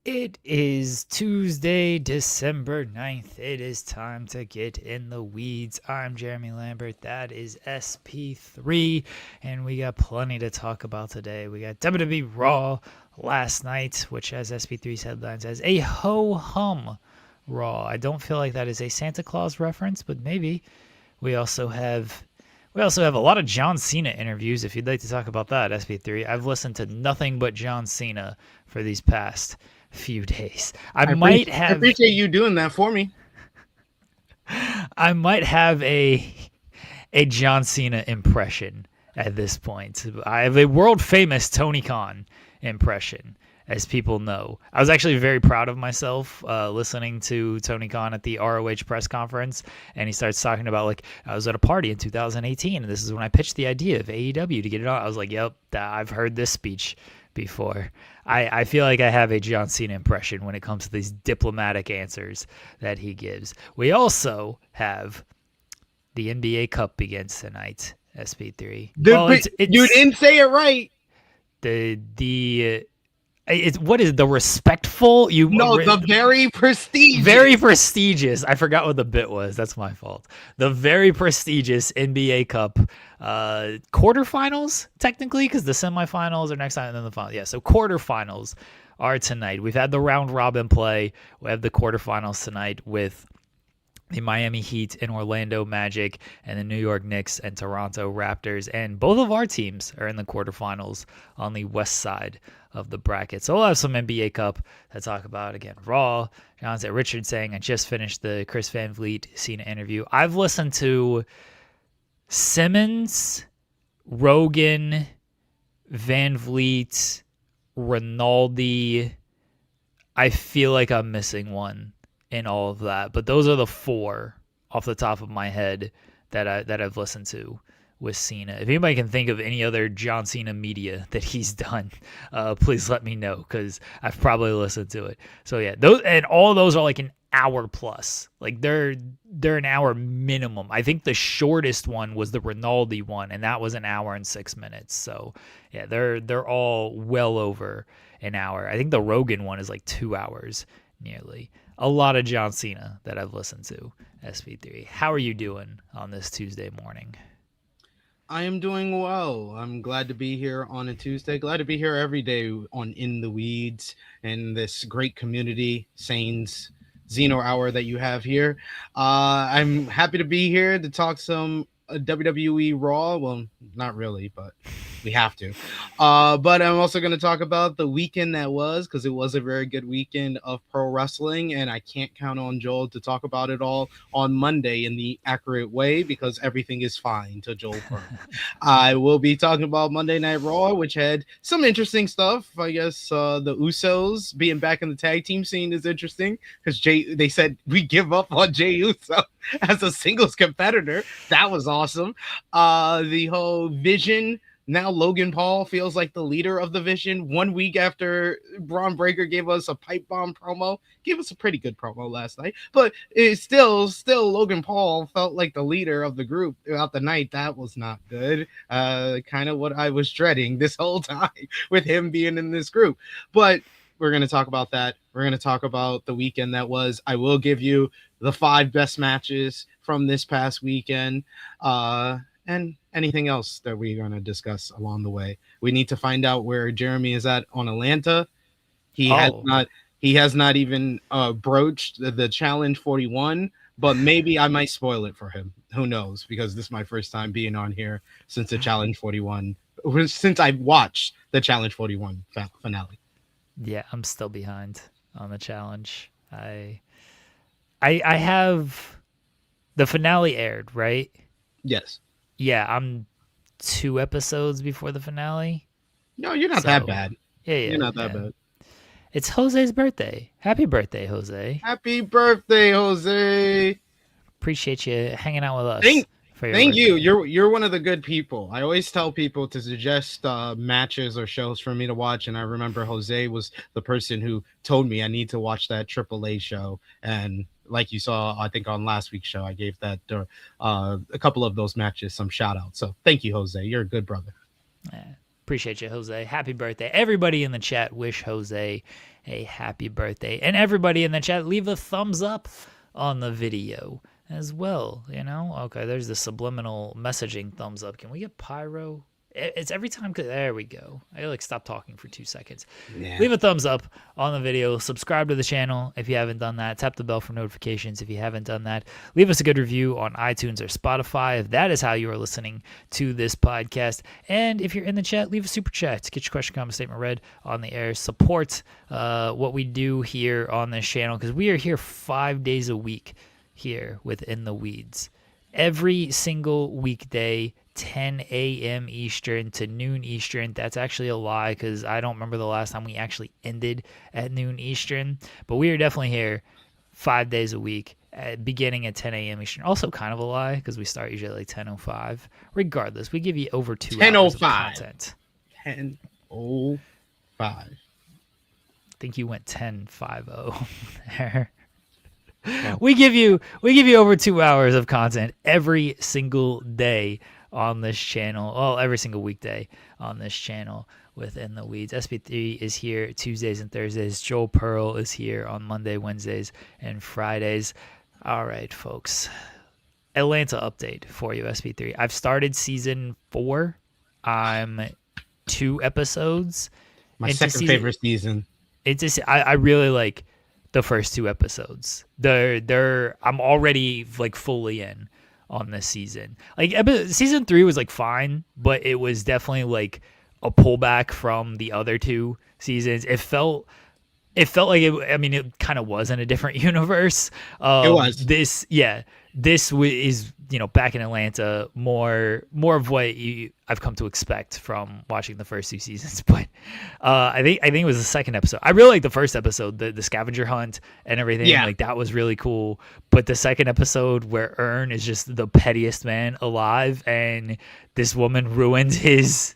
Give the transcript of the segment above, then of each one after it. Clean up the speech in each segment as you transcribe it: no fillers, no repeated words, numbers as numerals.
It is Tuesday, December 9th. It is time to get in the weeds. I'm Jeremy Lambert. That is SP3. And we got plenty to talk about today. We got WWE Raw last night, which has SP3's headlines as a ho-hum Raw. I don't feel like that is a Santa Claus reference, but maybe. We also have a lot of John Cena interviews. If you'd like to talk about that, SP3. I've listened to nothing but John Cena for these past few days. I appreciate you doing that for me. I might have a John Cena impression at this point. I have a world famous Tony Khan impression, as people know. I was actually very proud of myself listening to Tony Khan at the ROH press conference, and he starts talking about, like, I was at a party in 2018, and this is when I pitched the idea of AEW to get it on. I was like, yep, I've heard this speech before. I feel like I have a John Cena impression when it comes to these diplomatic answers that he gives. We also have the NBA Cup begins tonight. SP3. Well, You it's didn't say it right. the it's what is the respectful you No, the very very prestigious. prestigious. I forgot what the bit was. That's my fault. The very prestigious NBA Cup quarterfinals, technically, because the semifinals are next time and then the final. Yeah, so quarterfinals are tonight. We've had the round robin play. We have the quarterfinals tonight with the Miami Heat and Orlando Magic and the New York Knicks and Toronto Raptors. And both of our teams are in the quarterfinals on the west side of the bracket. So we'll have some NBA Cup to talk about. Again, Raw. Jonathan Richard saying, I just finished the Chris Van Vliet Cena interview. I've listened to Simmons, Rogan, Van Vliet, Rinaldi. I feel like I'm missing one in all of that, but those are the four off the top of my head that I've listened to with Cena. If anybody can think of any other John Cena media that he's done, please let me know, because I've probably listened to it. So yeah, those and all of those are like an hour plus. Like they're an hour minimum. I think the shortest one was the Rinaldi one, and that was an hour and 6 minutes. So yeah, they're all well over an hour. I think the Rogan one is like 2 hours nearly. A lot of John Cena that I've listened to. SP3. How are you doing on this Tuesday morning? I am doing well. I'm glad to be here on a Tuesday. Glad to be here every day on In the Weeds and this great community, Sanes Xeno Hour that you have here. I'm happy to be here to talk some WWE Raw. Well, not really, but we have to. But I'm also going to talk about the weekend that was, because it was a very good weekend of pro wrestling, and I can't count on Joel to talk about it all on Monday in the accurate way, because everything is fine to Joel Pearl. I will be talking about Monday Night Raw, which had some interesting stuff. I guess the Usos being back in the tag team scene is interesting, because they said we give up on Jey Uso as a singles competitor. That was awesome. The whole Vision, now Logan Paul feels like the leader of the Vision 1 week after Braun Breaker gave us a pipe bomb promo. Gave us a pretty good promo last night, but it's still Logan Paul felt like the leader of the group throughout the night. That was not good. Kind of what I was dreading this whole time with him being in this group. But we're going to talk about that. We're going to talk about the weekend that was. I will give you the 5 best matches from this past weekend. And anything else that we're going to discuss along the way. We need to find out where Jeremy is at on Atlanta. He has Oh, not he has not even broached the challenge 41, but maybe I might spoil it for him. Who knows? Because this is my first time being on here since the challenge 41, since I watched the challenge 41 finale. yeah, I'm still behind on the challenge. I have the finale aired, right? Yes. Yeah, I'm 2 episodes before the finale. No, you're not that So bad. yeah, You're yeah, not that yeah. bad. It's Jose's birthday. Happy birthday, Jose. Happy birthday, Jose. Appreciate you hanging out with us Thank for your thank you. birthday. You're one of the good people. I always tell people to suggest matches or shows for me to watch, and I remember Jose was the person who told me I need to watch that AAA show. And like you saw, I think on last week's show, I gave that a couple of those matches some shout outs. So thank you, Jose. You're a good brother. Yeah. Appreciate you, Jose. Happy birthday. Everybody in the chat wish Jose a happy birthday. And everybody in the chat, leave a thumbs up on the video as well. Okay, there's the subliminal messaging thumbs up. Can we get pyro? It's every time. There we go. I stop talking for 2 seconds. Yeah. Leave a thumbs up on the video. Subscribe to the channel if you haven't done that. Tap the bell for notifications if you haven't done that. Leave us a good review on iTunes or Spotify if that is how you are listening to this podcast. And if you're in the chat, leave a super chat to get your question, comment, statement read on the air. Support what we do here on this channel, because we are here 5 days a week here within the Weeds. Every single weekday, 10 a.m. Eastern to noon Eastern. That's actually a lie, because I don't remember the last time we actually ended at noon Eastern. But we are definitely here 5 days a week, beginning at 10 a.m. Eastern. Also kind of a lie, because we start usually like 10:05. Regardless, we give you over 2 hours of content. 10:05. I think you went 10:50 there. We give you over 2 hours of content every single day on this channel. Well, every single weekday on this channel within the Weeds. SP3 is here Tuesdays and Thursdays. Joel Pearl is here on Monday, Wednesdays, and Fridays. All right, folks. Atlanta update for you, SP3. I've started season 4. I'm 2 episodes. My second favorite season. It's just I really like the first 2 episodes. I'm already like fully in on this season. Like season 3 was like fine, but it was definitely like a pullback from the other 2 seasons. It felt like it kind of was in a different universe. It was. This is back in Atlanta, more of what I've come to expect from watching the first 2 seasons. But I think it was the second episode. I really like the first episode, the scavenger hunt and everything. Yeah. Like that was really cool. But the second episode where Ern is just the pettiest man alive, and this woman ruins his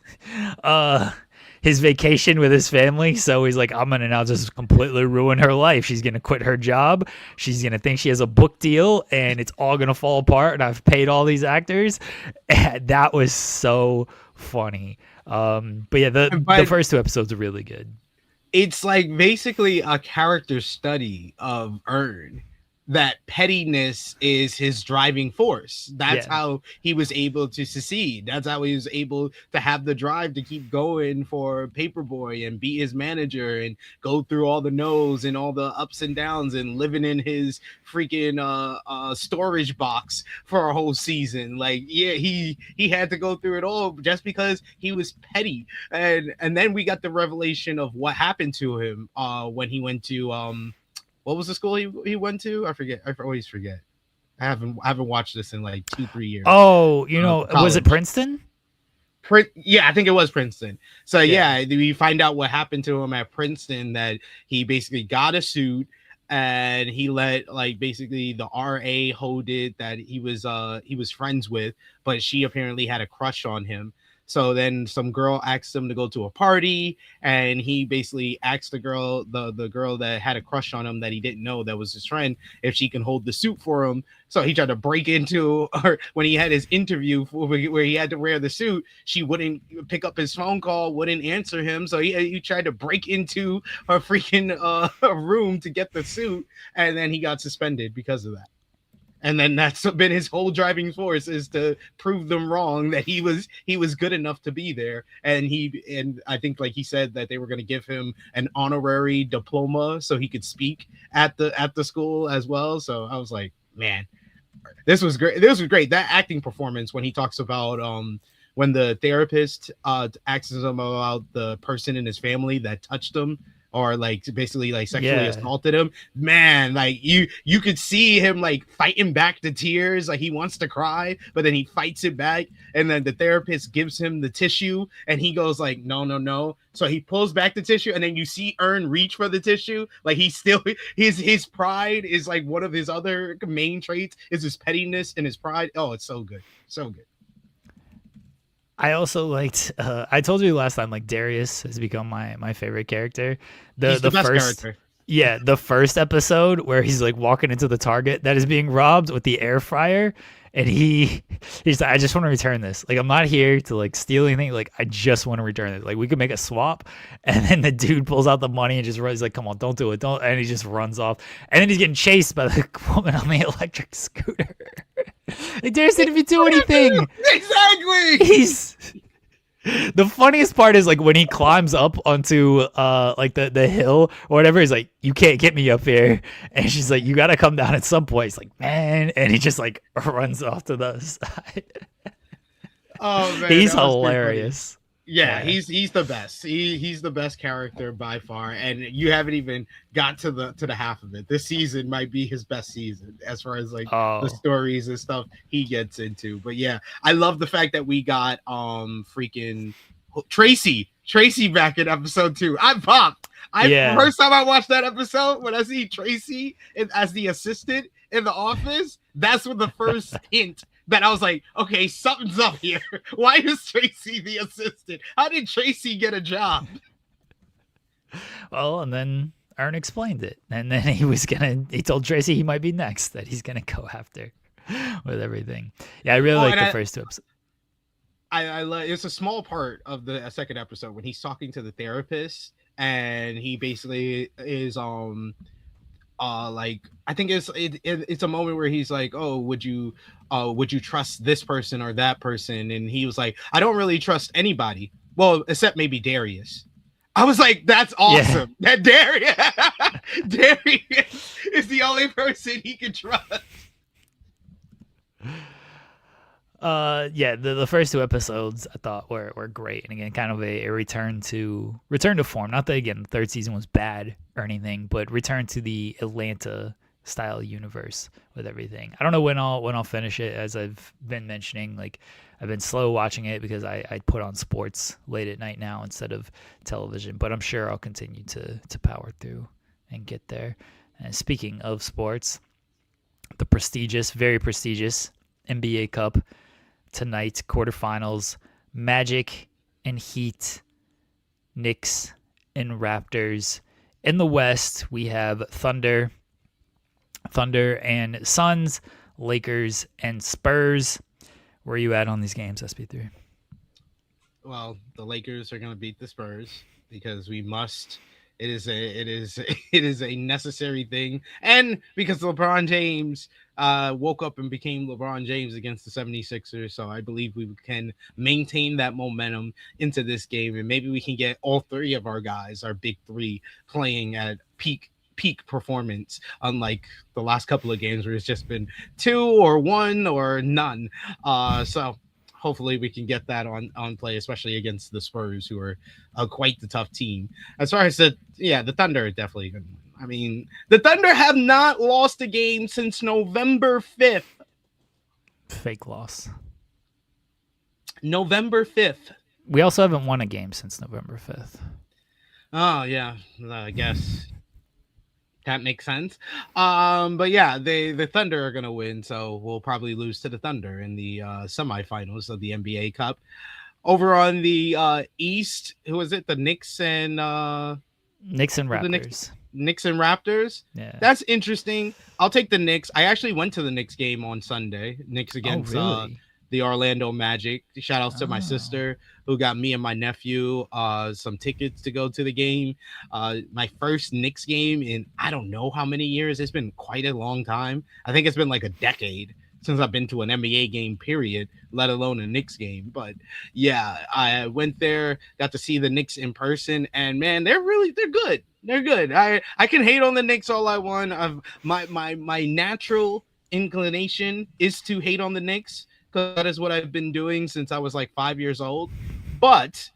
vacation with his family. So he's like, I'm going to now just completely ruin her life. She's going to quit her job. She's going to think she has a book deal, and it's all going to fall apart. And I've paid all these actors. And that was so funny. But yeah, the first 2 episodes are really good. It's like basically a character study of Ern. That pettiness is his driving force. That's how he was able to succeed. That's how he was able to have the drive to keep going for Paperboy and be his manager and go through all the no's and all the ups and downs and living in his freaking storage box for a whole season. Like, yeah, he had to go through it all just because he was petty. And then we got the revelation of what happened to him when he went to what was the school he went to? I forget. I always forget. I haven't watched this in like 2-3 years. Oh, was it Princeton? Yeah, I think it was Princeton. So yeah, we find out what happened to him at Princeton, that he basically got a suit and he let like basically the RA hold it that he was friends with, but she apparently had a crush on him. So then some girl asked him to go to a party, and he basically asked the girl that had a crush on him that he didn't know that was his friend, if she can hold the suit for him. So he tried to break into her when he had his interview where he had to wear the suit. She wouldn't pick up his phone call, wouldn't answer him. So he tried to break into her freaking room to get the suit, and then he got suspended because of that. And then that's been his whole driving force, is to prove them wrong, that he was good enough to be there. And I think, like he said, that they were going to give him an honorary diploma so he could speak at the school as well. So I was like, man, this was great. This was great. That acting performance when he talks about when the therapist asks him about the person in his family that touched him, or like basically like sexually assaulted him, man, like you could see him like fighting back the tears, like he wants to cry, but then he fights it back, and then the therapist gives him the tissue, and he goes like, no. So he pulls back the tissue, and then you see Ern reach for the tissue, like he's still his pride is like one of his other main traits is his pettiness and his pride. Oh, it's so good, so good. I also liked. I told you last time, like Darius has become my favorite character. He's the best character. Yeah, the first episode where he's like walking into the Target that is being robbed with the air fryer, and he's like, I just want to return this. Like, I'm not here to like steal anything. Like, I just want to return it. Like, we could make a swap. And then the dude pulls out the money and just runs. He's like, come on, don't do it, don't. And he just runs off. And then he's getting chased by the woman on the electric scooter. Like, Darius didn't even do anything. Exactly. He's the funniest part is like when he climbs up onto like the hill or whatever. He's like, you can't get me up here, and she's like, you gotta come down at some point. He's like, man, and he just like runs off to the side. Oh man, He's hilarious. Yeah, he's the best. He's the best character by far, and you haven't even got to the half of it. This season might be his best season as far as like the stories and stuff he gets into. But yeah, I love the fact that we got freaking Tracy back in episode 2. I popped. First time I watched that episode, when I see Tracy as the assistant in the office, that's when the first hint that I was like, okay, something's up here. Why is Tracy the assistant? How did Tracy get a job? Well, and then Ern explained it. And then he told Tracy he might be next, that he's going to go after with everything. Yeah, I really like the first 2 episodes. It's a small part of the second episode when he's talking to the therapist, and he basically is like, I think it's a moment where he's like, oh, would you trust this person or that person? And he was like, I don't really trust anybody, well, except maybe Darius. I was like, that's awesome. Yeah. That Darius is the only person he can trust. The first 2 episodes I thought were great, and again, kind of a return to form. Not that again the 3rd season was bad or anything, but return to the Atlanta style universe with everything. I don't know when I'll finish it, as I've been mentioning. Like, I've been slow watching it because I put on sports late at night now instead of television, but I'm sure I'll continue to power through and get there. And speaking of sports, the very prestigious NBA Cup tonight, quarterfinals, Magic and Heat, Knicks and Raptors. In the West, we have Thunder and Suns, Lakers and Spurs. Where are you at on these games, SP3? Well, the Lakers are going to beat the Spurs because we must. It is a necessary thing, and because LeBron James woke up and became LeBron James against the 76ers, so I believe we can maintain that momentum into this game, and maybe we can get all 3 of our guys, our big 3, playing at peak performance, unlike the last couple of games where it's just been 2 or 1 or none. So hopefully we can get that on play, especially against the Spurs, who are quite the tough team. As far as the Thunder are definitely going to win. I mean, the Thunder have not lost a game since November 5th. Fake loss. November 5th. We also haven't won a game since November 5th. Oh, yeah, I guess that makes sense. But yeah, the Thunder are going to win, so we'll probably lose to the Thunder in the semifinals of the NBA Cup. Over on the East, who is it? The Knicks and Raptors. Knicks and Raptors. Yeah, that's interesting. I'll take the Knicks. I actually went to the Knicks game on Sunday. Knicks against the Orlando Magic. Shout outs to my sister who got me and my nephew some tickets to go to the game. My first Knicks game in I don't know how many years. It's been quite a long time. I think it's been like a decade since I've been to an NBA game, period, let alone a Knicks game. But yeah, I went there, got to see the Knicks in person, and man, they're good. They're good. I can hate on the Knicks all I want. My natural inclination is to hate on the Knicks, because that is what I've been doing since I was like 5 years old. But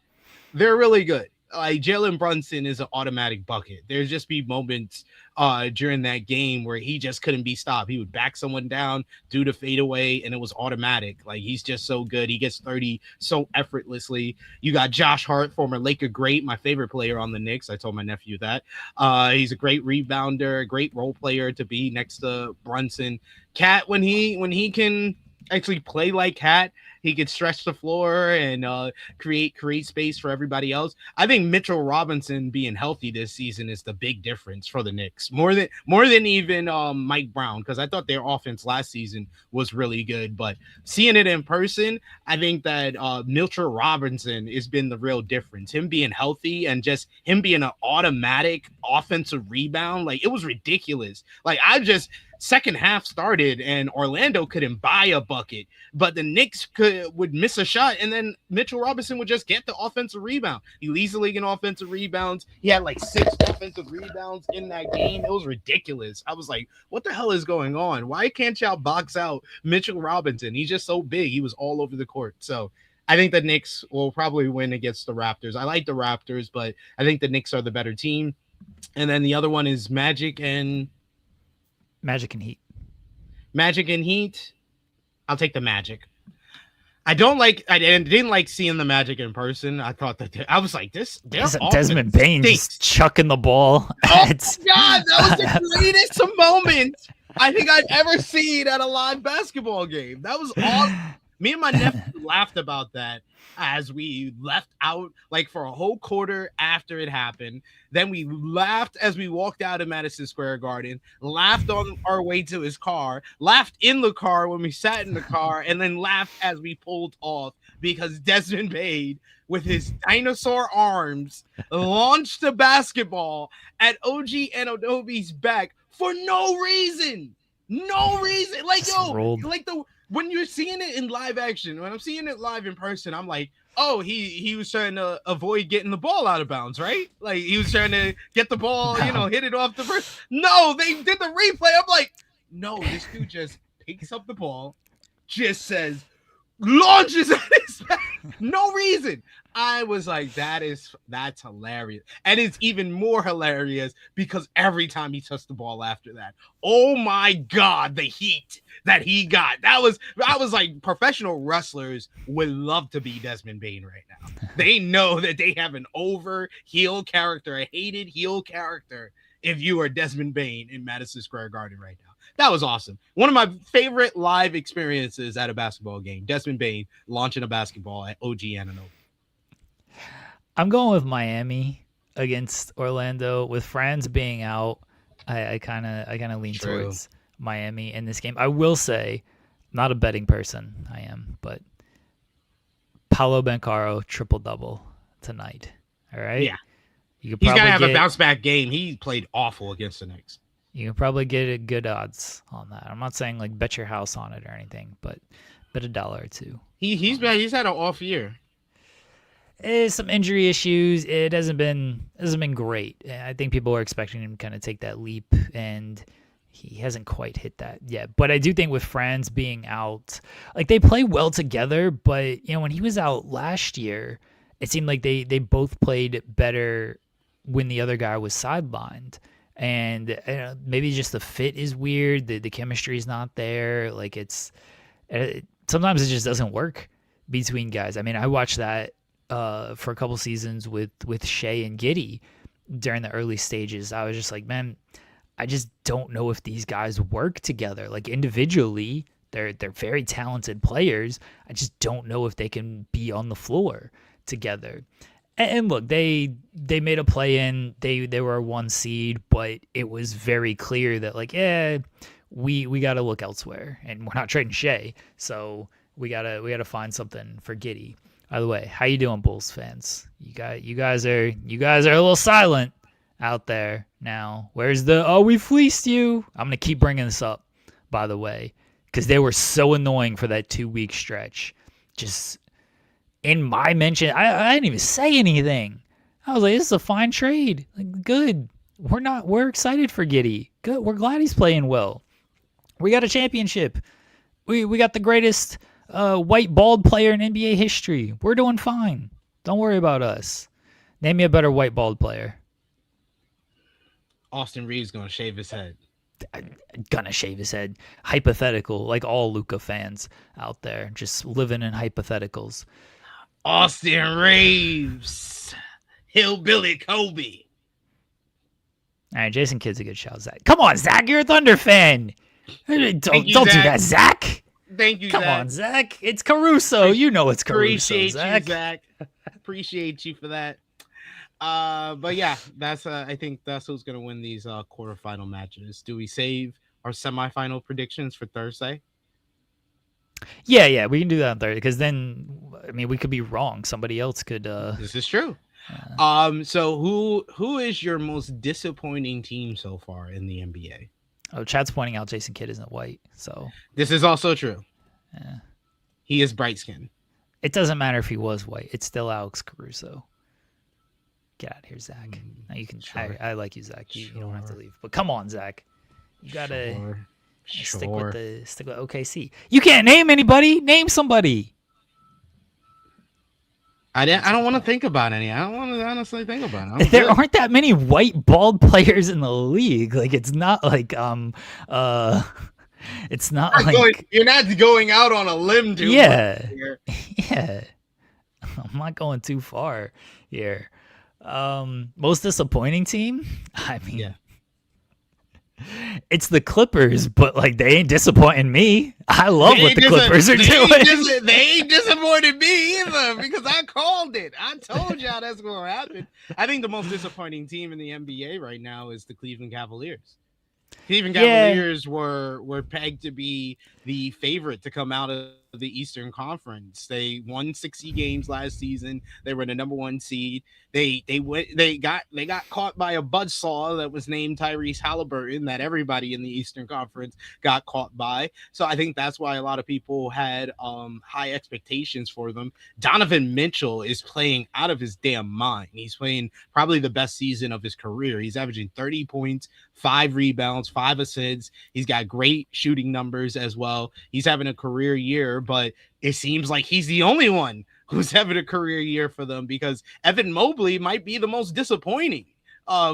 they're really good. Like, Jalen Brunson is an automatic bucket. There's just be moments during that game where he just couldn't be stopped. He would back someone down, do the fadeaway, and it was automatic. Like, he's just so good. He gets 30 so effortlessly. You got Josh Hart, former Laker great, my favorite player on the Knicks. I told my nephew that. He's a great rebounder, great role player to be next to Brunson. Cat, when he can actually play like Cat. He could stretch the floor and create space for everybody else. I think Mitchell Robinson being healthy this season is the big difference for the Knicks, more than even Mike Brown, because I thought their offense last season was really good. But seeing it in person, I think that Mitchell Robinson has been the real difference. Him being healthy and just him being an automatic offensive rebound, like it was ridiculous. Like I just second half started and Orlando couldn't buy a bucket, but the Knicks would miss a shot, and then Mitchell Robinson would just get the offensive rebound. He leads the league in offensive rebounds. He had like 6 offensive rebounds in that game. It was ridiculous. I was like, what the hell is going on? Why can't y'all box out Mitchell Robinson? He's just so big. He was all over the court. So I think the Knicks will probably win against the Raptors. I like the Raptors, but I think the Knicks are the better team. And then the other one is Magic and Heat. Magic and Heat. I'll take the Magic. I didn't like seeing the Magic in person. I thought that I was like, Desmond Bane just chucking the ball. Oh my God, that was the greatest moment I think I've ever seen at a live basketball game. That was awesome. Me and my nephew laughed about that as we left out like for a whole quarter after it happened. Then we laughed as we walked out of Madison Square Garden, laughed on our way to his car, laughed in the car when we sat in the car, and then laughed as we pulled off because Desmond Bane, with his dinosaur arms, launched a basketball at OG Anunoby's back for no reason. No reason. Like, when you're seeing it in live action, when I'm seeing it live in person, I'm like, oh, he was trying to avoid getting the ball out of bounds, right? Like he was trying to get the ball, hit it off the first. No, they did the replay. I'm like, no, this dude just picks up the ball, just says, launches at his back. No reason. I was like, that's hilarious. And it's even more hilarious because every time he touched the ball after that, oh my God, the heat that he got. I was like, professional wrestlers would love to be Desmond Bane right now. They know that they have an over heel character, a hated heel character if you are Desmond Bane in Madison Square Garden right now. That was awesome. One of my favorite live experiences at a basketball game. Desmond Bane launching a basketball at OG Anunoby. I'm going with Miami against Orlando. With Franz being out, I kind of lean towards Miami in this game. I will say, not a betting person, I am, but Paolo Banchero triple-double tonight. All right? Yeah. He's got to have a bounce-back game. He played awful against the Knicks. You can probably get good odds on that. I'm not saying like bet your house on it or anything, but bet $1 or $2. He's had an off year. Some injury issues. It hasn't been great. I think people are expecting him to kind of take that leap, and he hasn't quite hit that yet. But I do think with Franz being out, like they play well together. But when he was out last year, it seemed like they both played better when the other guy was sidelined. And maybe just the fit is weird. The chemistry is not there. Like sometimes it just doesn't work between guys. I mean, I watched that for a couple seasons with Shea and Giddey during the early stages. I was just like, man, I just don't know if these guys work together. Like individually, they're very talented players. I just don't know if they can be on the floor together. And look, they made a play in. They were a 1 seed, but it was very clear that like, we got to look elsewhere, and we're not trading Shea, so we gotta find something for Giddey. By the way, how you doing, Bulls fans? You guys are a little silent out there now. Where's the we fleeced you? I'm gonna keep bringing this up, by the way, because they were so annoying for that 2-week stretch. Just in my mention, I didn't even say anything. I was like, this is a fine trade. Like, good. We're excited for Giddey. Good. We're glad he's playing well. We got a championship. We got the greatest white bald player in NBA history. We're doing fine. Don't worry about us. Name me a better white bald player. Austin Reeves gonna shave his head. Gonna shave his head. Hypothetical, like all Luka fans out there, just living in hypotheticals. Austin Reeves, hillbilly Kobe. All right, Jason Kidd's a good shout. Zach, come on, Zach, you're a Thunder fan. Don't do that, Zach. Thank you, Come Zach. on, Zach. It's Caruso. You know it's Caruso, Appreciate Zach. you, Zach. Appreciate you for that. But yeah, that's I think that's who's gonna win these quarterfinal matches. Do we save our semifinal predictions for Thursday? Yeah, we can do that on Thursday because then, I mean, we could be wrong. Somebody else could. This is true. So who is your most disappointing team so far in the NBA? Oh, Chad's pointing out Jason Kidd isn't white, so This is also true. yeah. He is bright skinned. It doesn't matter if he was white. It's still Alex Caruso. Get out of here, Zach. Now you can. Sure. I like you, Zach. You don't have to leave. But come on, Zach. You gotta stick with OKC. You can't name anybody. Name somebody. I don't want to think about any. I don't want to honestly think about it. There aren't that many white bald players in the league. Like it's not like it's not like you're not going out on a limb too yeah. much here. Yeah. I'm not going too far here. Most disappointing team? I mean, yeah. It's the Clippers, but like they ain't disappointing me. I love what the Clippers are doing. They ain't disappointed me either because I called it. I told y'all that's going to happen. I think the most disappointing team in the NBA right now is the Cleveland Cavaliers. Cleveland Cavaliers were pegged to be the favorite to come out of the Eastern Conference. They won 60 games last season. They were the number one seed. They got caught by a buzzsaw that was named Tyrese Halliburton that everybody in the Eastern Conference got caught by. So I think that's why a lot of people had high expectations for them. Donovan Mitchell is playing out of his damn mind. He's playing probably the best season of his career. He's averaging 30 points, 5 rebounds, 5 assists. He's got great shooting numbers as well. He's having a career year, but it seems like he's the only one who's having a career year for them because Evan Mobley might be the most disappointing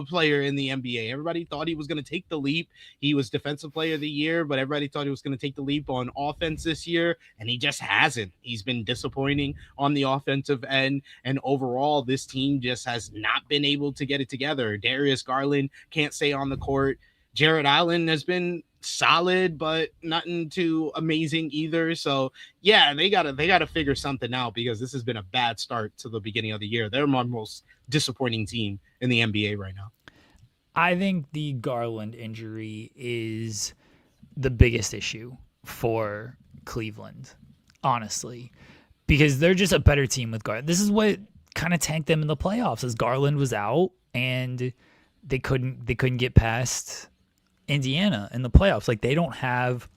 player in the NBA. Everybody thought he was going to take the leap. He was defensive player of the year, but everybody thought he was going to take the leap on offense this year, and he just hasn't. He's been disappointing on the offensive end, and overall, this team just has not been able to get it together. Darius Garland can't stay on the court. Jared Allen has been solid, but nothing too amazing either. So yeah, they gotta figure something out because this has been a bad start to the beginning of the year. They're my most disappointing team in the NBA right now. I think the Garland injury is the biggest issue for Cleveland, honestly, because they're just a better team with Garland. This is what kind of tanked them in the playoffs, as Garland was out and they couldn't get past Indiana in the playoffs. Like they don't have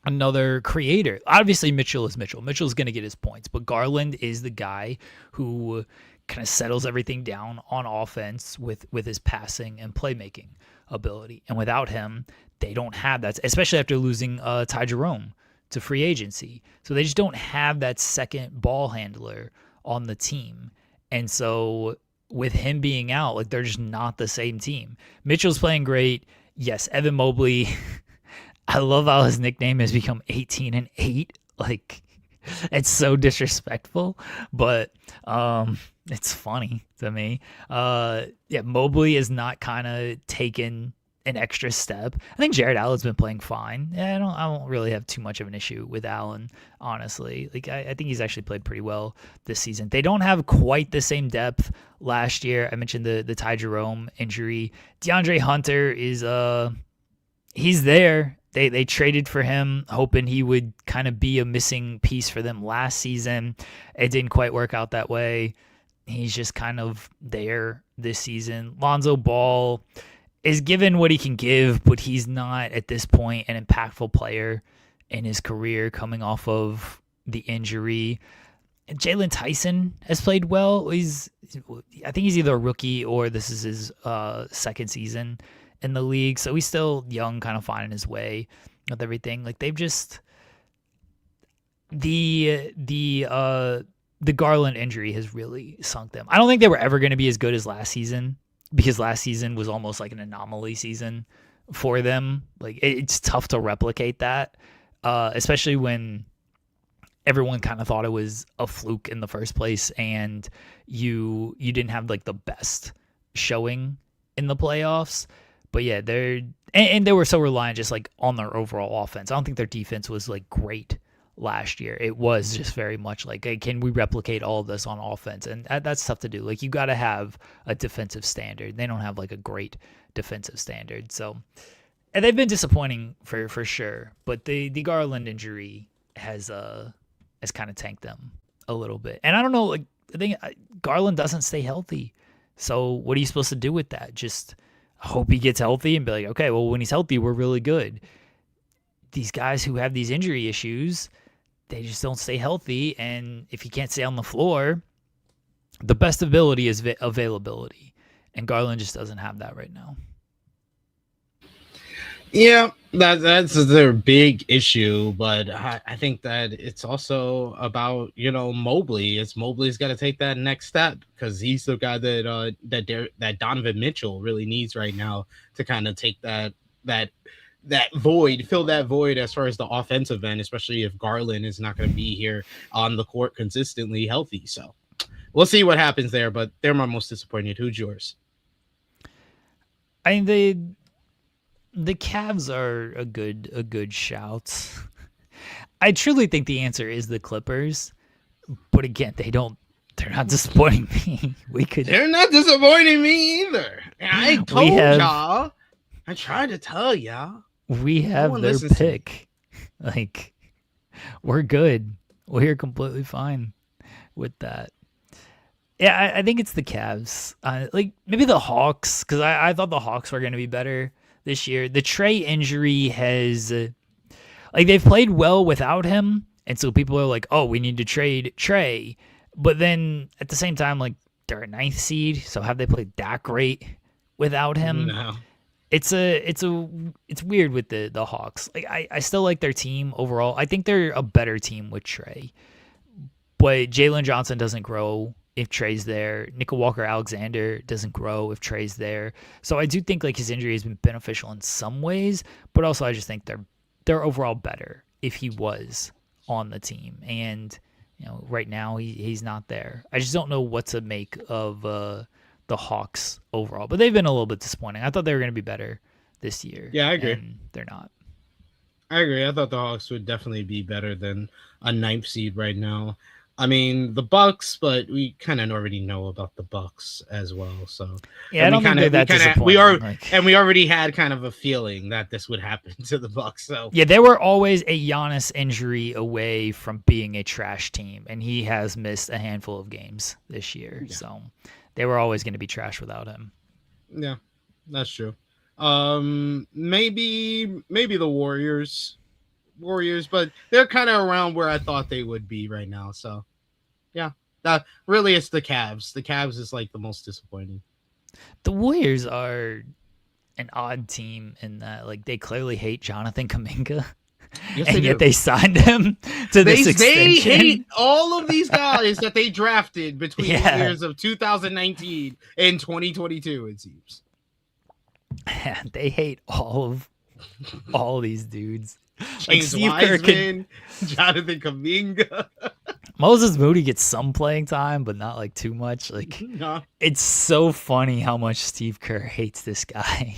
another creator. Obviously Mitchell is Mitchell. Mitchell's going to get his points, but Garland is the guy who kind of settles everything down on offense with his passing and playmaking ability. And without him, they don't have that, especially after losing Ty Jerome to free agency. So they just don't have that second ball handler on the team. And so with him being out, like they're just not the same team. Mitchell's playing great. Yes, Evan Mobley. I love how his nickname has become 18 and 8. Like, it's so disrespectful, but it's funny to me. Yeah, Mobley is not kind of taken an extra step. I think Jared Allen's been playing fine. Yeah, I don't really have too much of an issue with Allen, honestly. Like I think he's actually played pretty well this season. They don't have quite the same depth last year. I mentioned the Ty Jerome injury. DeAndre Hunter is he's there. They traded for him, hoping he would kind of be a missing piece for them last season. It didn't quite work out that way. He's just kind of there this season. Lonzo Ball is given what he can give, but he's not at this point an impactful player in his career coming off of the injury. Jalen Tyson has played well. I think he's either a rookie or this is his second season in the league. So he's still young, kind of finding his way with everything. Like they've just the Garland injury has really sunk them. I don't think they were ever going to be as good as last season, because last season was almost like an anomaly season for them. Like it's tough to replicate that, especially when everyone kind of thought it was a fluke in the first place and you didn't have like the best showing in the playoffs. But yeah, and they were so reliant just like on their overall offense. I don't think their defense was like great last year. It was just very much like, hey, can we replicate all of this on offense? And that's tough to do. Like, you got to have a defensive standard. They don't have like a great defensive standard. So, and they've been disappointing for sure. But the Garland injury has kind of tanked them a little bit. And I don't know, like, I think Garland doesn't stay healthy. So what are you supposed to do with that? Just hope he gets healthy and be like, okay, well, when he's healthy, we're really good. These guys who have these injury issues, they just don't stay healthy. And if he can't stay on the floor, the best ability is availability. And Garland just doesn't have that right now. Yeah, that's their big issue, but I think that it's also about Mobley. Mobley's got to take that next step because he's the guy that Donovan Mitchell really needs right now to kind of take that void, fill that void as far as the offensive end, especially if Garland is not going to be here on the court consistently healthy. So we'll see what happens there, but they're my most disappointed. Who's yours? I mean, the Cavs are a good shout. I truly think the answer is the Clippers, but again, they're not disappointing me. They're not disappointing me either. I told y'all. I tried to tell y'all. We have their pick. Like, we're good. We're completely fine with that. Yeah, I think it's the Cavs. Like, maybe the Hawks, because I thought the Hawks were going to be better this year. The Trey injury has, like, they've played well without him, and so people are like, oh, we need to trade Trey. But then at the same time, like, they're a 9th seed, so have they played that great without him? No. It's weird with the Hawks. Like, I still like their team overall. I think they're a better team with Trey. But Jalen Johnson doesn't grow if Trey's there. Nickel Walker-Alexander doesn't grow if Trey's there. So I do think like his injury has been beneficial in some ways, but also I just think they're overall better if he was on the team. And right now he's not there. I just don't know what to make of the Hawks overall, but they've been a little bit disappointing. I thought they were going to be better this year. Yeah, I agree. And they're not. I agree. I thought the Hawks would definitely be better than a 9th seed right now. I mean, the Bucks, but we kind of already know about the Bucks as well. So yeah, I don't think they're that disappointing. And we already had kind of a feeling that this would happen to the Bucks. So yeah, they were always a Giannis injury away from being a trash team, and he has missed a handful of games this year. Yeah. So they were always going to be trash without him. Yeah, that's true. Maybe the Warriors, but they're kind of around where I thought they would be right now. So yeah, that really it's the Cavs. The Cavs is like the most disappointing. The Warriors are an odd team in that like they clearly hate Jonathan Kuminga. Yes, and yet they signed him to this extension. They hate all of these guys that they drafted between the years of 2019 and 2022, it seems. They hate all of these dudes. James Wiseman, Jonathan Kuminga. Moses Moody gets some playing time, but not like too much. Like, no. It's so funny how much Steve Kerr hates this guy.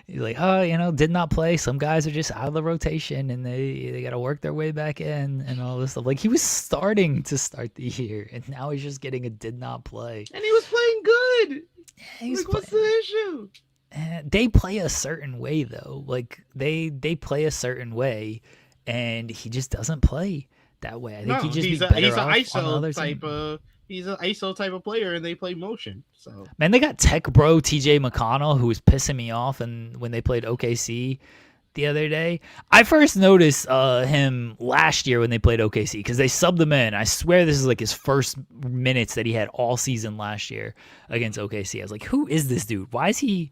He's like, oh, did not play. Some guys are just out of the rotation, and they got to work their way back in and all this stuff. Like, he was starting to start the year, and now he's just getting a did not play. And he was playing good. Yeah, what's the issue? They play a certain way, though. Like, they play a certain way, and he just doesn't play that way. I think he's an ISO type he's an ISO type of player, and they play motion. So man, they got tech bro TJ McConnell, who was pissing me off, and when they played OKC the other day, I first noticed him last year when they played OKC because they subbed him in. I swear this is like his first minutes that he had all season last year against OKC. I was like, who is this dude? Why is he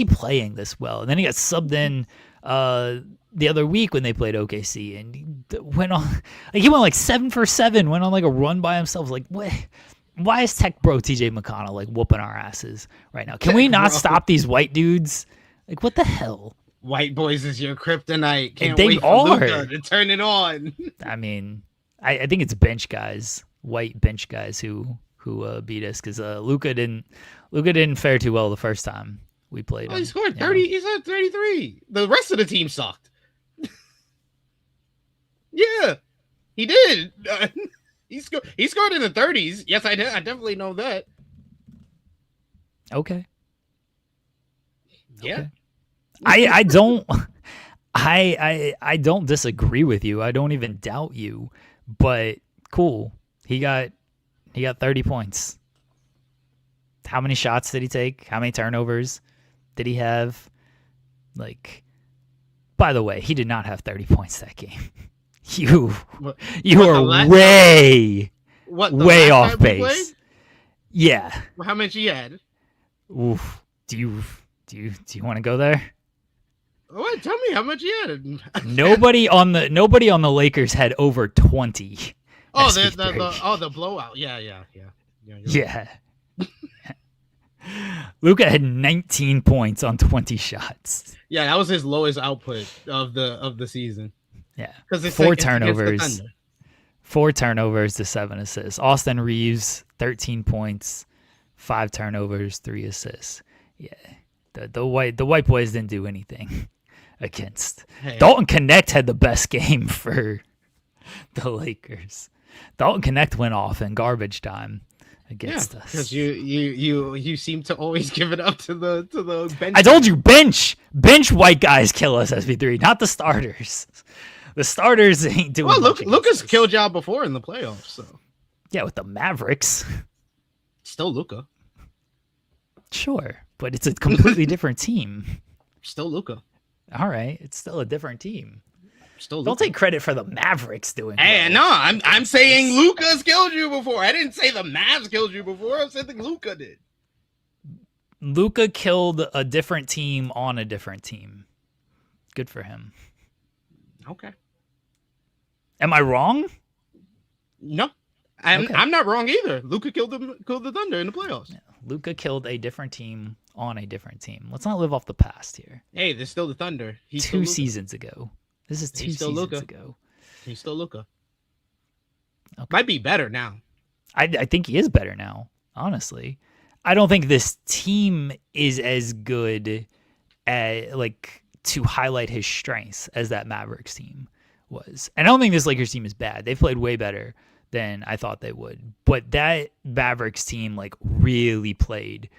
playing this well? And then he got subbed in the other week when they played OKC, and he went on like 7 for 7, went on like a run by himself. Like, what? Why is tech bro TJ McConnell like whooping our asses right now? Can we not stop these white dudes? Like, what the hell? White boys is your kryptonite. Can't wait for Luka to turn it on. I mean, I think it's bench guys, white bench guys who beat us because Luka didn't fare too well the first time we played Oh, him. he scored 30. He scored 33. The rest of the team sucked. Yeah, he did. He scored in the 30s. Yes, I did. I definitely know that. Okay. Yeah. Okay. I don't I don't disagree with you. I don't even doubt you. But cool. He got 30 points. How many shots did he take? How many turnovers did he have? Like, by the way, he did not have 30 points that game. You What, are way off base. Yeah. Well, how much he had? Oof. Do you want to go there? What? Tell me how much he had. Nobody on the Lakers had over 20. Oh, the blowout. Yeah. Yeah. Luka had 19 points on 20 shots. Yeah, that was his lowest output of the season. Yeah. Because four turnovers to 7 assists. Austin Reeves, 13 points, 5 turnovers, 3 assists. Yeah. The white boys didn't do anything against. Hey. Dalton Connect had the best game for the Lakers. Dalton Connect went off in garbage time against us. Because you seem to always give it up to the bench. I told you, bench white guys kill us, SP3, not the starters. The starters ain't doing. Well, Luka's killed y'all before in the playoffs, so yeah, with the Mavericks. Still Luka. Sure, but it's a completely different team. Still Luka. All right, it's still a different team. Still Luka. Don't take credit for the Mavericks doing. Hey, well. No, I'm saying Luka's killed you before. I didn't say the Mavs killed you before. I said that Luka did. Luka killed a different team on a different team. Good for him. Okay. Am I wrong? No, I'm not wrong either. Luka killed the Thunder in the playoffs. Yeah. Luka killed a different team on a different team. Let's not live off the past here. Hey, there's still the Thunder. He's 2 seasons ago. This is 2 seasons ago. He's still Luka. Okay. Might be better now. I think he is better now, honestly. I don't think this team is as good at, to highlight his strengths as that Mavericks team was. And I don't think this Lakers team is bad. They've played way better than I thought they would. But that Mavericks team really played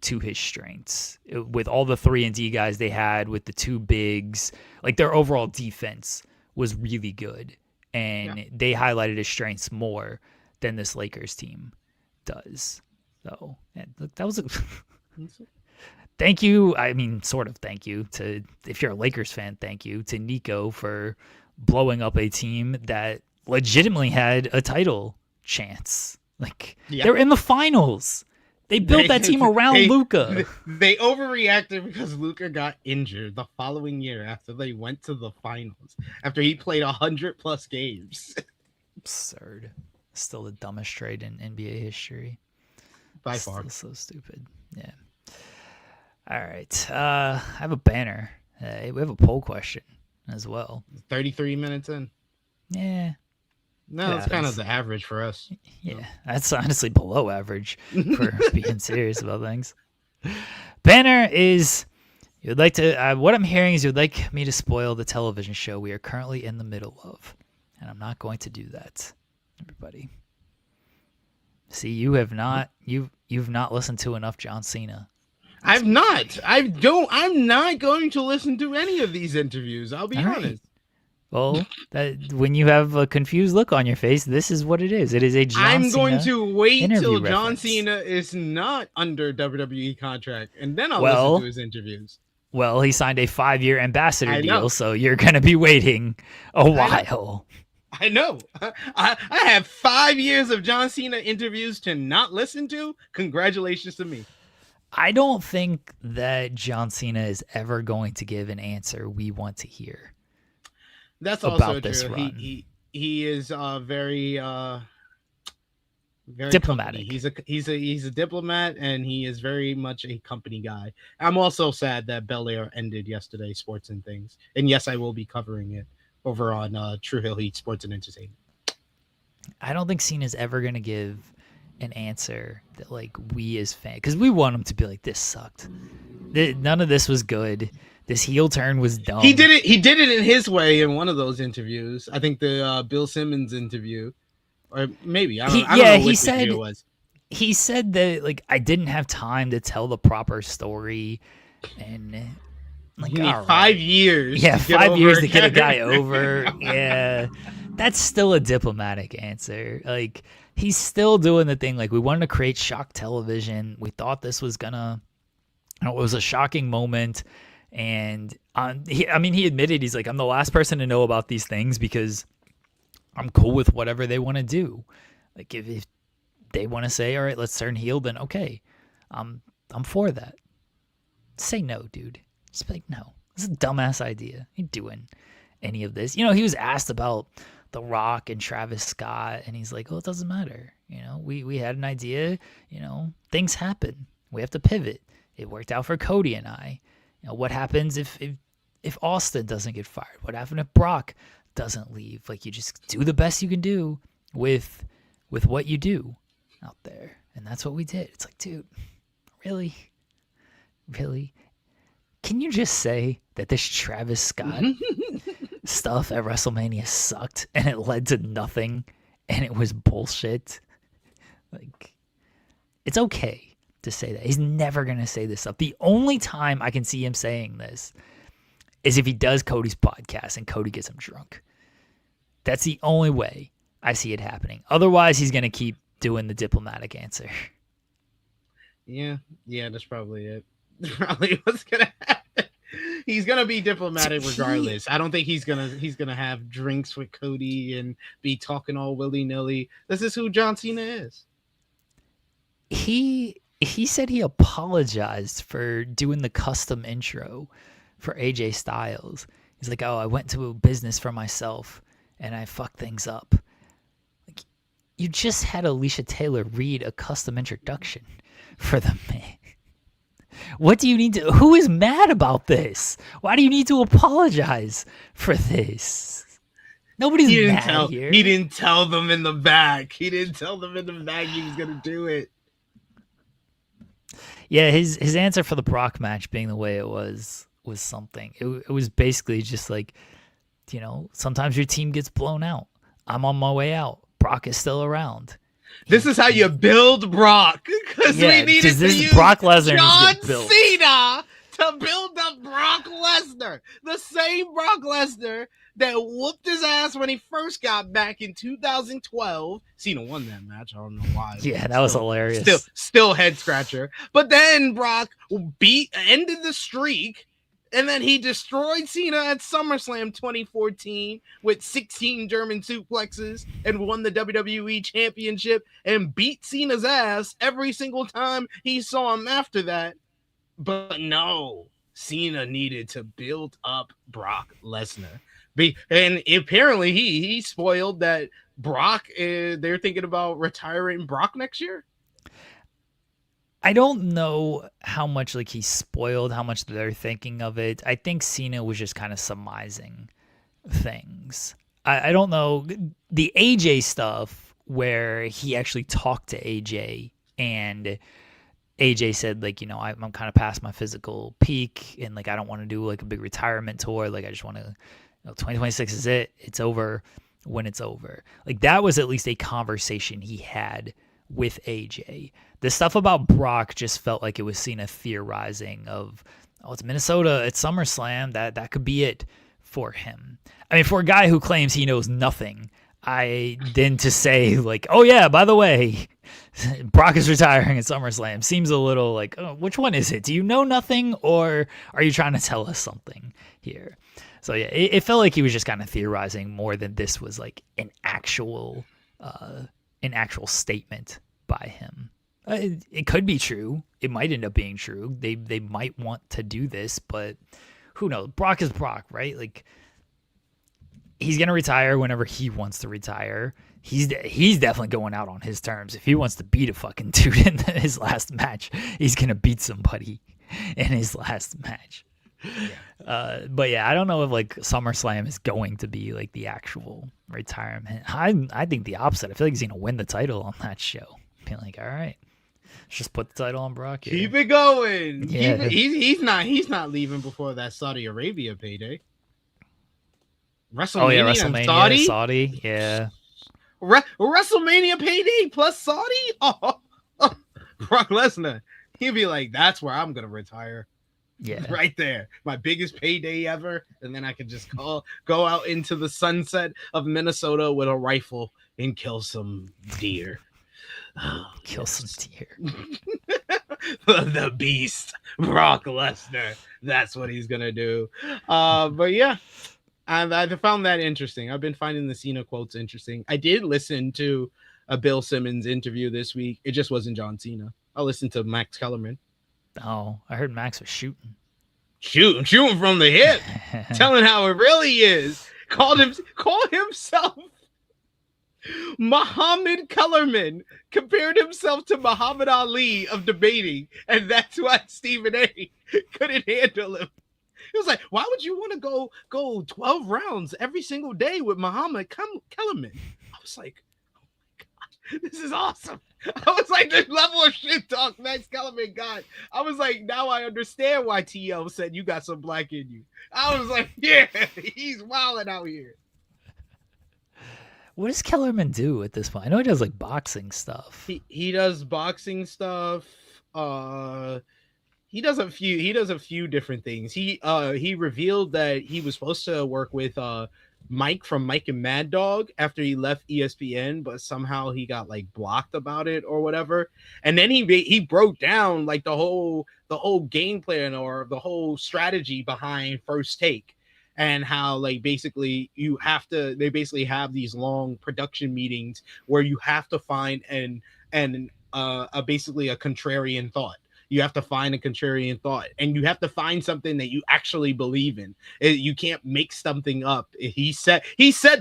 to his strengths with all the 3-and-D guys they had, with the 2 bigs. Their overall defense was really good, and they highlighted his strengths more than this Lakers team does. So that was thank you. I mean, sort of thank you to, if you're a Lakers fan, thank you to Nico for blowing up a team that legitimately had a title chance. They're in the finals. They built that team around Luka. They overreacted because Luka got injured the following year after they went to the finals, after he played 100+ games. Absurd. Still the dumbest trade in NBA history. By far. So stupid. Yeah. All right. I have a banner. We have a poll question as well. 33 minutes in. Yeah. No, that's kind of the average for us. Yeah, that's honestly below average for being serious about things. Banner is, you'd like to, what I'm hearing is you'd like me to spoil the television show we are currently in the middle of. And I'm not going to do that, everybody. See, you've not listened to enough John Cena. I'm not going to listen to any of these interviews. I'll be honest. Well, when you have a confused look on your face, this is what it is. It is a John Cena. I'm going to wait till reference. John Cena is not under WWE contract, and then I'll listen to his interviews. Well, he signed a 5-year ambassador deal, so you're going to be waiting a while. I know. I have 5 years of John Cena interviews to not listen to. Congratulations to me. I don't think that John Cena is ever going to give an answer we want to hear. That's also true. He is very diplomatic. Company. He's a diplomat, and he is very much a company guy. I'm also sad that Bel-Air ended yesterday, Sports and Things. And yes, I will be covering it over on True Hill Heat Sports and Entertainment. I don't think Cena's ever going to give an answer that we as fans, because we want him to be this sucked. None of this was good. This heel turn was He dumb. did it. He did it in his way in one of those interviews. I think the Bill Simmons interview, or maybe I don't know He which interview it said was. that like I didn't have time to tell the proper story, and like, You need all 5 right, years yeah, to get 5 years over a to get a guy character. over. Yeah, that's still a diplomatic answer. Like, he's still doing the thing. Like, we wanted to create shock television. We thought this was gonna, it was a shocking moment. And he admitted, he's like, I'm the last person to know about these things because I'm cool with whatever they want to do. Like, if they want to say, all right, let's turn heel, then okay, I'm for that. Say no, dude. Just be like, no, this is a dumbass idea. You ain't doing any of this. He was asked about The Rock and Travis Scott, and he's like, oh, it doesn't matter. We had an idea. Things happen. We have to pivot. It worked out for Cody and I. What happens if Austin doesn't get fired? What happens if Brock doesn't leave? Like, you just do the best you can do with what you do out there, and that's what we did. It's like, dude, really? Can you just say that this Travis Scott stuff at WrestleMania sucked and it led to nothing and it was bullshit? Like, it's okay to say that. He's never going to say this stuff. The only time I can see him saying this is if he does Cody's podcast and Cody gets him drunk. That's the only way I see it happening. Otherwise, he's going to keep doing the diplomatic answer. Yeah, that's probably it. Probably what's gonna happen. He's gonna be diplomatic regardless. I don't think he's gonna have drinks with Cody and be talking all willy nilly. This is who John Cena is. He said he apologized for doing the custom intro for AJ Styles. He's like, oh, I went to a business for myself and I fucked things up. Like, you just had Alicia Taylor read a custom introduction for the man. What do you need to? Who is mad about this? Why do you need to apologize for this? Nobody's mad here. He didn't tell them in the back. He didn't tell them in the back he was gonna do it. Yeah, his answer for the Brock match being the way it was something. It was basically just like, sometimes your team gets blown out. I'm on my way out. Brock is still around. This is how you build Brock, because we needed to use Brock Lesnar John Cena to build up Brock Lesnar. The same Brock Lesnar that whooped his ass when he first got back in 2012. Cena won that match. I don't know why. Yeah, that was hilarious. Still head scratcher. But then Brock ended the streak. And then he destroyed Cena at SummerSlam 2014 with 16 German suplexes and won the WWE Championship and beat Cena's ass every single time he saw him after that. But no, Cena needed to build up Brock Lesnar. And apparently he spoiled that Brock, they're thinking about retiring Brock next year. I don't know how much like he's spoiled, how much they're thinking of it. I think Cena was just kind of surmising things. I don't know. The AJ stuff where he actually talked to AJ and AJ said, like, I'm kind of past my physical peak and like I don't want to do like a big retirement tour. Like I just want to, 2026 is it. It's over when it's over. Like that was at least a conversation he had with AJ. The stuff about Brock just felt like it was Cena theorizing of, oh, it's Minnesota, it's SummerSlam, that could be it for him. I mean, for a guy who claims he knows nothing, then to say like, oh yeah, by the way, Brock is retiring at SummerSlam seems a little like, oh, which one is it? Do you know nothing or are you trying to tell us something here? So yeah, it felt like he was just kind of theorizing more than this was like an actual statement by him. It could be true. It might end up being true. They might want to do this, but who knows? Brock is Brock, right? Like he's gonna retire whenever he wants to retire. He's definitely going out on his terms. If he wants to beat a fucking dude in his last match, he's gonna beat somebody in his last match. Yeah. But yeah, I don't know if like SummerSlam is going to be like the actual retirement. I think the opposite. I feel like he's gonna win the title on that show. Being like, all right, Just put the title on Brock Keep here. it going. Keep Yeah. it. He's not leaving before that Saudi Arabia payday. Oh yeah, WrestleMania and WrestleMania, Saudi. Saudi. Yeah. WrestleMania payday plus Saudi. Oh, Brock Lesnar. He'd be like, "That's where I'm gonna retire." Yeah. Right there, my biggest payday ever, and then I could just go out into the sunset of Minnesota with a rifle and kill some deer. Oh, Kill some yes. deer. The beast, Brock Lesnar. That's what he's gonna do. But yeah, I found that interesting. I've been finding the Cena quotes interesting. I did listen to a Bill Simmons interview this week. It just wasn't John Cena. I listened to Max Kellerman. Oh, I heard Max was shooting. Shooting from the hip, telling how it really is. Called himself Muhammad Kellerman, compared himself to Muhammad Ali of debating, and that's why Stephen A. couldn't handle him. He was like, "Why would you want to go 12 rounds every single day with Muhammad Kellerman?" I was like, "Oh my god, this is awesome." I was like, "This level of shit talk Max Kellerman got." I was like, "Now I understand why TL said you got some black in you." I was like, "Yeah, he's wilding out here." What does Kellerman do at this point? I know he does like boxing stuff. He does boxing stuff. He does a few different things. He revealed that he was supposed to work with Mike from Mike and Mad Dog after he left ESPN, but somehow he got like blocked about it or whatever. And then he broke down like the whole game plan or the whole strategy behind First Take, and how like basically they basically have these long production meetings where you have to find basically a contrarian thought. You have to find a contrarian thought, and you have to find something that you actually believe in. You can't make something up. He said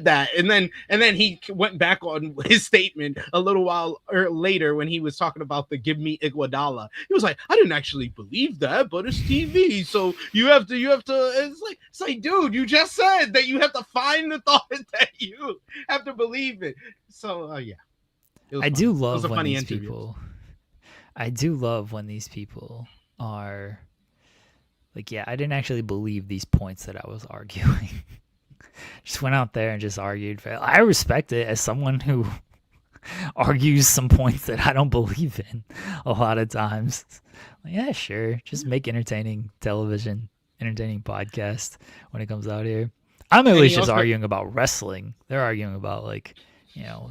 that, and then he went back on his statement a little while later when he was talking about the "Give Me Iguodala." He was like, "I didn't actually believe that, but it's TV, so you have to." It's like, dude, you just said that you have to find the thought that you have to believe it. So yeah, it was I funny. do It was love a when funny these interview. people. I do love when these people are like, yeah, I didn't actually believe these points that I was arguing. Just went out there and just argued. I respect it as someone who argues some points that I don't believe in a lot of times. Like, yeah, sure. Just make entertaining television, entertaining podcast when it comes out here. I'm at And least he just also arguing about wrestling. They're arguing about like,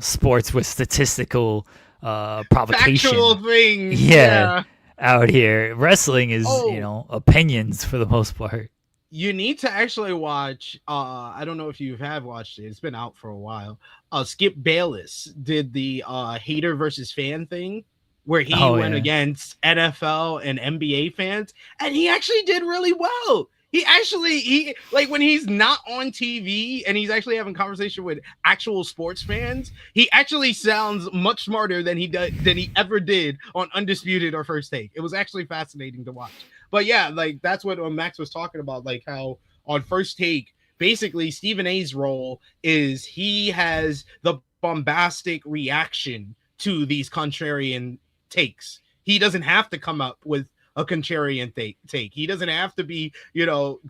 sports with statistical factual provocation. things. Yeah, Yeah. out here. Wrestling is, Oh, opinions for the most part. you need to actually watch. I don't know if you have watched it. It's been out for a while. Skip Bayless did the hater versus fan thing, where he Oh went yeah. against NFL and NBA fans, and he actually did really well. He like when he's not on TV and he's actually having conversation with actual sports fans, he actually sounds much smarter than he ever did on Undisputed or First Take. It was actually fascinating to watch. But yeah, like that's what Max was talking about, like how on First Take, basically Stephen A's role is he has the bombastic reaction to these contrarian takes. He doesn't have to come up with a contrarian take. He doesn't have to be, go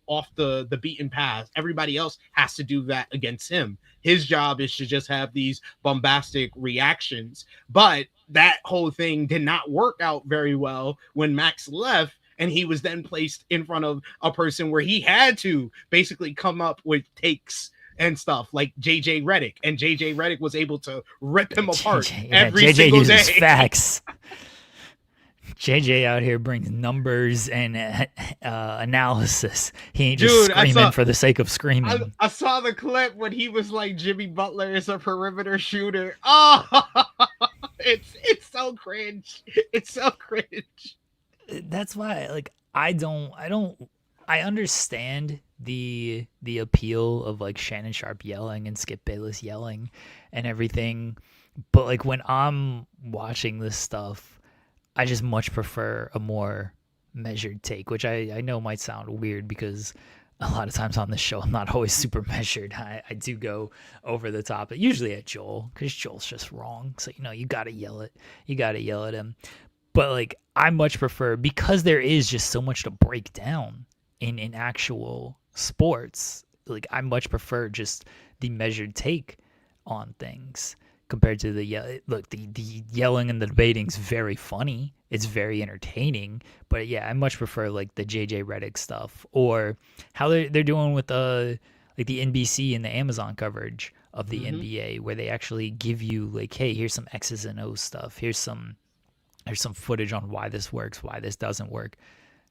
off the beaten path. Everybody else has to do that against him. His job is to just have these bombastic reactions. But that whole thing did not work out very well when Max left, and he was then placed in front of a person where he had to basically come up with takes and stuff like JJ Redick, and JJ Redick was able to rip him apart every JJ single uses day. facts. JJ out here brings numbers and analysis. He ain't just Dude, screaming for the sake of screaming. I saw the clip when he was like Jimmy Butler is a perimeter shooter. Oh, it's so cringe. It's so cringe. That's why, like, I understand the appeal of like Shannon Sharp yelling and Skip Bayless yelling and everything, but like when I'm watching this stuff, I just much prefer a more measured take, which I know might sound weird because a lot of times on this show, I'm not always super measured. I do go over the top, usually at Joel, because Joel's just wrong. So, you got to yell it. You got to yell at him. But, like, I much prefer, because there is just so much to break down in actual sports, like, I much prefer just the measured take on things compared to the yelling and the debating is very funny. It's very entertaining, but yeah, I much prefer like the JJ Redick stuff or how they're doing with like the NBC and the Amazon coverage of the NBA, where they actually give you like, hey, here's some X's and O's stuff. Here's some footage on why this works, why this doesn't work,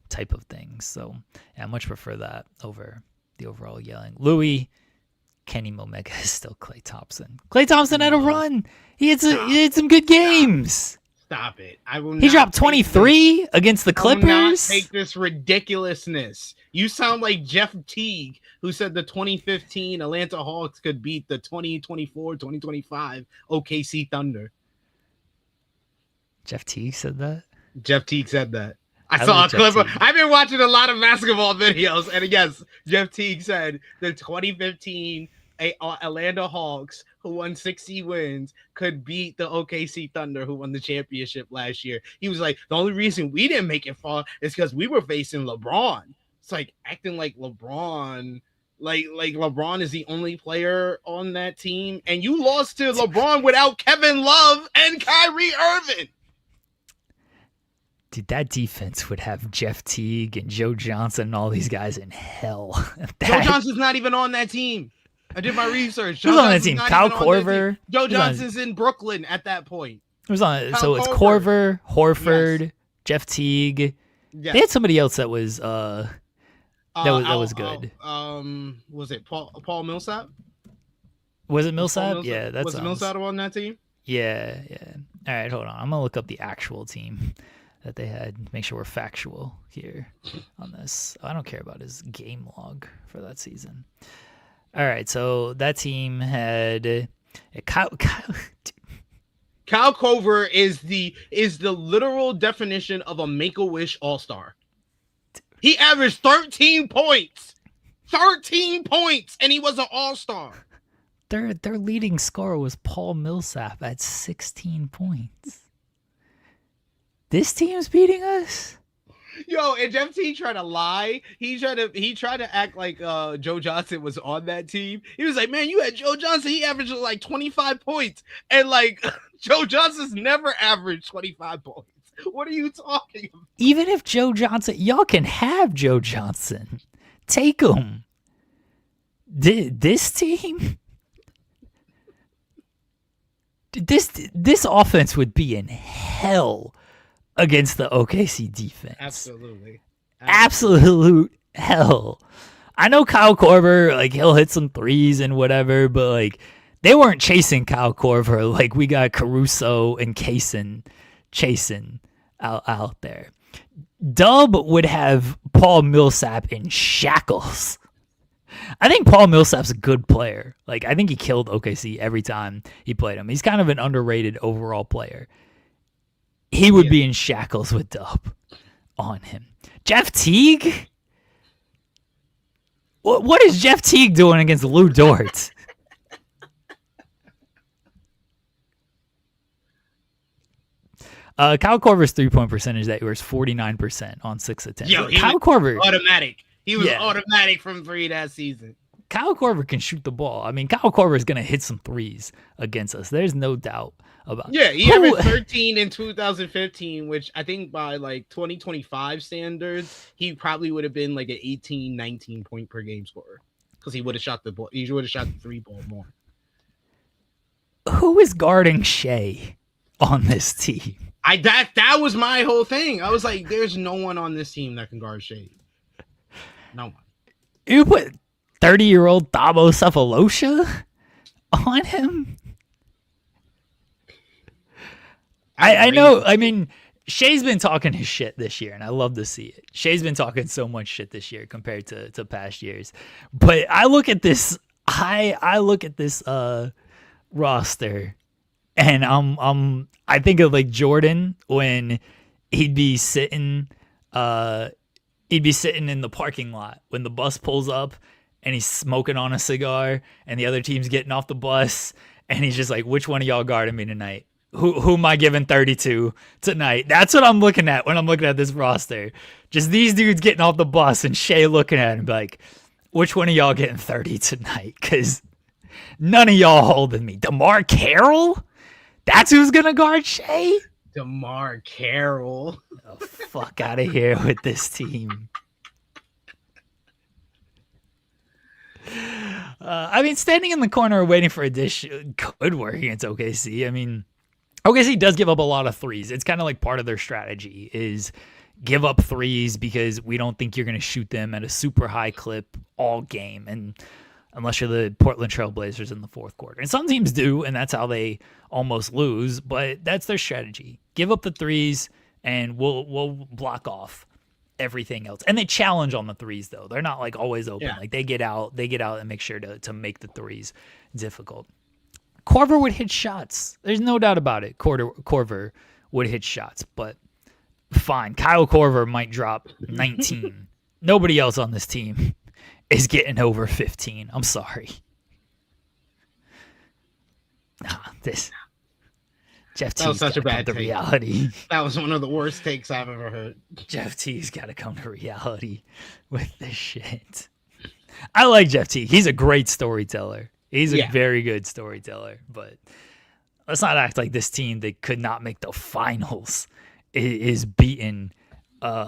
type of things. So yeah, I much prefer that over the overall yelling. Louis, Kenny Omega is still Klay Thompson. Klay Thompson had a run. He had some good games. Stop it. I will. He dropped 23 against the Clippers. I will not take this ridiculousness. You sound like Jeff Teague, who said the 2015 Atlanta Hawks could beat the 2024, 2025 OKC Thunder. Jeff Teague said that? Jeff Teague said that. I saw a clip. I've been watching a lot of basketball videos, and yes, Jeff Teague said the 2015 Atlanta Hawks, who won 60 wins, could beat the OKC Thunder, who won the championship last year. He was like, the only reason we didn't make it far is because we were facing LeBron. It's like acting like LeBron, like LeBron is the only player on that team, and you lost to LeBron without Kevin Love and Kyrie Irving. Dude, that defense would have Jeff Teague and Joe Johnson and all these guys in hell. Joe Johnson's not even on that team. I did my research. Who's on that team? Kyle Korver. Joe Johnson's in Brooklyn at that point. Who's on? So it's Korver, Horford, yes. Jeff Teague. Yes. They had somebody else that was that was good. Was it Paul Millsap? Was it Millsap? Yeah, was Millsap on that team? Yeah. All right, hold on. I'm gonna look up the actual team that they had. Make sure we're factual here on this. I don't care about his game log for that season. All right, so that team had Kyle Korver is the literal definition of a Make-A-Wish all-star. He averaged 13 points. 13 points, and he was an all-star. Their leading scorer was Paul Millsap at 16 points. This team's beating us? Yo, and Jeff T tried to lie. He tried to act like Joe Johnson was on that team. He was like, man, you had Joe Johnson. He averaged like 25 points. And like Joe Johnson's never averaged 25 points. What are you talking about? Even if Joe Johnson, y'all can have Joe Johnson. Take him. This team? This offense would be in hell against the OKC defense. Absolutely. Absolute hell. I know Kyle Korver, like, he'll hit some threes and whatever, but, like, they weren't chasing Kyle Korver. Like, we got Caruso and Kaysen chasing out there. Dub would have Paul Millsap in shackles. I think Paul Millsap's a good player. Like, I think he killed OKC every time he played him. He's kind of an underrated overall player. He would be in shackles with Dub on him. Jeff Teague? What is Jeff Teague doing against Lou Dort? Kyle Korver's 3-point percentage that year was 49% on 6 attempts. Yo, Kyle Korver, automatic. He was automatic from 3 that season. Kyle Korver can shoot the ball. I mean, Kyle Korver is going to hit some threes against us. There's no doubt about it. Yeah, he averaged 13 in 2015, which I think by like 2025 standards, he probably would have been like an 18, 19 point per game scorer because he would have shot the ball. He would have shot the 3-ball more. Who is guarding Shea on this team? That was my whole thing. I was like, there's no one on this team that can guard Shea. No one. You put 30-year-old Thabo Cephalosha on him? I know. I mean, Shea's been talking his shit this year, and I love to see it. Shea's been talking so much shit this year compared to past years. But I look at this. I look at this roster, and I think of like Jordan when he'd be sitting He'd be sitting in the parking lot when the bus pulls up and he's smoking on a cigar and the other team's getting off the bus and he's just like, which one of y'all guarding me tonight? Who am I giving 30 to tonight? That's what I'm looking at when I'm looking at this roster. Just these dudes getting off the bus and Shea looking at him like, which one of y'all getting 30 tonight? Because none of y'all holding me. DeMar Carroll? That's who's going to guard Shea? DeMar Carroll. Oh, fuck out of here with this team. I mean, standing in the corner waiting for a dish could work against OKC. I mean, OKC does give up a lot of threes. It's kind of like part of their strategy is give up threes because we don't think you're going to shoot them at a super high clip all game. And unless you're the Portland Trail Blazers in the fourth quarter. And some teams do, and that's how they almost lose, but that's their strategy. Give up the threes, and we'll block off everything else. And they challenge on the threes, though. They're not, like, always open. Yeah. Like, they get out and make sure to make the threes difficult. Korver would hit shots. There's no doubt about it. Korver would hit shots, but fine. Kyle Korver might drop 19. Nobody else on this team is getting over 15. I'm sorry. This Jeff T's got to come to reality. That was one of the worst takes I've ever heard. Jeff T's got to come to reality with this shit. I like Jeff T. He's a great storyteller. He's a very good storyteller, but let's not act like this team that could not make the finals is beaten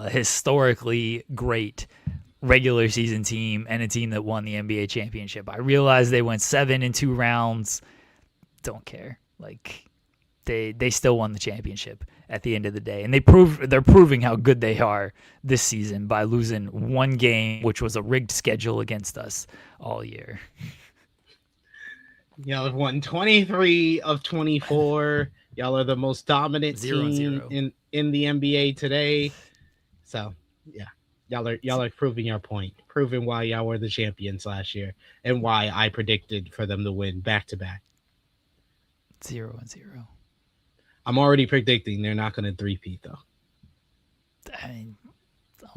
historically great regular season team and a team that won the NBA championship. I realize they went 7 in 2 rounds. Don't care. Like they still won the championship at the end of the day. And they're proving how good they are this season by losing one game, which was a rigged schedule against us all year. Y'all have won 23 of 24. Y'all are the most dominant team in the NBA today. So, yeah. Y'all are proving your point, proving why y'all were the champions last year and why I predicted for them to win back-to-back. 0-0. I'm already predicting they're not going to three-peat, though. I mean,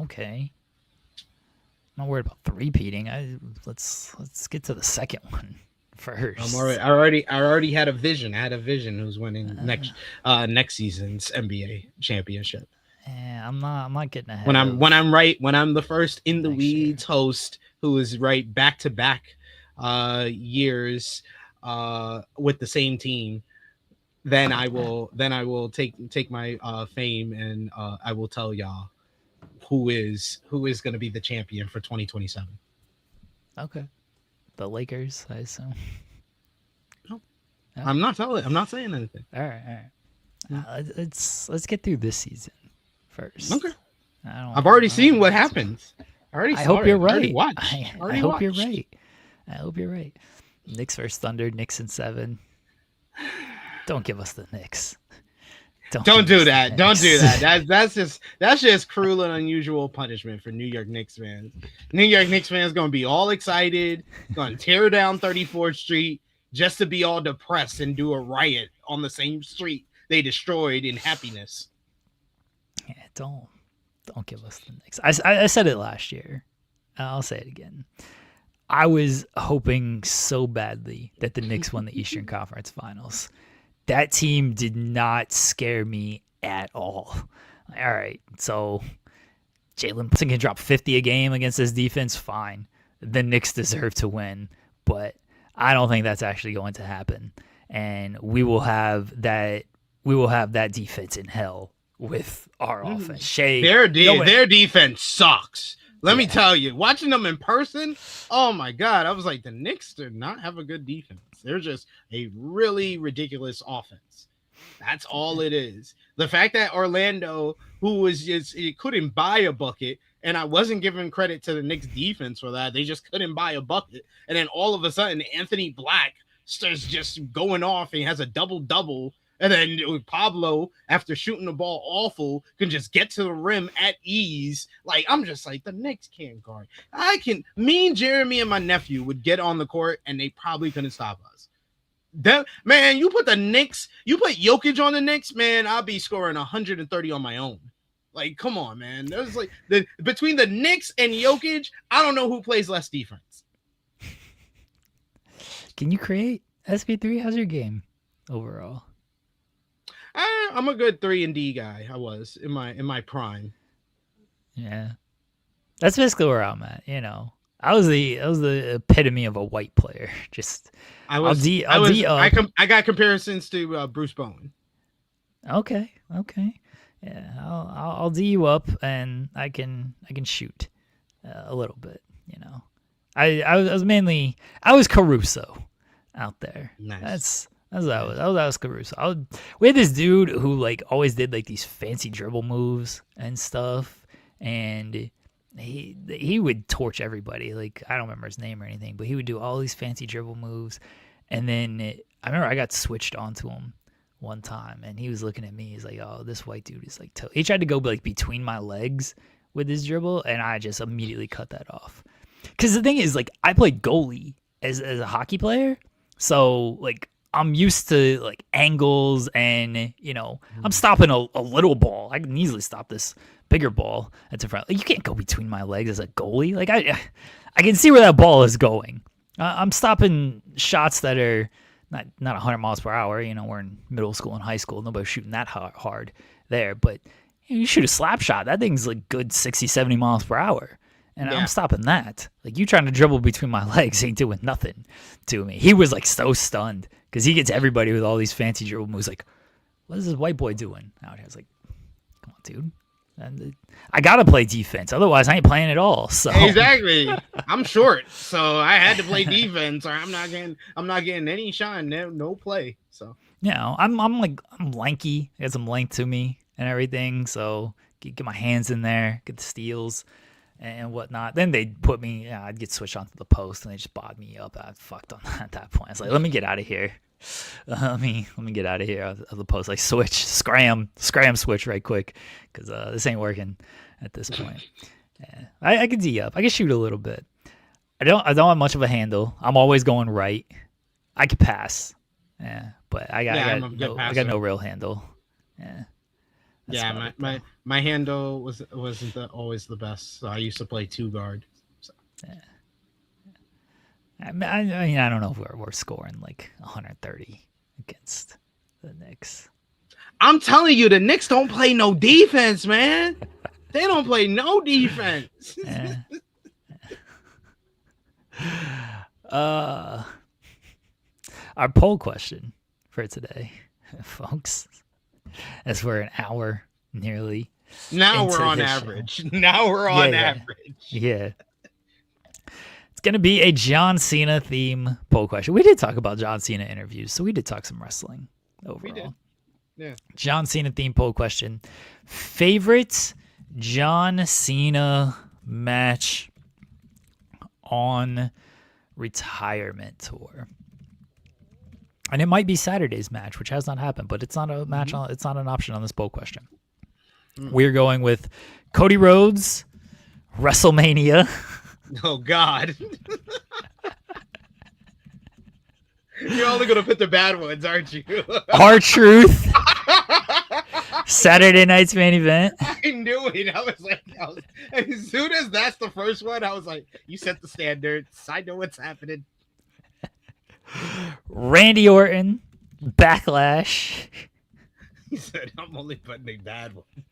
okay. I'm not worried about three-peating. Let's get to the second one first. I already had a vision. I had a vision who's winning next season's NBA championship. Yeah, I'm not getting ahead. When I'm the first in the weeds host who is right back-to-back years with the same team, then I will take my fame and I will tell y'all who is going to be the champion for 2027. Okay, the Lakers, I assume. No, oh. I'm not saying anything. All right. Let's get through this season first. Okay. I've already seen what happens. I hope you're right. I hope you're right. I hope you're right. Knicks versus Thunder. Knicks in 7. Don't give us the Knicks. Don't do that. Don't do that. That's just cruel and unusual punishment for New York Knicks fans. New York Knicks fans gonna be all excited, gonna tear down 34th Street just to be all depressed and do a riot on the same street they destroyed in happiness. Yeah, don't give us the Knicks. I said it last year. I'll say it again. I was hoping so badly that the Knicks won the Eastern Conference Finals. That team did not scare me at all. All right, so Jalen Brunson can drop 50 a game against this defense, fine. The Knicks deserve to win, but I don't think that's actually going to happen. And we will have that defense in hell with our offense. Shea, their defense sucks. Let me tell you, watching them in person, oh my God, I was like, the Knicks do not have a good defense. They're just a really ridiculous offense. That's all it is. The fact that Orlando, it couldn't buy a bucket, and I wasn't giving credit to the Knicks defense for that. They just couldn't buy a bucket. And then all of a sudden, Anthony Black starts just going off and he has a double-double. And then Pablo, after shooting the ball awful, can just get to the rim at ease. Like, I'm just like, the Knicks can't guard. Me and Jeremy and my nephew would get on the court and they probably couldn't stop us. You put Jokic on the Knicks, man, I'll be scoring 130 on my own. Like, come on, man. There's like between the Knicks and Jokic, I don't know who plays less defense. Can you create SP3? How's your game overall? I'm a good 3-and-D guy. I was in my prime. Yeah, that's basically where I'm at. I was the epitome of a white player. Just I I'll was D I I'll was D up. I got comparisons to Bruce Bowen. Okay, okay. Yeah, I'll D you up, and I can shoot a little bit. I was Caruso out there. Nice. That's what Nice. I was Caruso. We had this dude who like always did like these fancy dribble moves and stuff, and he would torch everybody. Like I don't remember his name or anything, but he would do all these fancy dribble moves, and then I remember I got switched onto him one time, and he was looking at me. He's like, "Oh, this white dude is like." He tried to go like between my legs with his dribble, and I just immediately cut that off. Because the thing is, like, I played goalie as a hockey player, so like I'm used to like angles, and I'm stopping a little ball. I can easily stop this bigger ball that's in front. Like, you can't go between my legs as a goalie. Like I can see where that ball is going. I'm stopping shots that are not 100 miles per hour. We're in middle school and high school. Nobody's shooting that hard there. But you shoot a slap shot. That thing's like good 60, 70 miles per hour. And Yeah. I'm stopping that. Like, you trying to dribble between my legs ain't doing nothing to me. He was like so stunned because he gets everybody with all these fancy dribble moves. Like, what is this white boy doing out here? I was like, come on, dude. And I gotta play defense, otherwise I ain't playing at all. So Exactly. I'm short, so I had to play defense, or I'm not getting any shine, no play. So I'm lanky. I got some length to me and everything. So get my hands in there, get the steals and whatnot. Then they'd put me. I'd get switched onto the post, and they just bod me up. I fucked on that at that point. I was like, let me get out of here. Let me get out of here of the post. Like scram switch right quick, because this ain't working at this point. Yeah. I can D up. I can shoot a little bit. I don't have much of a handle. I'm always going right. I can pass. Yeah, but I got no real handle. Yeah. Yeah, my handle wasn't always the best. So I used to play 2 guard. So. Yeah. I mean, I don't know if we're scoring like 130 against the Knicks. I'm telling you, the Knicks don't play no defense, man. They don't play no defense. Yeah. Our poll question for today, folks, as we're an hour nearly. Now into we're on this average. Now we're on average. Yeah. It's going to be a John Cena theme poll question. We did talk about John Cena interviews, so we did talk some wrestling overall. We did. Yeah. John Cena theme poll question. Favorite John Cena match on retirement tour? And it might be Saturday's match, which has not happened, but it's not a match on. It's not an option on this poll question. We're going with Cody Rhodes, WrestleMania. Oh God. You're only gonna put the bad ones, aren't you? R-Truth, Saturday night's main event. I knew it. As soon as that's the first one, I was like, you set the standards. I know what's happening. Randy Orton, Backlash. He said, I'm only putting the bad ones.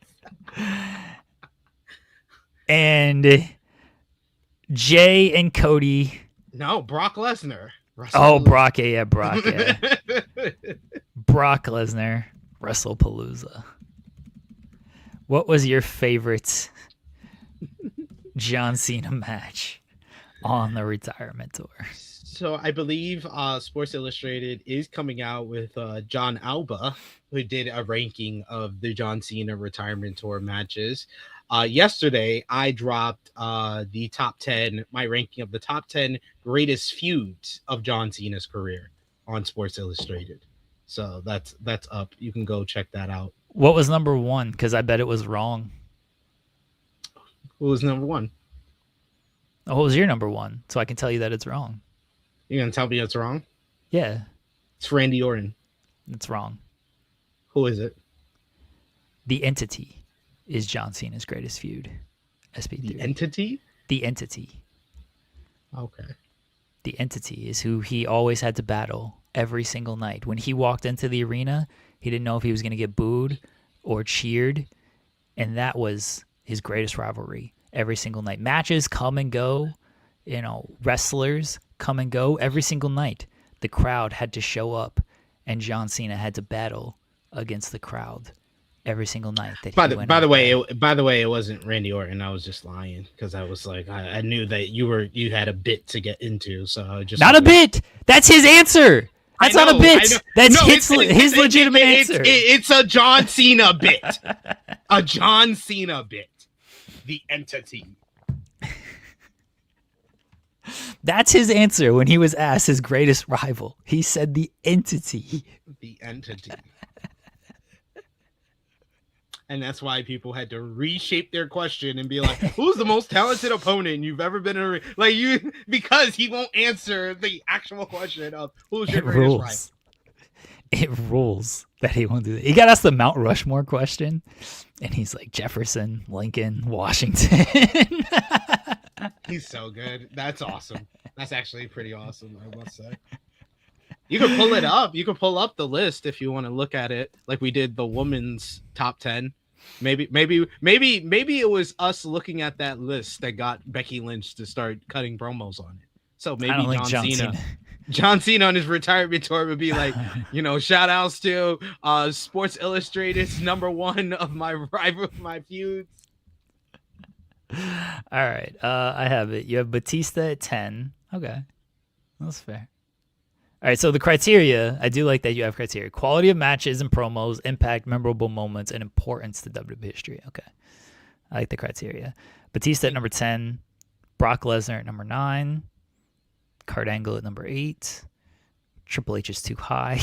And Jay and Cody. No, Brock Lesnar. Oh, Brock, yeah. Brock Lesnar, WrestlePalooza. What was your favorite John Cena match on the retirement tour? So I believe Sports Illustrated is coming out with John Alba, who did a ranking of the John Cena retirement tour matches. Yesterday, I dropped the top 10, my ranking of the top 10 greatest feuds of John Cena's career on Sports Illustrated. So that's up. You can go check that out. What was number one? Because I bet it was wrong. What was number one? Oh, what was your number one? So I can tell you that it's wrong. You're going to tell me it's wrong? Yeah. It's Randy Orton. It's wrong. Who is it? The Entity. is John Cena's greatest feud. The SP3. entity. The entity. Okay. The entity is who he always had to battle every single night. When he walked into the arena, he didn't know if he was going to get booed or cheered, and that was his greatest rivalry every single night. Matches come and go, wrestlers come and go every single night. The crowd had to show up, and John Cena had to battle against the crowd every single night that By he the went by the out way, there. it wasn't Randy Orton. I was just lying because I was like, I knew that you had a bit to get into, so I just Not a bit. That's his answer. That's not a I know. bit. That's No, his legitimate answer. It's a John Cena bit. A John Cena bit. The entity. That's his answer when he was asked his greatest rival. He said the entity. The entity. And that's why people had to reshape their question and be like, "Who's the most talented opponent you've ever been in?" Like you, because he won't answer the actual question of who's your greatest rival. It rules that he won't do that. He got asked the Mount Rushmore question, and he's like Jefferson, Lincoln, Washington. He's so good. That's awesome. That's actually pretty awesome, I must say. You can pull it up. You can pull up the list if you want to look at it, like we did the women's top 10. Maybe it was us looking at that list that got Becky Lynch to start cutting promos on it. So maybe John Cena on his retirement tour would be like, shout outs to Sports Illustrated's #1 of my feuds. All right, I have it. You have Batista at 10. Okay, that's fair. All right, so the criteria, I do like that you have criteria. Quality of matches and promos, impact, memorable moments, and importance to WWE history. Okay, I like the criteria. Batista at number 10, Brock Lesnar at number 9, Kurt Angle at number 8, Triple H is too high.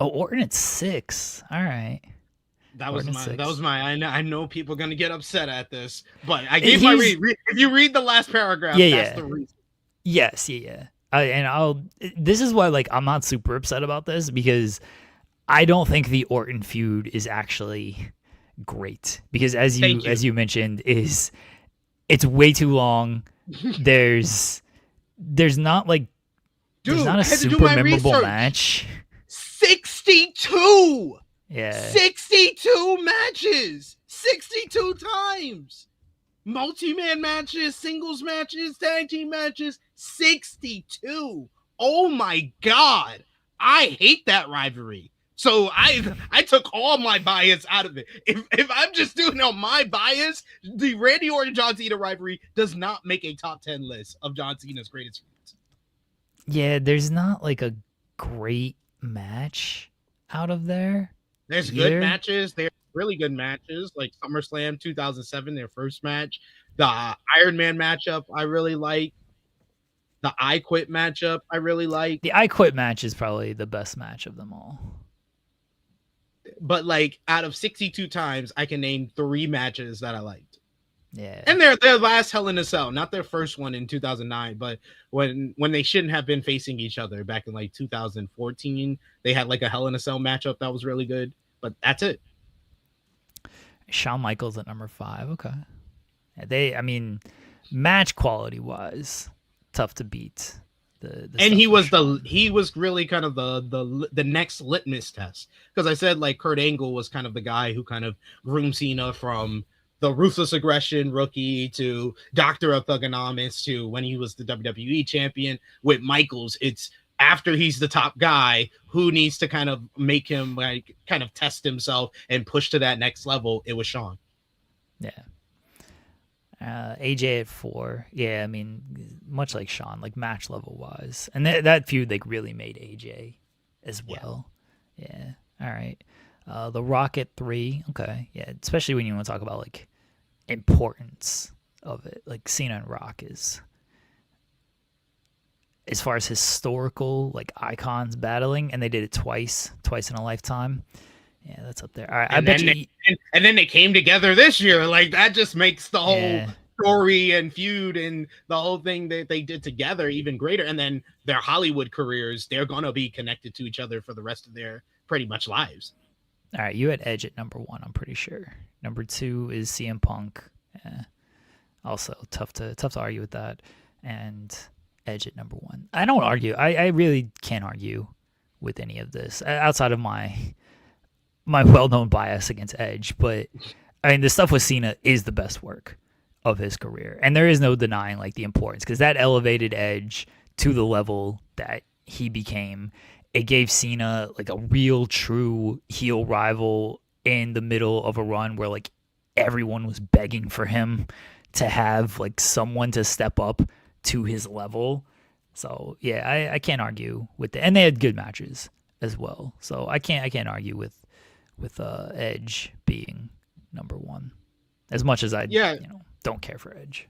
Oh, Orton at 6. All right. That was my. I know people are gonna get upset at this, but I gave my read. If you read the last paragraph, that's the reason. Yes, yeah. This is why, I'm not super upset about this, because I don't think the Orton feud is actually great, because as you mentioned, it's way too long. There's not there's not a super memorable match. 62. Yeah. 62 matches. 62 times. Multi-man matches, singles matches, tag team matches. 62. Oh my God. I hate that rivalry. So I took all my bias out of it. If I'm just doing on my bias, the Randy Orton John Cena rivalry does not make a top 10 list of John Cena's greatest feuds. Yeah, there's not a great match out of there. There's good matches. There's really good matches, like SummerSlam 2007, their first match. The Iron Man matchup, I really like. The I Quit matchup, I really like. The I Quit match is probably the best match of them all. But out of 62 times, I can name 3 matches that I liked. Yeah. And their last Hell in a Cell, not their first one in 2009, but when they shouldn't have been facing each other back in 2014, they had a Hell in a Cell matchup that was really good. But that's it. Shawn Michaels at number 5. Okay. Match quality wise, tough to beat. And he was really kind of the next litmus test, because I said Kurt Angle was kind of the guy who kind of groomed Cena from the Ruthless Aggression rookie to Doctor of Thugonomics to when he was the WWE champion. With Michaels, it's after he's the top guy, who needs to kind of make him kind of test himself and push to that next level. It was Shawn. Yeah. AJ at 4. Yeah, much like Shawn, match level wise. And that feud really made AJ as well. Yeah. All right. The Rock at 3. Okay. Yeah, especially when you want to talk about importance of it. Cena and Rock is, as far as historical icons battling, and they did it twice in a lifetime. Yeah, that's up there. All right, and then they came together this year. That just makes the whole story and feud and the whole thing that they did together even greater. And then their Hollywood careers, they're gonna be connected to each other for the rest of their pretty much lives. All right, you had Edge at number 1, I'm pretty sure. Number 2 is CM Punk. Eh, also tough to argue with that. And Edge at number 1. I don't argue. I really can't argue with any of this outside of my well-known bias against Edge. But I mean, the stuff with Cena is the best work of his career, and there is no denying like the importance because that elevated Edge to the level that he became. It gave Cena like a real, true heel rival in the middle of a run where like everyone was begging for him to have like someone to step up to his level. So yeah, I can't argue with that, and they had good matches as well. So I can't argue with Edge being number 1, as much as I Yeah, don't care for Edge.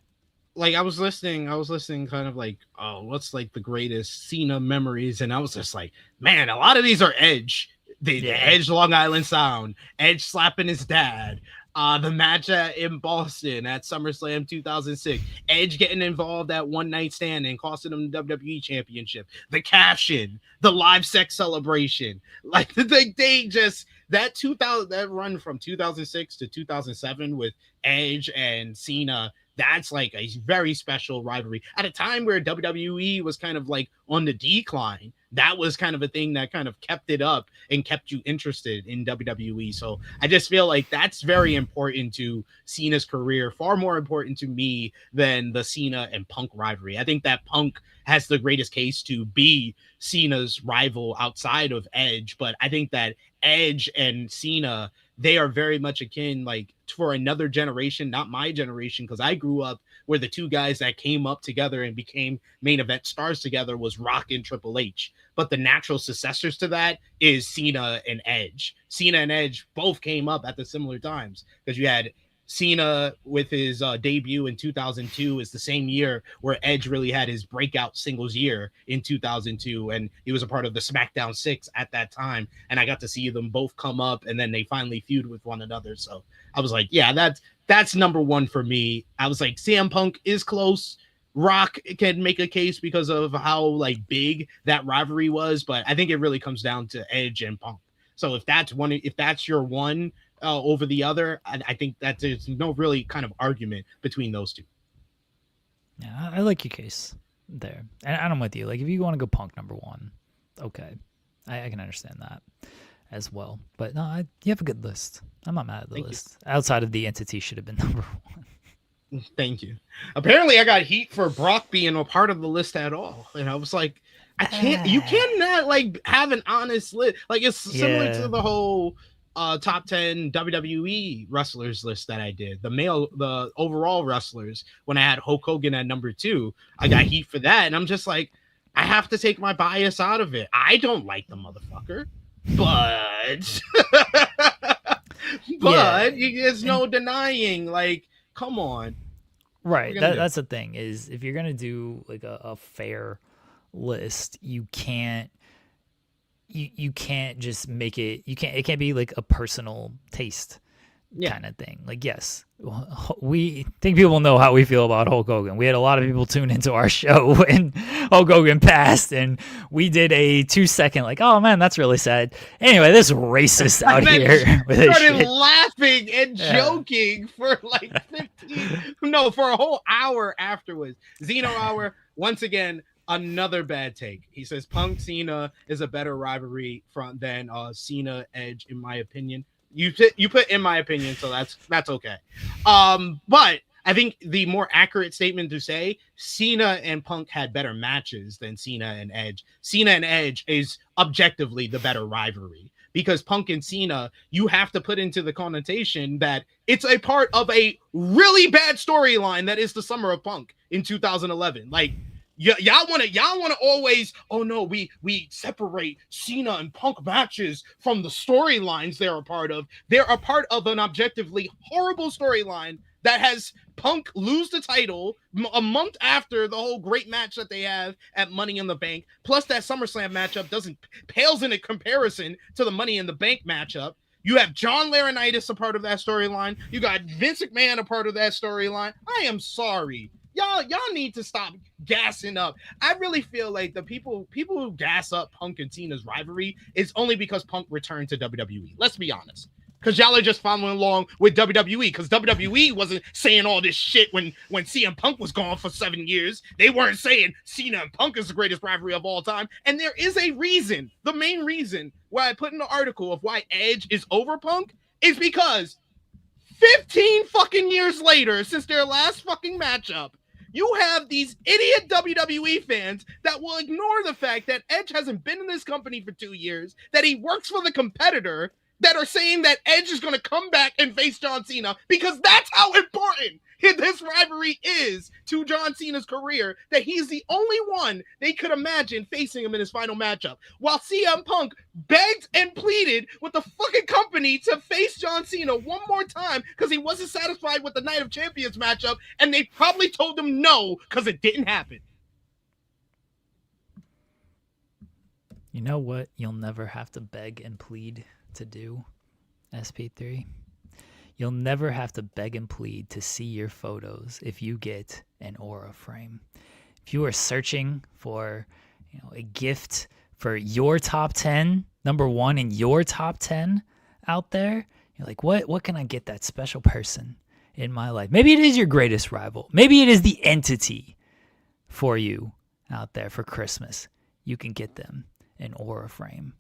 like I was listening kind of like, oh, what's like the greatest Cena memories? And I was just like, man, a lot of these are Edge. The Yeah, Edge Long Island Sound, Edge slapping his dad, the match in Boston at SummerSlam 2006, Edge getting involved at One Night Stand and costing him the WWE Championship, the caption, the live sex celebration, like they just that 2000 that run from 2006 to 2007 with Edge and Cena. That's like a very special rivalry at a time where WWE was kind of like on the decline. That was kind of a thing that kind of kept it up and kept you interested in WWE. So I just feel like that's very important to Cena's career, far more important to me than the Cena and Punk rivalry. I think that Punk has the greatest case to be Cena's rival outside of Edge, but I think that Edge and Cena, they are very much akin, like for another generation, not my generation, because I grew up where the two guys that came up together and became main event stars together was Rock and Triple H. But the natural successors to that is Cena and Edge. Cena and Edge both came up at the similar times because you had Cena with his debut in 2002 is the same year where Edge really had his breakout singles year in 2002, and he was a part of the SmackDown 6 at that time. And I got to see them both come up, and then they finally feud with one another. So I was like, yeah, that's number 1 for me. I was like, CM Punk is close. Rock can make a case because of how like big that rivalry was, but I think it really comes down to Edge and Punk. So if that's your one over the other, I think that there's no really kind of argument between those two. yeah, I like your case there, and I'm with you. Like if you want to go Punk number 1, okay, I can understand that as well. But no, you have a good list. I'm not mad at the Thank list. Outside of the entity should have been number 1. you. Thank you. Apparently, I got heat for Brock being a part of the list at all, and I was like, you cannot like have an honest list. Like it's similar to Yeah, the whole top 10 WWE wrestlers list that I did. The overall wrestlers when I had Hulk Hogan at number 2, I got heat for that, and I'm just like, I have to take my bias out of it. I don't like the motherfucker, but yeah, there's and no denying. Like, come on, what are right. we gonna do? That's the thing is if you're gonna do like a fair list, you can't just make it. It can't be like a personal taste Yeah, kind of thing. Like, yes, we think people know how we feel about Hulk Hogan. We had a lot of people tune into our show when Hulk Hogan passed, and we did a 2-second, like, oh man, that's really sad. Anyway, this racist out and then here with his started shit. laughing and Yeah. joking for like 15, no, for a whole hour afterwards. Zeno hour, once again, another bad take. He says Punk Cena is a better rivalry front than Cena Edge, in my opinion. You put in my opinion, so that's okay. But I think the more accurate statement to say Cena and Punk had better matches than Cena and Edge. Cena and Edge is objectively the better rivalry because Punk and Cena, you have to put into the connotation that it's a part of a really bad storyline that is the Summer of Punk in 2011. Like, y'all want to always, oh no, we separate Cena and Punk matches from the storylines they're a part of. They're a part of an objectively horrible storyline that has Punk lose the title a month after the whole great match that they have at Money in the Bank. Plus that SummerSlam matchup doesn't pales in a comparison to the Money in the Bank matchup. You have John Laurinaitis a part of that storyline. You got Vince McMahon a part of that storyline. I am sorry. y'all need to stop gassing up. I really feel like the people who gas up Punk and Cena's rivalry is only because Punk returned to WWE. Let's be honest. Because y'all are just following along with WWE. Because WWE wasn't saying all this shit when CM Punk was gone for 7 years. They weren't saying Cena and Punk is the greatest rivalry of all time. And there is a reason. The main reason why I put in the article of why Edge is over Punk is because 15 fucking years later, since their last fucking matchup, you have these idiot WWE fans that will ignore the fact that Edge hasn't been in this company for 2 years, that he works for the competitor, that are saying that Edge is going to come back and face John Cena because that's how important this rivalry is to John Cena's career, that he's the only one they could imagine facing him in his final matchup. While CM Punk begged and pleaded with the fucking company to face John Cena one more time because he wasn't satisfied with the Night of Champions matchup, and they probably told him no because it didn't happen. You know what? You'll never have to beg and plead to do, SP3. You'll never have to beg and plead to see your photos if you get an Aura frame. If you are searching for, a gift for your top 10, number one in your top 10 out there, you're like, what can I get that special person in my life? Maybe it is your greatest rival. Maybe it is the entity for you out there for Christmas. You can get them an Aura frame.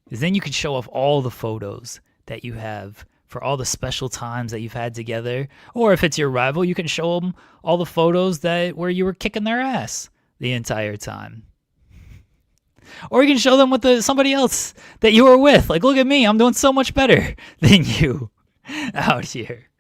Because then you can show off all the photos that you have for all the special times that you've had together. Or if it's your rival, you can show them all the photos where you were kicking their ass the entire time. Or you can show them with somebody else that you were with. Like, look at me, I'm doing so much better than you out here.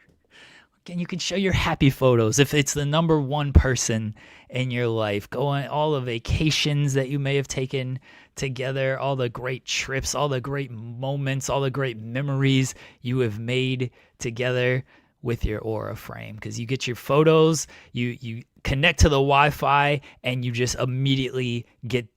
Again, you can show your happy photos if it's the number one person in your life. Go on all the vacations that you may have taken together, all the great trips, all the great moments, all the great memories you have made together with your Aura frame. Because you get your photos, you connect to the Wi-Fi, and you just immediately get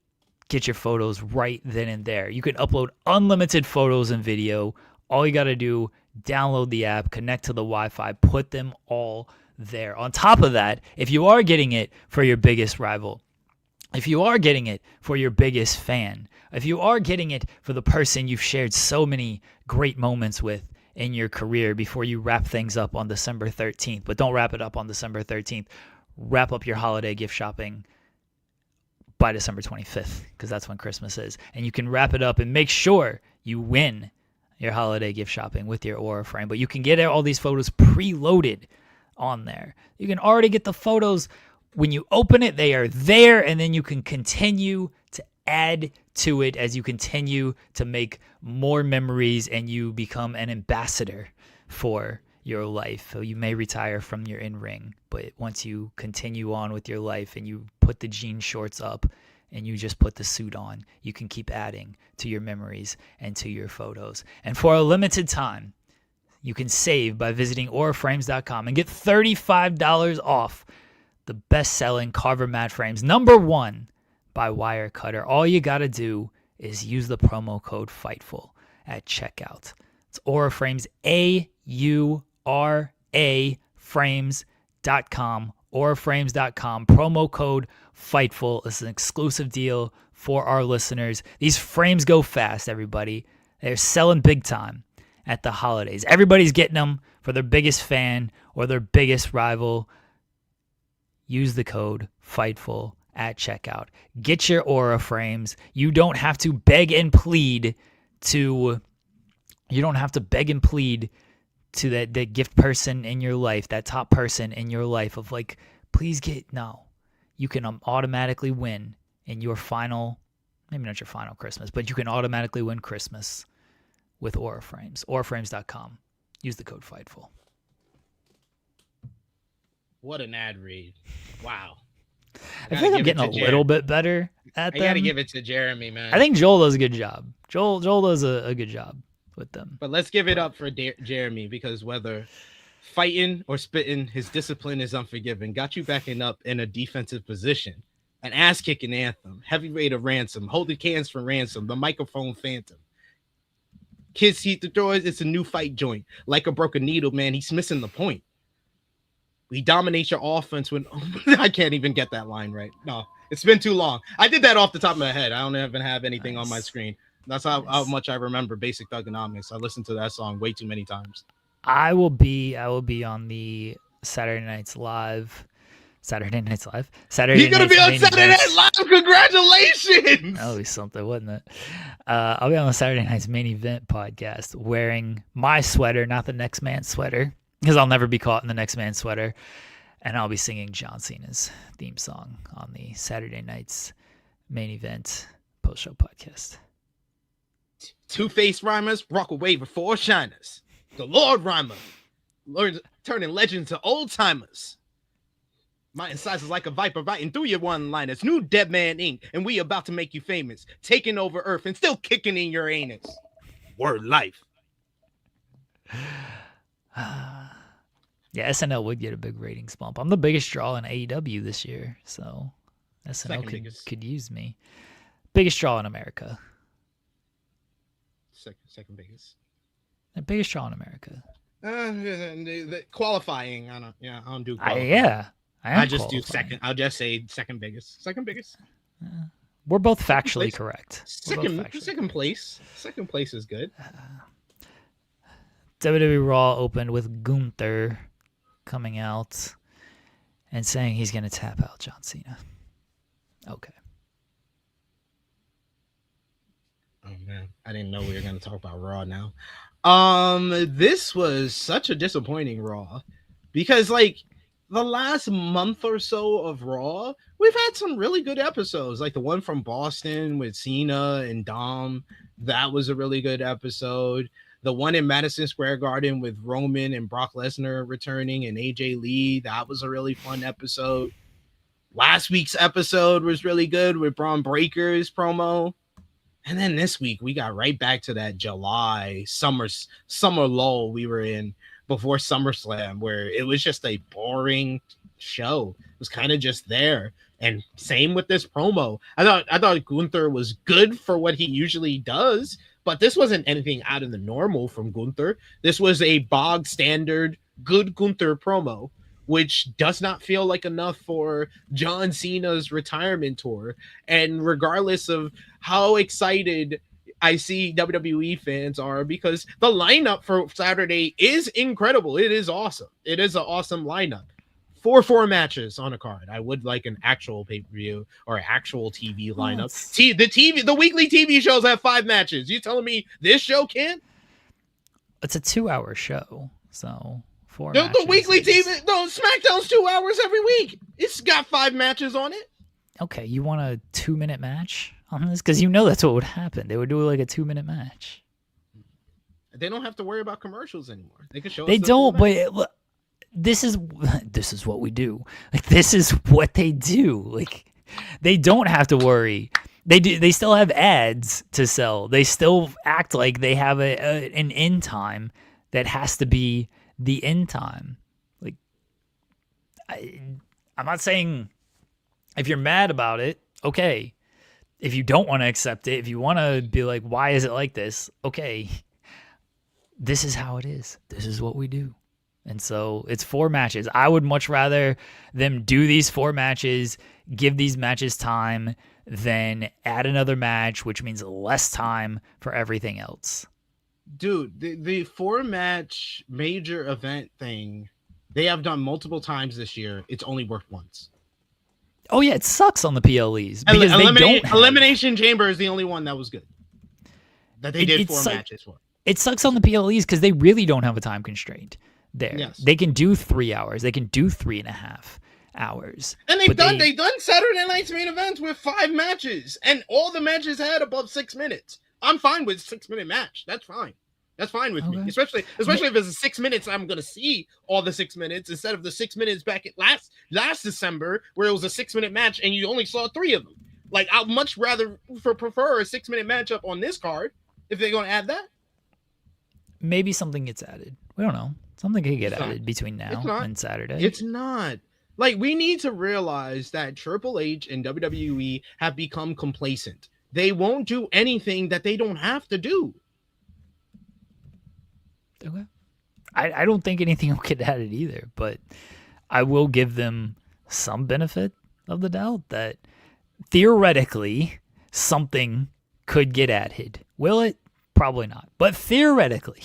your photos right then and there. You can upload unlimited photos and video. All you got to do, download the app, connect to the Wi-Fi, put them all there. On top of that, if you are getting it for your biggest rival, if you are getting it for your biggest fan, if you are getting it for the person you've shared so many great moments with in your career before you wrap things up on December 13th, but don't wrap it up on December 13th. Wrap up your holiday gift shopping by December 25th, because that's when Christmas is. And you can wrap it up and make sure you win your holiday gift shopping with your Aura frame. But you can get all these photos preloaded on there. You can already get the photos. When you open it, they are there, and then you can continue to add to it as you continue to make more memories and you become an ambassador for your life. So you may retire from your in-ring, but once you continue on with your life and you put the jean shorts up and you just put the suit on, you can keep adding to your memories and to your photos. And for a limited time, you can save by visiting auraframes.com and get $35 off the best-selling Carver mat frames, #1 by Wirecutter. All you got to do is use the promo code FIGHTFUL at checkout. It's Aura Frames, AURA frames.com, auraframes.com. Promo code FIGHTFUL. This is an exclusive deal for our listeners. These frames go fast, everybody. They're selling big time at the holidays. Everybody's getting them for their biggest fan or their biggest rival. Use the code FIGHTFUL at checkout. Get your Aura frames. You don't have to beg and plead to that gift person in your life, that top person in your life of like, please no. You can automatically win in your final, maybe not your final Christmas, but you can automatically win Christmas with Aura Frames. auraframes.com. Use the code FIGHTFUL. What an ad read. Wow. I think I'm getting a little bit better at them. I gotta give it to Jeremy, man. I think Joel does a good job. Joel does a good job with them. But let's give it up for Jeremy, because whether fighting or spitting, his discipline is unforgiving. Got you backing up in a defensive position. An ass-kicking anthem. Heavyweight of Ransom. Holding cans for Ransom. The microphone phantom. Kids see the doors. It's a new fight joint. Like a broken needle, man. He's missing the point. We dominate your offense when I can't even get that line right. No, it's been too long. I did that off the top of my head. I don't even have anything on my Nice. screen. That's how Nice. much I remember Basic Thugonomics. I listened to that song way too many times. I will be on the Saturday You're gonna be Night's on main Saturday Night event. Live. Congratulations! That'll be something, wouldn't it? I'll be on the Saturday Night's main event podcast wearing my sweater, not the next man's sweater, because I'll never be caught in the next man's sweater. And I'll be singing John Cena's theme song on the Saturday Night's main event post show podcast. Two-faced rhymers rock away before shiners. The Lord Rhymer, Lord turning legends to old timers. My incisors like a viper biting through your one-liners. New Dead Man Inc. And we about to make you famous. Taking over Earth and still kicking in your anus. Word life. Yeah, SNL would get a big ratings bump. I'm the biggest draw in AEW this year, so SNL could use me. Biggest draw in America. Second biggest. The biggest draw in America. The qualifying. I don't do qualifying. I just qualifying. do second. I'll just say second biggest. Second biggest. We're both factually correct. Second place. Second place is good. WWE Raw opened with Gunther coming out and saying he's going to tap out John Cena. Okay. Oh man, I didn't know we were going to talk about Raw now. This was such a disappointing Raw because like the last month or so of Raw, we've had some really good episodes, like the one from Boston with Cena and Dom. That was a really good episode. The one in Madison Square Garden with Roman and Brock Lesnar returning and AJ Lee, that was a really fun episode. Last week's episode was really good with Braun Breaker's promo. And then this week, we got right back to that July summer lull we were in before SummerSlam, where it was just a boring show. It was kind of just there. And same with this promo. I thought Gunther was good for what he usually does, but this wasn't anything out of the normal from Gunther. This was a bog standard good Gunther promo, which does not feel like enough for John Cena's retirement tour. And regardless of how excited I see WWE fans are, because the lineup for Saturday is incredible. It is awesome. It is an awesome lineup. 4 matches on a card. I would like an actual pay-per-view or actual TV lineup. The weekly TV shows have 5 matches. You telling me this show can't? It's a 2-hour show, so 4 the, matches. The weekly TV, no, SmackDown's 2 hours every week. It's got 5 matches on it. Okay, you want a 2-minute match on this? Because you know that's what would happen. They would do like a 2-minute match. They don't have to worry about commercials anymore. They can show. They don't, but this is what we do. Like this is what they do. Like they don't have to worry. They still have ads to sell. They still act like they have an end time that has to be the end time. Like I'm not saying if you're mad about it, okay. If you don't want to accept it, if you want to be like, why is it like this? Okay. This is how it is. This is what we do. And so it's 4 matches. I would much rather them do these 4 matches, give these matches time, than add another match, which means less time for everything else. Dude, the 4-match major event thing, they have done multiple times this year. It's only worked once. Oh, yeah, it sucks on the PLEs. Because Elimination Chamber is the only one that was good. That they did 4 matches for. It sucks on the PLEs because they really don't have a time constraint there. Yes. They can do 3 hours. They can do 3.5 hours. And they've done Saturday night's main events with 5 matches. And all the matches had above 6 minutes. I'm fine with 6-minute match. That's fine. That's fine with me. Especially if it's 6 minutes, I'm gonna see all the 6 minutes instead of the 6 minutes back at last December where it was a 6-minute match and you only saw 3 of them. Like I'd much rather prefer a 6-minute matchup on this card if they're gonna add that. Maybe something gets added. We don't know. Something could get added between now and Saturday. It's not. Like, we need to realize that Triple H and WWE have become complacent. They won't do anything that they don't have to do. Okay. I don't think anything will get added either, but I will give them some benefit of the doubt that theoretically something could get added. Will it? Probably not. But theoretically,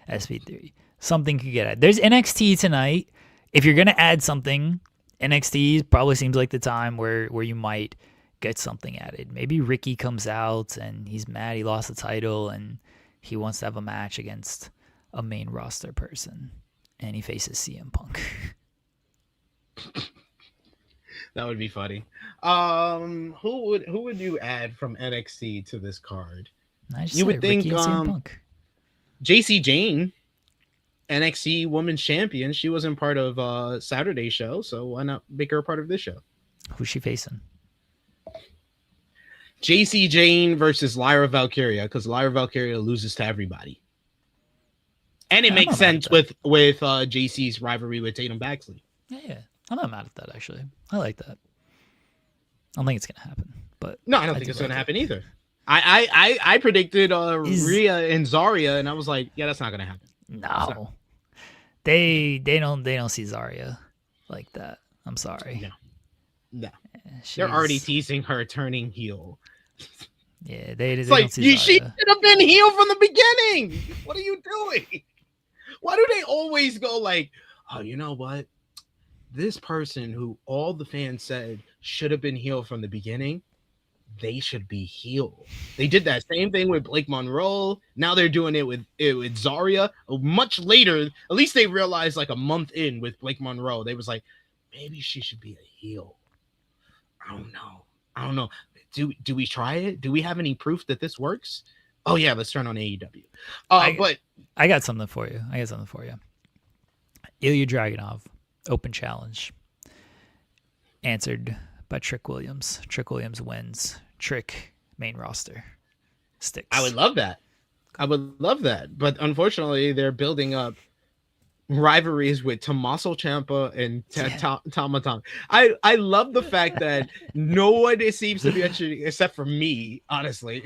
SP3, something could get added. There's NXT tonight. If you're going to add something, NXT probably seems like the time where you might get something added. Maybe Ricky comes out and he's mad he lost the title and he wants to have a match against a main roster person and he faces CM Punk. That would be funny. Who would you add from NXT to this card? You would think JC Jane, NXT Women's Champion. She wasn't part of Saturday's show, so why not make her a part of this show? Who's she facing? JC Jane versus Lyra Valkyria, because Lyra Valkyria loses to everybody. And it makes sense with JC's rivalry with Tatum Baxley. Yeah. I'm not mad at that, actually. I like that. I don't think it's going to happen. But no, I don't think it's going to happen either. I predicted Rhea and Zarya, and I was like, yeah, that's not going to happen. No. So. They don't see Zarya like that. I'm sorry. No. They're already teasing her turning heel. Yeah, they it's don't like, see Zarya. She should have been heel from the beginning. What are you doing? Why do they always go like, oh, you know what? This person who all the fans said should have been heel from the beginning, they should be heel. They did that same thing with Blake Monroe. Now they're doing it with Zarya. Much later, at least they realized like a month in with Blake Monroe, they was like, maybe she should be a heel. I don't know. Do we try it? Do we have any proof that this works? Oh yeah, let's turn on AEW. But I got something for you. Ilya Dragunov, open challenge. Answered by Trick Williams. Trick Williams wins. Trick, main roster. Sticks. I would love that. But unfortunately, they're building up rivalries with Tommaso Ciampa and Tama Tonga. I love the fact that no one seems to be mentioning, except for me, honestly,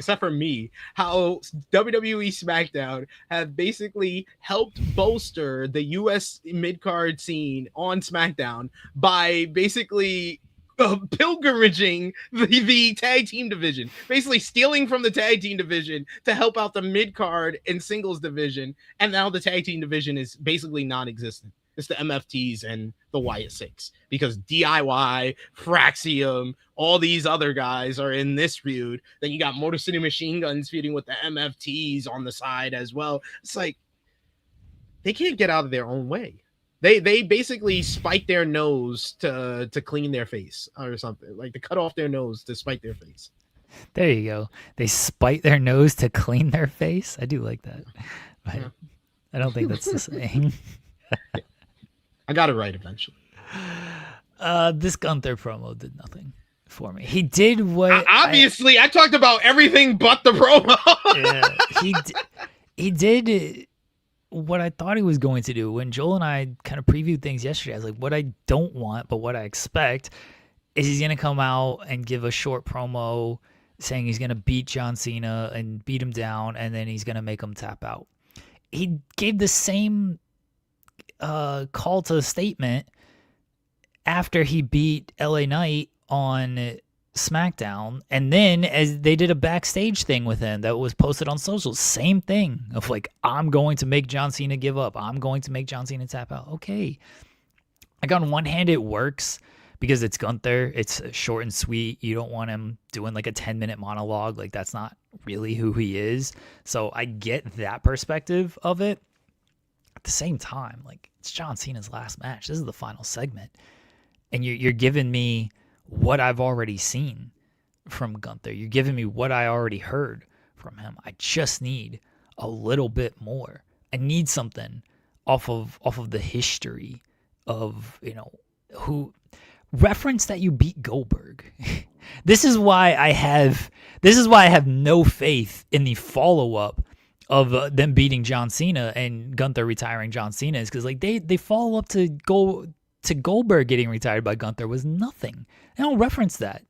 how WWE SmackDown have basically helped bolster the US mid-card scene on SmackDown by basically pilgrimaging the tag team division, basically stealing from the tag team division to help out the mid-card and singles division, and now the tag team division is basically non-existent. It's the MFTs and the Wyatt Six, because DIY, Fraxium, all these other guys are in this feud. Then you got Motor City Machine Guns feuding with the MFTs on the side as well. It's like they can't get out of their own way. They basically spike their nose to clean their face or something, like to cut off their nose to spike their face. There you go. They spite their nose to clean their face. I do like that. But yeah. I don't think that's the saying. I got it right eventually. This Gunther promo did nothing for me. He did what I talked about everything but the promo. Yeah, he did what I thought he was going to do. When Joel and I kind of previewed things yesterday, I was like, what I don't want, but what I expect is he's going to come out and give a short promo saying he's going to beat John Cena and beat him down, and then he's going to make him tap out. He gave the same call to statement after he beat LA Knight on SmackDown, and then as they did a backstage thing with him that was posted on social, same thing of like, I'm going to make John Cena give up, I'm going to make John Cena tap out. Okay, like on one hand it works because it's Gunther, it's short and sweet, you don't want him doing like a 10-minute monologue, like that's not really who he is, so I get that perspective of it. At the same time, like, it's John Cena's last match, this is the final segment, and you're giving me what I've already seen from Gunther. You're giving me what I already heard from him. I just need a little bit more. I need something off of the history of, who reference that you beat Goldberg. This is why I have no faith in the follow-up of them beating John Cena and Gunther retiring John Cena, is because like they follow up to Goldberg getting retired by Gunther was nothing. They don't reference that.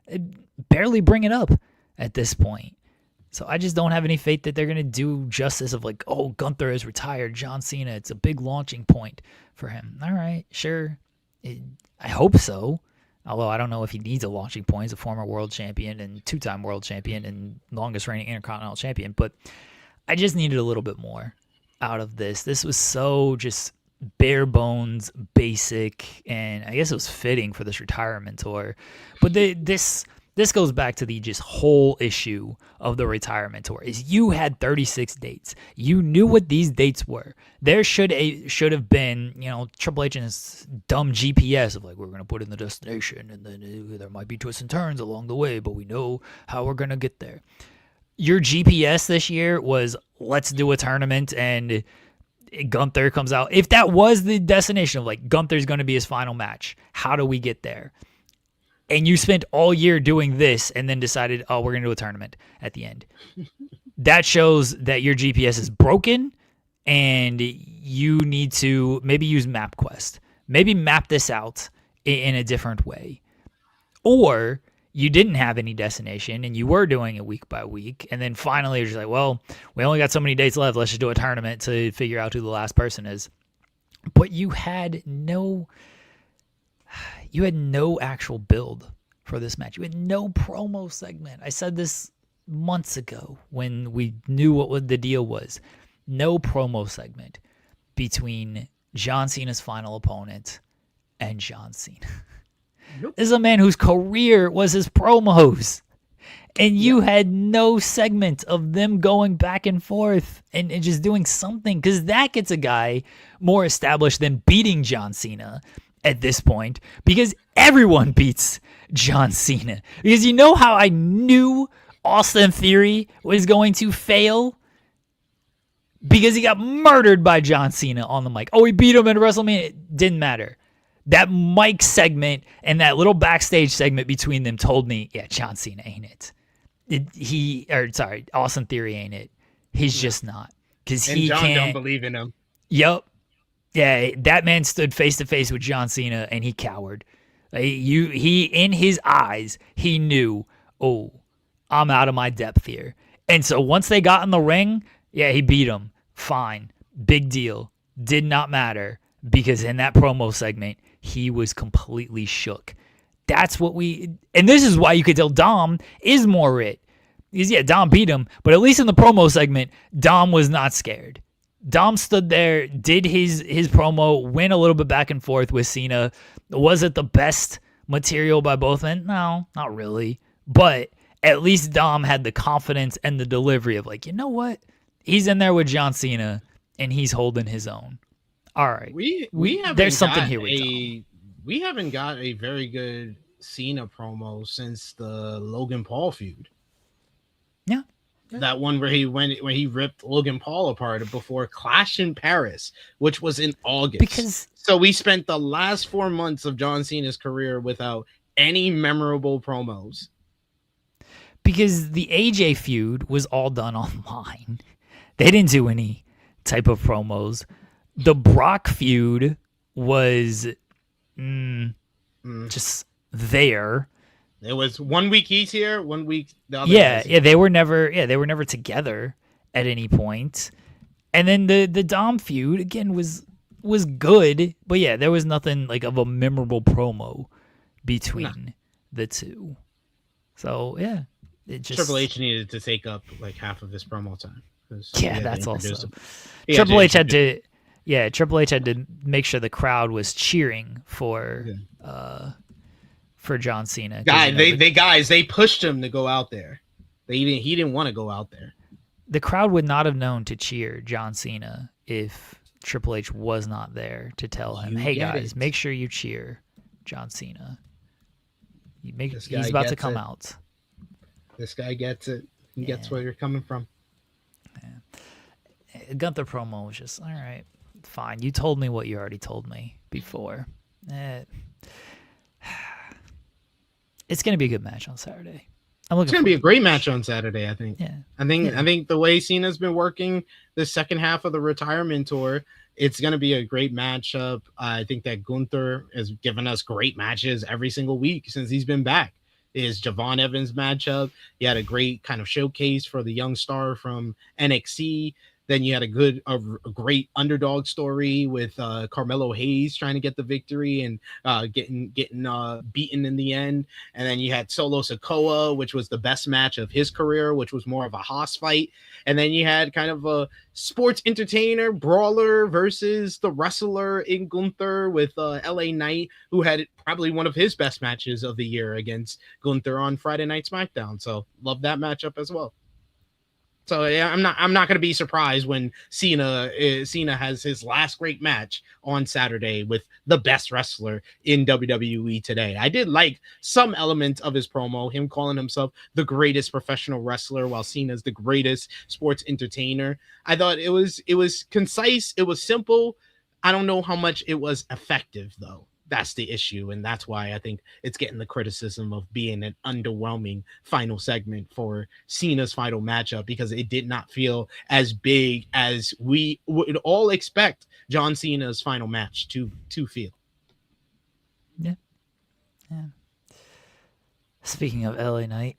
They barely bring it up at this point. So I just don't have any faith that they're going to do justice of like, oh, Gunther is retired, John Cena, it's a big launching point for him. All right, sure. I hope so. Although I don't know if he needs a launching point. He's a former world champion and two-time world champion and longest reigning intercontinental champion. But I just needed a little bit more out of this. This was so just bare bones, basic, and I guess it was fitting for this retirement tour. But this goes back to the just whole issue of the retirement tour is you had 36 dates. You knew what these dates were. There should have been, Triple H and his dumb GPS of like, we're going to put in the destination and then there might be twists and turns along the way, but we know how we're going to get there. Your GPS this year was let's do a tournament and Gunther comes out. If that was the destination of like Gunther's going to be his final match, how do we get there? And you spent all year doing this and then decided, oh, we're going to do a tournament at the end. That shows that your GPS is broken and you need to maybe use MapQuest. Maybe map this out in a different way. Or you didn't have any destination and you were doing it week by week. And then finally you're just like, well, we only got so many dates left. Let's just do a tournament to figure out who the last person is. But you had no actual build for this match. You had no promo segment. I said this months ago when we knew what the deal was. No promo segment between John Cena's final opponent and John Cena. Nope. This is a man whose career was his promos. And you had no segment of them going back and forth and just doing something, because that gets a guy more established than beating John Cena at this point, because everyone beats John Cena. Because you know how I knew Austin Theory was going to fail? Because he got murdered by John Cena on the mic. Oh, he beat him at WrestleMania. It didn't matter. That mic segment and that little backstage segment between them told me, yeah, John Cena ain't it. Austin Theory ain't it. He's just not. Because he John can't. Don't believe in him. Yep. Yeah, that man stood face to face with John Cena and he cowered. He in his eyes, he knew, oh, I'm out of my depth here. And so once they got in the ring, yeah, he beat him. Fine. Big deal. Did not matter, because in that promo segment, he was completely shook. That's what and this is why you could tell Dom is more it. Because, yeah, Dom beat him, but at least in the promo segment, Dom was not scared. Dom stood there, did his promo, went a little bit back and forth with Cena. Was it the best material by both men? No, not really. But at least Dom had the confidence and the delivery of like, you know what? He's in there with John Cena, and he's holding his own. All right. There's something here with Dom. We haven't got a very good Cena promo since the Logan Paul feud. Yeah. That one where he ripped Logan Paul apart before Clash in Paris, which was in August. So we spent the last 4 months of John Cena's career without any memorable promos. Because the AJ feud was all done online. They didn't do any type of promos. The Brock feud was just there. It was 1 week he's here, 1 week the other. Yeah, they were never together at any point. And then the Dom feud again was good, but yeah, there was nothing like of a memorable promo between the two. So yeah, it just Triple H needed to take up like half of his promo time. Yeah, that's also Triple H had to. Yeah, Triple H had to make sure the crowd was cheering for John Cena. They pushed him to go out there. He didn't want to go out there. The crowd would not have known to cheer John Cena if Triple H was not there to tell him, "Hey guys, make sure you cheer John Cena. He's about to come out." This guy gets it. He gets where you're coming from. Yeah. Gunther promo was just all right. Fine. You told me what you already told me before. It's going to be a good match on Saturday. It's going to be a great match on Saturday, I think. Yeah. I think the way Cena's been working the second half of the retirement tour, it's going to be a great matchup. I think that Gunther has given us great matches every single week since he's been back. His Javon Evans matchup, he had a great kind of showcase for the young star from NXT. Then you had a great underdog story with Carmelo Hayes trying to get the victory and getting beaten in the end. And then you had Solo Sikoa, which was the best match of his career, which was more of a Haas fight. And then you had kind of a sports entertainer brawler versus the wrestler in Gunther with LA Knight, who had probably one of his best matches of the year against Gunther on Friday Night SmackDown. So love that matchup as well. So yeah, I'm not going to be surprised when Cena has his last great match on Saturday with the best wrestler in WWE today. I did like some elements of his promo, him calling himself the greatest professional wrestler while Cena's the greatest sports entertainer. I thought it was concise, it was simple. I don't know how much it was effective though. That's the issue, and that's why I think it's getting the criticism of being an underwhelming final segment for Cena's final matchup, because it did not feel as big as we would all expect John Cena's final match to feel. Yeah. Speaking of LA Knight,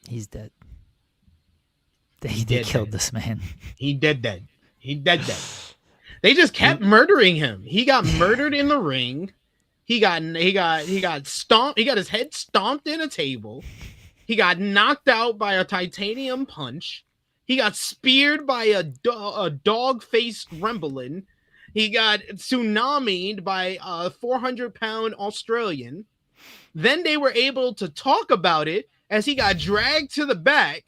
he's dead. They killed this man. He dead. They just kept murdering him. He got murdered in the ring. He got stomped. He got his head stomped in a table. He got knocked out by a titanium punch. He got speared by a dog-faced gremlin. He got tsunamied by a 400-pound Australian. Then they were able to talk about it as he got dragged to the back.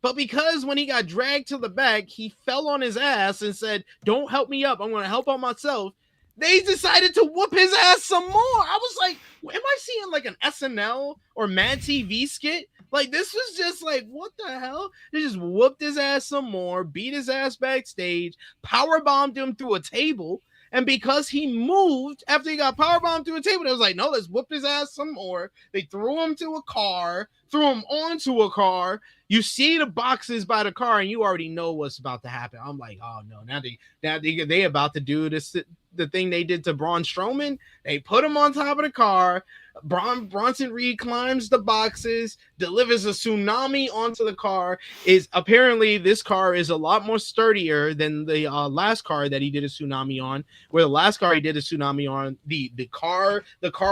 But because when he got dragged to the back, he fell on his ass and said, "Don't help me up. I'm going to help out myself." They decided to whoop his ass some more. I was like, am I seeing like an SNL or Mad TV skit? Like, this was just like, what the hell? They just whooped his ass some more, beat his ass backstage, powerbombed him through a table. And because he moved after he got powerbombed through a table, they was like, no, let's whoop his ass some more. They threw him to a car, threw him onto a car. You see the boxes by the car, and you already know what's about to happen. I'm like, oh no, now they about to do this, the thing they did to Braun Strowman. They put him on top of the car. Bronson Reed climbs the boxes, delivers a tsunami onto the car. Is apparently this car is a lot more sturdier than the last car that he did a tsunami on. Where the last car he did a tsunami on, the car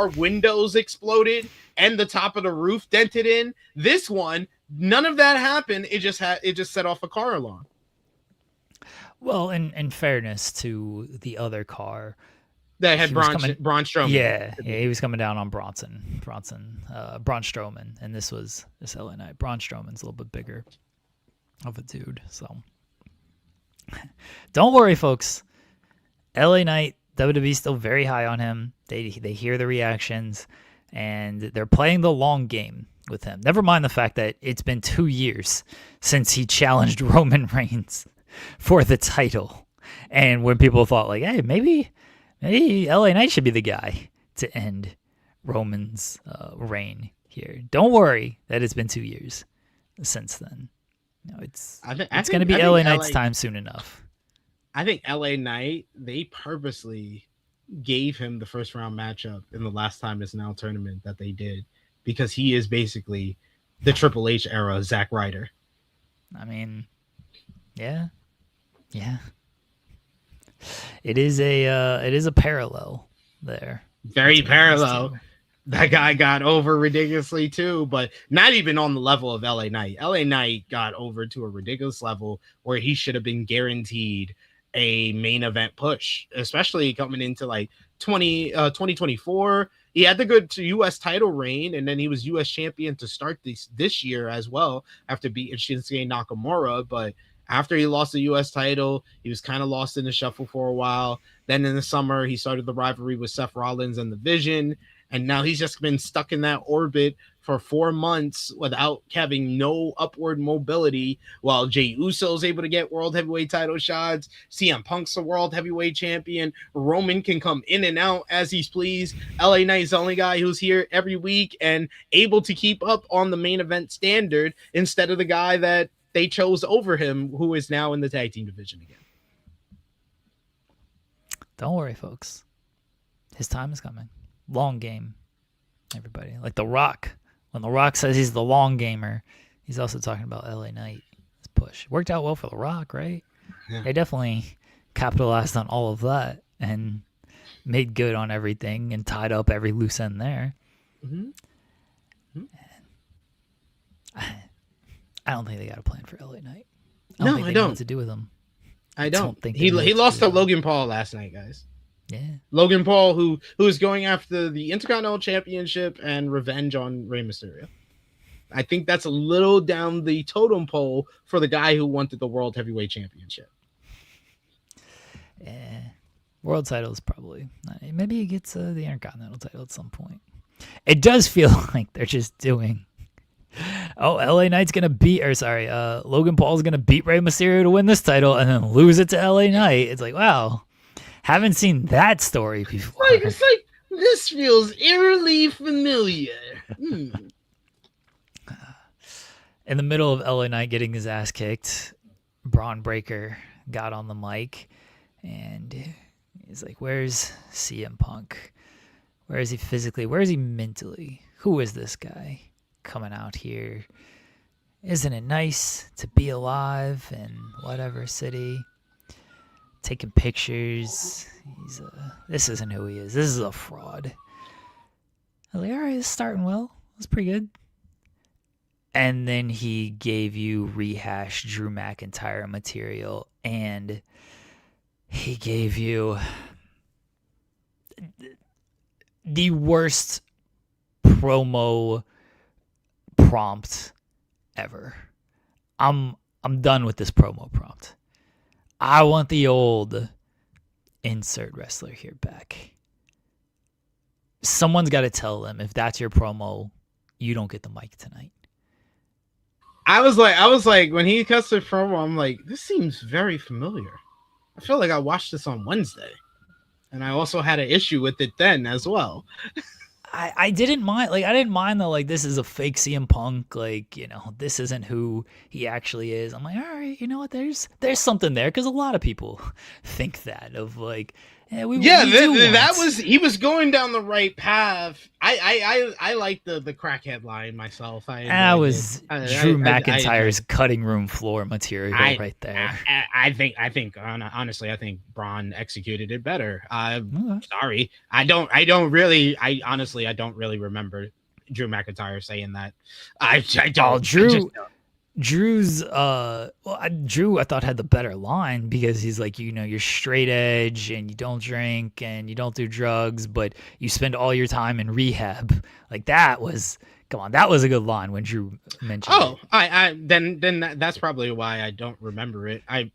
windows exploded and the top of the roof dented in. This one, none of that happened. It just set off a car alarm. Well, in fairness to the other car, that had Braun Strowman. Yeah, he was coming down on Braun Strowman, and this LA Knight. Braun Strowman's a little bit bigger of a dude, so don't worry, folks. LA Knight, WWE's still very high on him. They hear the reactions, and they're playing the long game with him. Never mind the fact that it's been 2 years since he challenged Roman Reigns for the title, and when people thought like, hey, maybe LA Knight should be the guy to end Roman's reign here. Don't worry that it's been 2 years since then. It's going to be LA Knight's time soon enough. I think LA Knight, they purposely gave him the first round matchup in the last time it's now tournament that they did, because he is basically the Triple H era Zack Ryder. I mean, yeah. It is a parallel there. Very parallel. That guy got over ridiculously too, but not even on the level of LA Knight. LA Knight got over to a ridiculous level where he should have been guaranteed a main event push, especially coming into like 2024. He had the good U.S. title reign, and then he was U.S. champion to start this year as well after beating Shinsuke Nakamura. But after he lost the U.S. title, he was kind of lost in the shuffle for a while. Then in the summer, he started the rivalry with Seth Rollins and The Vision. And now he's just been stuck in that orbit for 4 months without having no upward mobility, while Jey Uso's able to get world heavyweight title shots. CM Punk's the world heavyweight champion. Roman can come in and out as he's pleased. LA Knight's the only guy who's here every week and able to keep up on the main event standard instead of the guy that they chose over him, who is now in the tag team division again. Don't worry, folks. His time is coming. Long game, everybody. Like The Rock. When The Rock says he's the long gamer, he's also talking about LA Knight. It's push. Worked out well for The Rock, right? Yeah. They definitely capitalized on all of that and made good on everything and tied up every loose end there. Mm-hmm. I don't think they got a plan for LA Knight. I don't No, think I they know don't. what to do with him. I don't. think He they know what lost do to with him. Logan Paul last night, guys. Yeah. Logan Paul, who is going after the Intercontinental Championship and revenge on Rey Mysterio. I think that's a little down the totem pole for the guy who wanted the World Heavyweight Championship. Yeah. World title is probably maybe he gets the Intercontinental title at some point. It does feel like they're just doing. Oh, LA Knight's gonna beat, or sorry, Logan Paul's gonna beat Rey Mysterio to win this title and then lose it to LA Knight. It's like, wow, haven't seen that story before. It's like this feels eerily familiar. In the middle of LA Knight getting his ass kicked, Braun Breaker got on the mic and he's like, "Where's CM Punk? Where is he physically? Where is he mentally? Who is this guy coming out here? Isn't it nice to be alive in whatever city? Taking pictures. This isn't who he is. This is a fraud." I was like, all right, it's starting well. That's pretty good. And then he gave you rehashed Drew McIntyre material, and he gave you the worst promo prompt ever. I'm done with this promo prompt. I want the old insert wrestler here back. Someone's got to tell them if that's your promo, you don't get the mic tonight. I was like, when he cuts the promo, I'm like, this seems very familiar. I feel like I watched this on Wednesday, and I also had an issue with it then as well. I didn't mind. Like, I didn't mind though. Like, this is a fake CM Punk. Like, this isn't who he actually is. I'm like, all right, you know what? There's something there, because a lot of people think that of like, he was going down the right path. I like the crackhead line myself. That was Drew McIntyre's cutting room floor material right there. I think honestly, I think Braun executed it better. Sorry, I don't really remember Drew McIntyre saying that. I don't. Drew's Drew I thought had the better line, because he's like, you're straight edge and you don't drink and you don't do drugs, but you spend all your time in rehab. Like, that was a good line when Drew mentioned it. Then that's probably why I don't remember it. I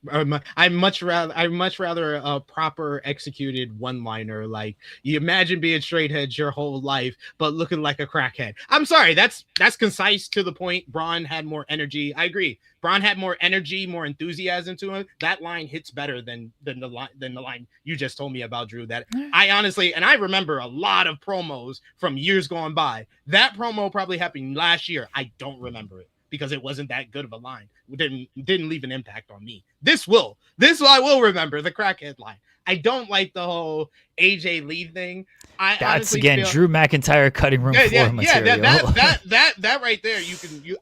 much rather a proper executed one-liner, like, you imagine being straight edge your whole life but looking like a crackhead. I'm sorry, that's concise, to the point. Braun had more energy. I agree. Braun had more energy, more enthusiasm to him. That line hits better than the line you just told me about, Drew. That I honestly, and I remember a lot of promos from years gone by. That promo probably happened last year. I don't remember it because it wasn't that good of a line. It didn't leave an impact on me. This I will remember, the crackhead line. I don't like the whole AJ Lee thing. That's again Drew McIntyre cutting room floor material. That right there,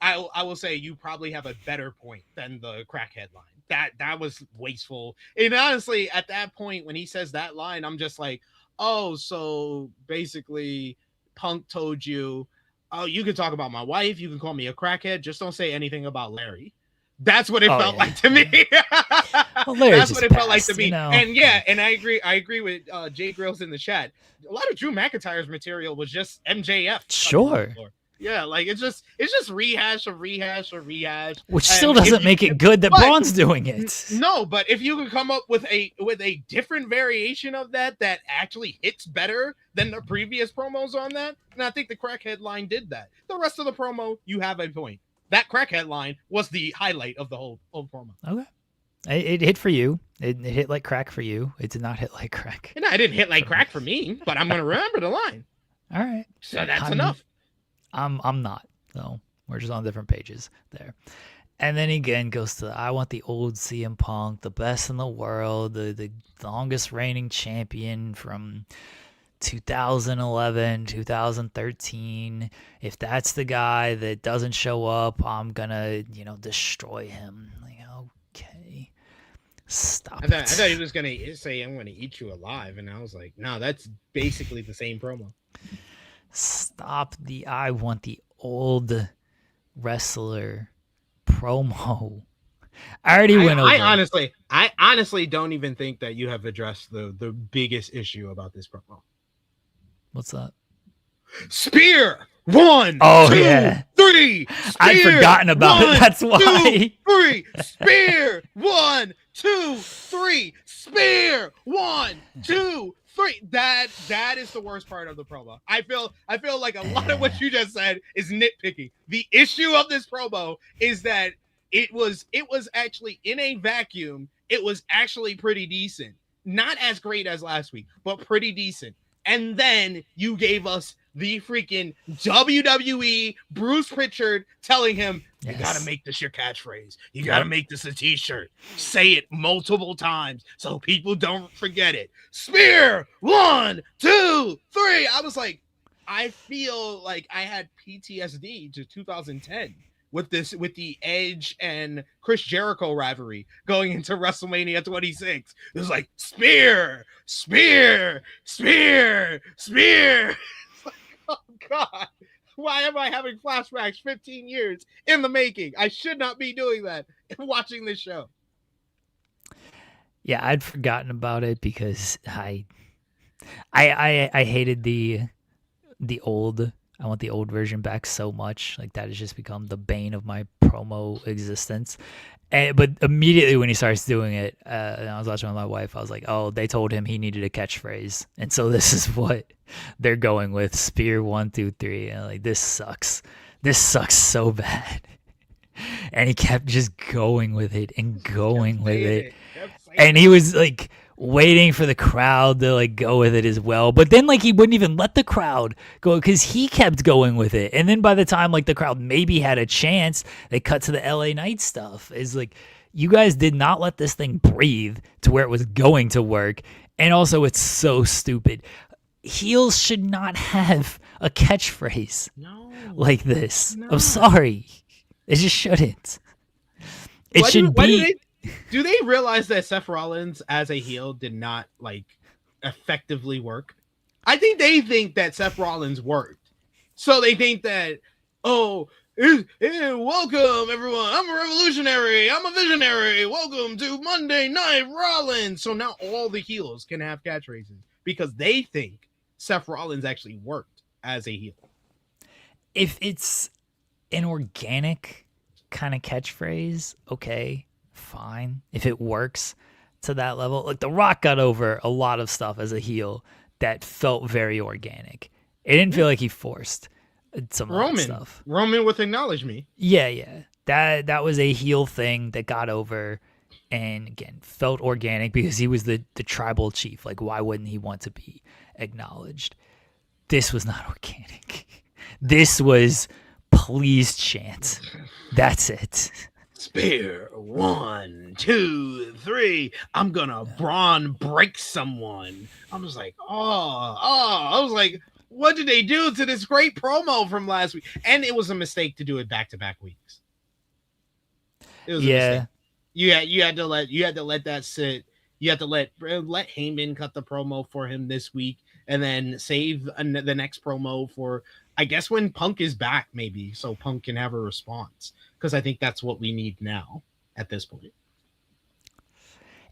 I will say you probably have a better point than the crackhead line. That was wasteful. And honestly, at that point when he says that line, I'm just like, oh, so basically Punk told you, oh, you can talk about my wife, you can call me a crackhead, just don't say anything about Larry. That's what it felt like to me. Well, that's what it felt like to me. And and I agree with Jay Grills in the chat. A lot of Drew McIntyre's material was just MJF. Sure. Yeah, like it's just rehash of rehash. Which still doesn't make it good that Braun's doing it. No, but if you can come up with a different variation of that actually hits better than the previous promos on that, and I think the crackhead line did that. The rest of the promo, you have a point. That crackhead line was the highlight of the whole promo. Okay. It hit for you. It hit like crack for you. It did not hit like crack. No, it didn't hit like crack for me, but I'm going to remember the line. All right. So that's enough. I'm not. So we're just on different pages there. And then again goes to, I want the old CM Punk, the best in the world, the longest reigning champion from 2011, 2013. If that's the guy that doesn't show up, I'm gonna, destroy him. Like, okay, stop I thought he it. was gonna say, "I'm gonna eat you alive," and I was like, "No, that's basically the same promo." Stop the I want the old wrestler promo. I already went over. I honestly don't even think that you have addressed the biggest issue about this promo. What's that? Spear! One, Oh, two, yeah. three! I'd Spear! forgotten about it. One, That's two, why. three! Spear! One, two, three! Spear! One, two, three! That is the worst part of the promo. I feel like a lot of what you just said is nitpicking. The issue of this promo is that it was actually in a vacuum, it was actually pretty decent. Not as great as last week, but pretty decent. And then you gave us the freaking WWE Bruce Pritchard telling him, "You got to make this your catchphrase. You got to make this a t-shirt. Say it multiple times so people don't forget it. Spear! 1, 2, 3." I was like, I feel like I had PTSD to 2010 with the Edge and Chris Jericho rivalry going into WrestleMania 26. It was like spear, spear, spear, spear. Like, oh God, why am I having flashbacks 15 years in the making? I should not be doing that watching this show. Yeah, I'd forgotten about it because I hated the old. I want the old version back so much. Like that has just become the bane of my promo existence. But immediately when he starts doing it, and I was watching with my wife, I was like, "Oh, they told him he needed a catchphrase, and so this is what they're going with: Spear 1, 2, 3." And I'm like, this sucks. This sucks so bad. And he kept just going with it and going with it. And he was like waiting for the crowd to like go with it as well. But then like he wouldn't even let the crowd go because he kept going with it. And then by the time like the crowd maybe had a chance, they cut to the LA Knight stuff. Is like you guys did not let this thing breathe to where it was going to work. And also it's so stupid. Heels should not have a catchphrase like this. I'm sorry. It just shouldn't. It should be. Do they realize that Seth Rollins as a heel did not like effectively work? I think they think that Seth Rollins worked. So they think that, welcome everyone. I'm a revolutionary. I'm a visionary. Welcome to Monday Night Rollins. So now all the heels can have catchphrases because they think Seth Rollins actually worked as a heel. If it's an organic kind of catchphrase, okay, fine. If it works to that level, like The Rock got over a lot of stuff as a heel that felt very organic. It didn't feel like he forced some of that stuff. Roman with Acknowledge Me. Yeah. That was a heel thing that got over and again felt organic because he was the tribal chief. Like why wouldn't he want to be acknowledged? This was not organic. This was please chant. That's it. Spear 1, 2, 3. I'm gonna Braun break someone. I was like, I was like, what did they do to this great promo from last week? And it was a mistake to do it back-to-back weeks. It was a mistake. You had to let that sit. You had to let Heyman cut the promo for him this week, and then save the next promo for I guess when Punk is back, maybe so Punk can have a response because I think that's what we need now at this point.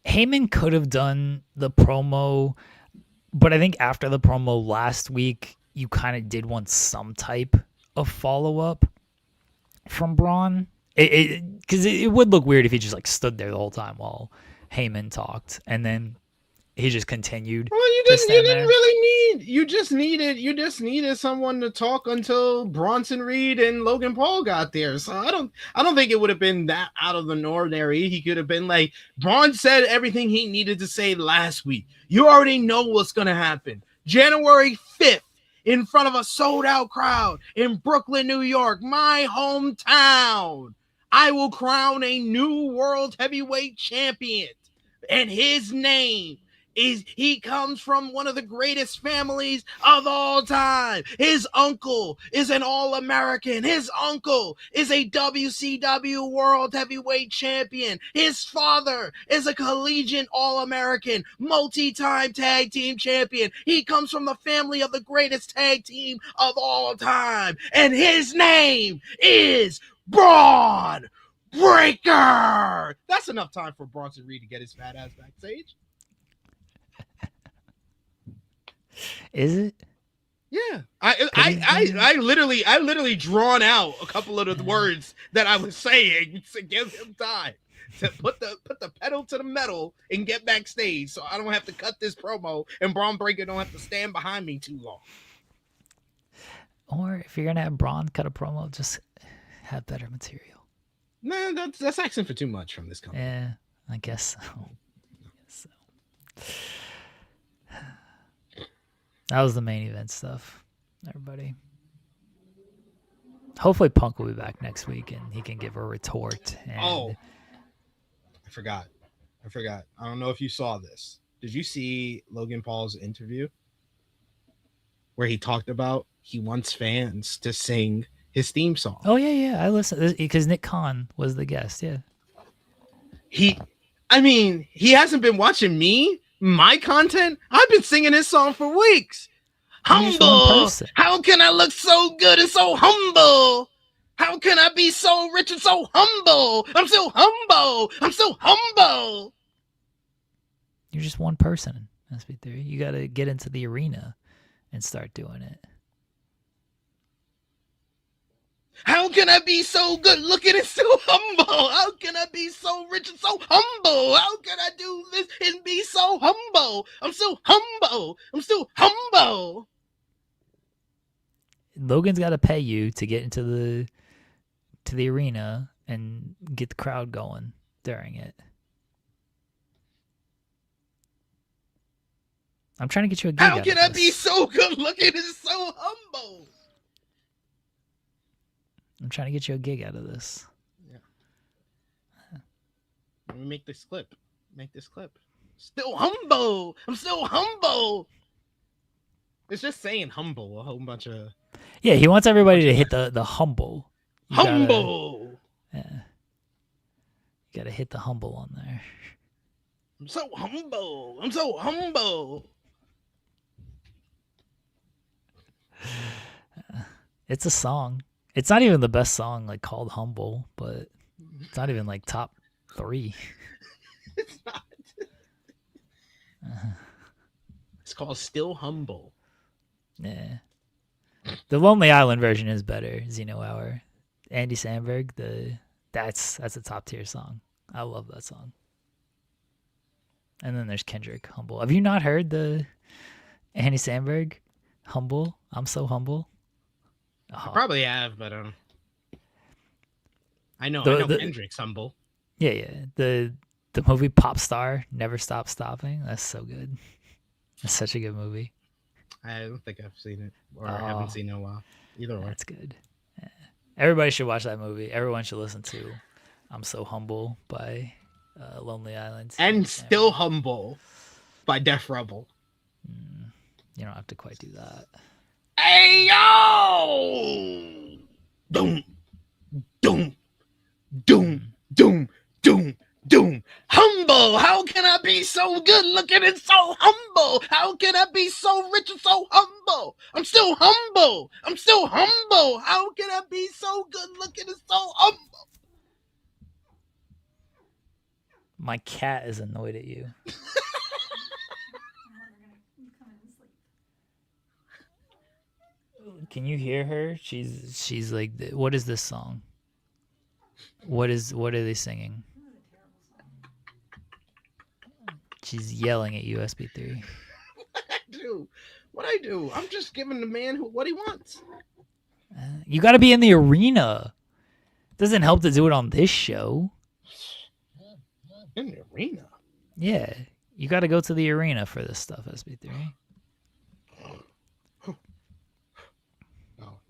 Heyman could have done the promo, but I think after the promo last week, you kind of did want some type of follow-up from Braun. Because it would look weird if he just like stood there the whole time while Heyman talked, and then he just continued. Well, you didn't really need. You just needed someone to talk until Bronson Reed and Logan Paul got there. So I don't think it would have been that out of the ordinary. He could have been like, Braun said everything he needed to say last week. You already know what's gonna happen. January 5th, in front of a sold-out crowd in Brooklyn, New York, my hometown, I will crown a new world heavyweight champion, and his name he comes from one of the greatest families of all time. His uncle is an All-American. His uncle is a WCW World Heavyweight Champion. His father is a collegiate All-American, multi-time tag team champion. He comes from the family of the greatest tag team of all time. And his name is Braun Breaker. That's enough time for Bronson Reed to get his fat ass backstage. Is it? Yeah, I literally drawn out a couple of the words that I was saying to give him time to put the pedal to the metal and get backstage, so I don't have to cut this promo and Braun Breaker don't have to stand behind me too long. Or if you're gonna have Braun cut a promo, just have better material. Nah, that's asking for too much from this company. Yeah, I guess so. That was the main event stuff, everybody. Hopefully Punk will be back next week and he can give a retort. And I forgot. I don't know if you saw this. Did you see Logan Paul's interview where he talked about he wants fans to sing his theme song? Oh, yeah. I listened because Nick Khan was the guest. Yeah. He hasn't been watching my content. I've been singing his song for weeks. Humble. How can I look so good and so humble? How can I be so rich and so humble? I'm so humble. You're just one person, SP3. You got to get into the arena and start doing it. How can I be so good looking and so humble? How can I be so rich and so humble? How can I do this and be so humble? I'm so humble. Logan's got to pay you to get into the arena and get the crowd going during it. I'm trying to get you a gig. How can I be so good looking and so humble? I'm trying to get you a gig out of this. Yeah. Let me make this clip. Still humble. I'm still humble. It's just saying humble a whole bunch of... Yeah, he wants everybody to hit the humble. Humble. You gotta hit the humble on there. I'm so humble. It's a song. It's not even the best song, like, called Humble, but it's not even like top 3. It's not. It's called Still Humble. Yeah. The Lonely Island version is better. Xeno Hour. Andy Samberg, that's a top tier song. I love that song. And then there's Kendrick, Humble. Have you not heard the Andy Samberg, Humble? I'm so humble. I probably have, but I know Kendrick's humble. Yeah. The movie Pop Star, Never Stop Stopping. That's so good. That's such a good movie. I don't think I've seen it, or I haven't seen it in a while. Either way. That's good. Yeah. Everybody should watch that movie. Everyone should listen to I'm So Humble by Lonely Island. And Still Humble by Def Rebel. You don't have to quite do that. Hey, yo! Doom. Humble. How can I be so good looking and so humble? How can I be so rich and so humble? I'm still humble. How can I be so good looking and so humble? My cat is annoyed at you. Can you hear her? She's like, what is this song? What are they singing? She's yelling at USB3. What I do? I'm just giving the man what he wants. You got to be in the arena. Doesn't help to do it on this show. In the arena? Yeah. You got to go to the arena for this stuff, SB3.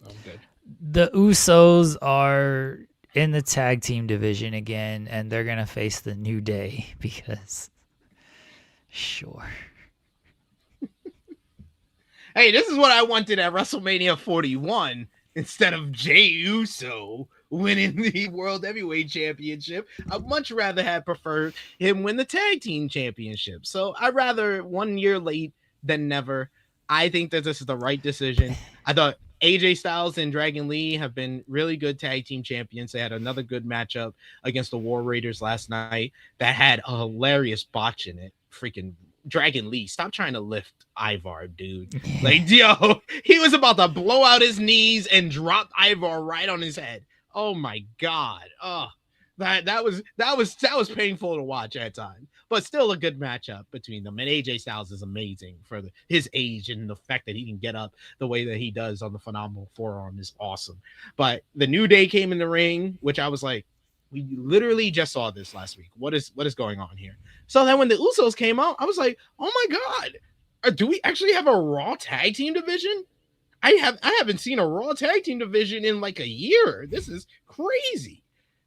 I'm good. The Usos are in the tag team division again, and they're going to face the New Day because... Sure. Hey, this is what I wanted at WrestleMania 41 instead of Jey Uso winning the World Heavyweight Championship. I'd much rather have preferred him win the Tag Team Championship. So I'd rather 1 year late than never. I think that this is the right decision. I thought AJ Styles and Dragon Lee have been really good tag team champions. They had another good matchup against the War Raiders last night that had a hilarious botch in it. Freaking Dragon Lee, stop trying to lift Ivar, dude. Like, yo, he was about to blow out his knees and drop Ivar right on his head. Oh my god. Oh, that was painful to watch at times, but still a good matchup between them. And AJ Styles is amazing for his age, and the fact that he can get up the way that he does on the phenomenal forearm is awesome. But the New Day came in the ring, which I was like, we literally just saw this last week. What is going on here? So then when the Usos came out, I was like, oh my god, do we actually have a Raw tag team division? I haven't seen a Raw tag team division in like a year. This is crazy.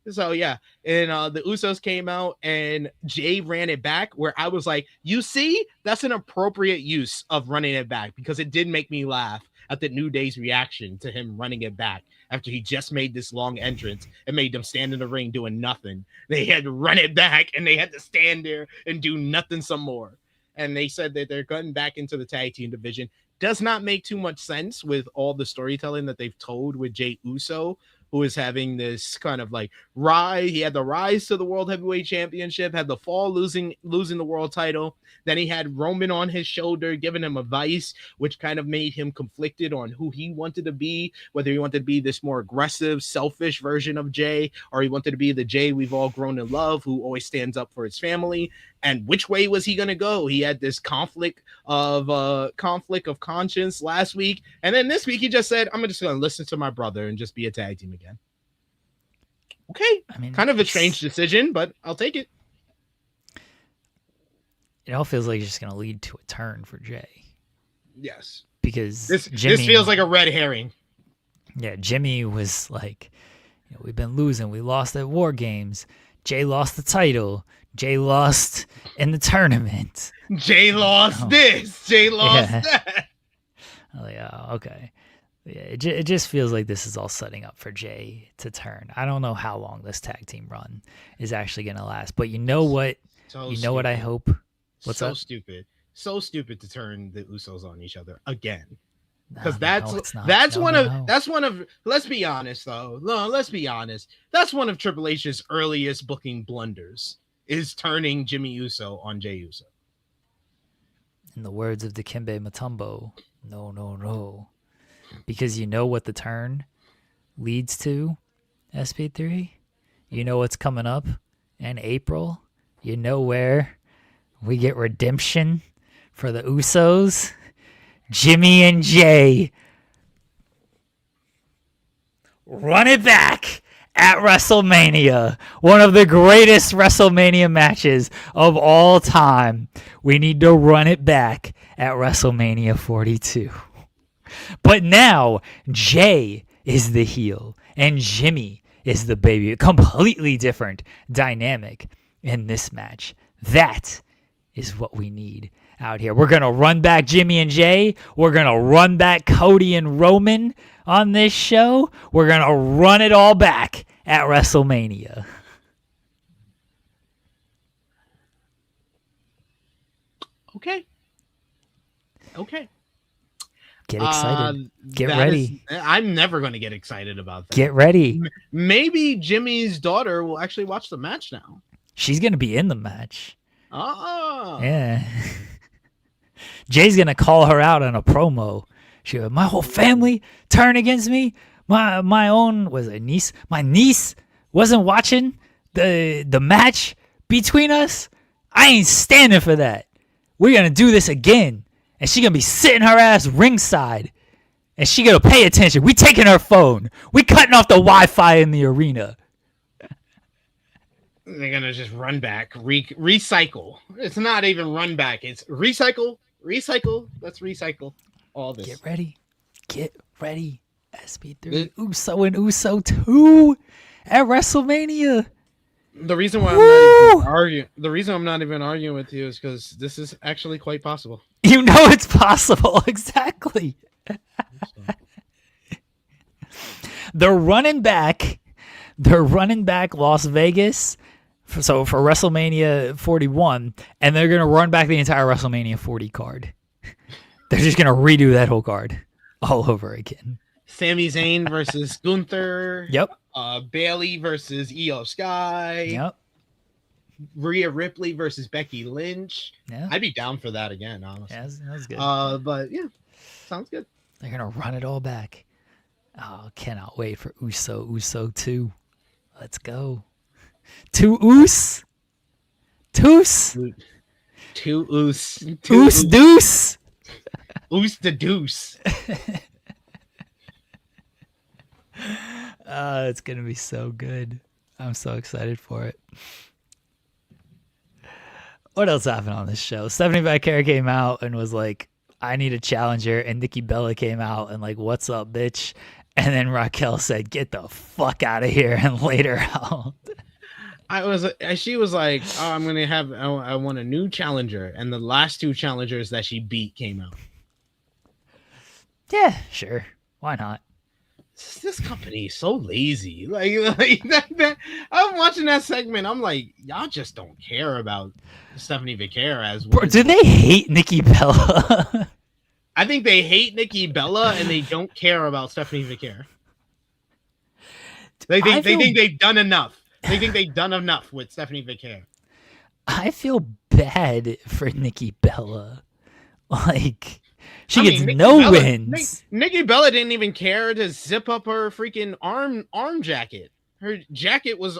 So yeah, and the Usos came out and Jay ran it back, where I was like, you see, that's an appropriate use of running it back, because it did make me laugh at the New Day's reaction to him running it back after he just made this long entrance and made them stand in the ring doing nothing. They had to run it back and they had to stand there and do nothing some more. And they said that they're cutting back into the tag team division. Does not make too much sense with all the storytelling that they've told with Jey Uso, who is having this kind of like rise. He had the rise to the World Heavyweight Championship, had the fall losing the world title. Then he had Roman on his shoulder giving him advice, which kind of made him conflicted on who he wanted to be, whether he wanted to be this more aggressive, selfish version of Jay, or he wanted to be the Jay we've all grown to love, who always stands up for his family. And which way was he going to go? He had this conflict of conscience last week. And then this week he just said, I'm just going to listen to my brother and just be a tag team again. Okay. I mean, kind of a strange decision, but I'll take it. It all feels like it's just going to lead to a turn for Jay. Yes. Because this feels like a red herring. Yeah, Jimmy was like, we've been losing. We lost at War Games. Jay lost the title. Jay lost in the tournament. Jay lost this. Jay lost that. I'm like, oh, okay. Yeah, it just feels like this is all setting up for Jay to turn. I don't know how long this tag team run is actually going to last. But you know what? What I hope? What's so up? stupid. So stupid to turn the Usos on each other again. Because that's one of let's be honest though. No, let's be honest. That's one of Triple H's earliest booking blunders, is turning Jimmy Uso on Jey Uso. In the words of Dikembe Mutombo, no. Because you know what the turn leads to, SP3? You know what's coming up in April? You know where we get redemption for the Usos? Jimmy and Jay run it back at WrestleMania. One of the greatest WrestleMania matches of all time. We need to run it back at WrestleMania 42. But now, Jay is the heel and Jimmy is the baby. A completely different dynamic in this match. That is what we need out here. We're going to run back Jimmy and Jay. We're going to run back Cody and Roman on this show. We're going to run it all back at WrestleMania. Okay. Get excited. Get ready. I'm never going to get excited about that. Get ready. Maybe Jimmy's daughter will actually watch the match now. She's going to be in the match. Oh. Yeah. Jay's going to call her out on a promo. She goes, my whole family turned against me. My own, was it niece? My niece wasn't watching the match between us. I ain't standing for that. We're going to do this again. And she going to be sitting her ass ringside. And she going to pay attention. We taking her phone. We cutting off the Wi-Fi in the arena. They're going to just run back. Recycle. It's not even run back. It's recycle. Let's recycle all this. Get ready. SP3. Uso and Uso 2 at WrestleMania. The reason why I'm not even arguing with you is because this is actually quite possible. You know it's possible. Exactly. They're running back Las Vegas for WrestleMania 41, and they're going to run back the entire WrestleMania 40 card. They're just going to redo that whole card all over again. Sami Zayn versus Gunther. Yep. Bailey versus Io Sky. Yep. Rhea Ripley versus Becky Lynch. Yeah. I'd be down for that again, honestly. Yeah, that was good. But yeah, sounds good. They're going to run it all back. Oh, cannot wait for Uso 2. Let's go. 2 Us. Toos. 2 Us. Oos Deuce. Oos the Deuce. It's going to be so good. I'm so excited for it. What else happened on this show? Stephanie Vaquera came out and was like, I need a challenger. And Nikki Bella came out and like, what's up, bitch? And then Raquel said, get the fuck out of here, and laid her out. She was like, oh, I want a new challenger. And the last 2 challengers that she beat came out. Yeah, sure. Why not? This company is so lazy. Like that, I'm watching that segment. I'm like, y'all just don't care about Stephanie Vaquera as well. Bro, do they hate Nikki Bella? I think they hate Nikki Bella and they don't care about Stephanie Vaquera. They think they've done enough. They think they've done enough with Stephanie Vaquera. I feel bad for Nikki Bella. Like, she gets no wins. Nikki Bella didn't even care to zip up her freaking arm jacket. Her jacket was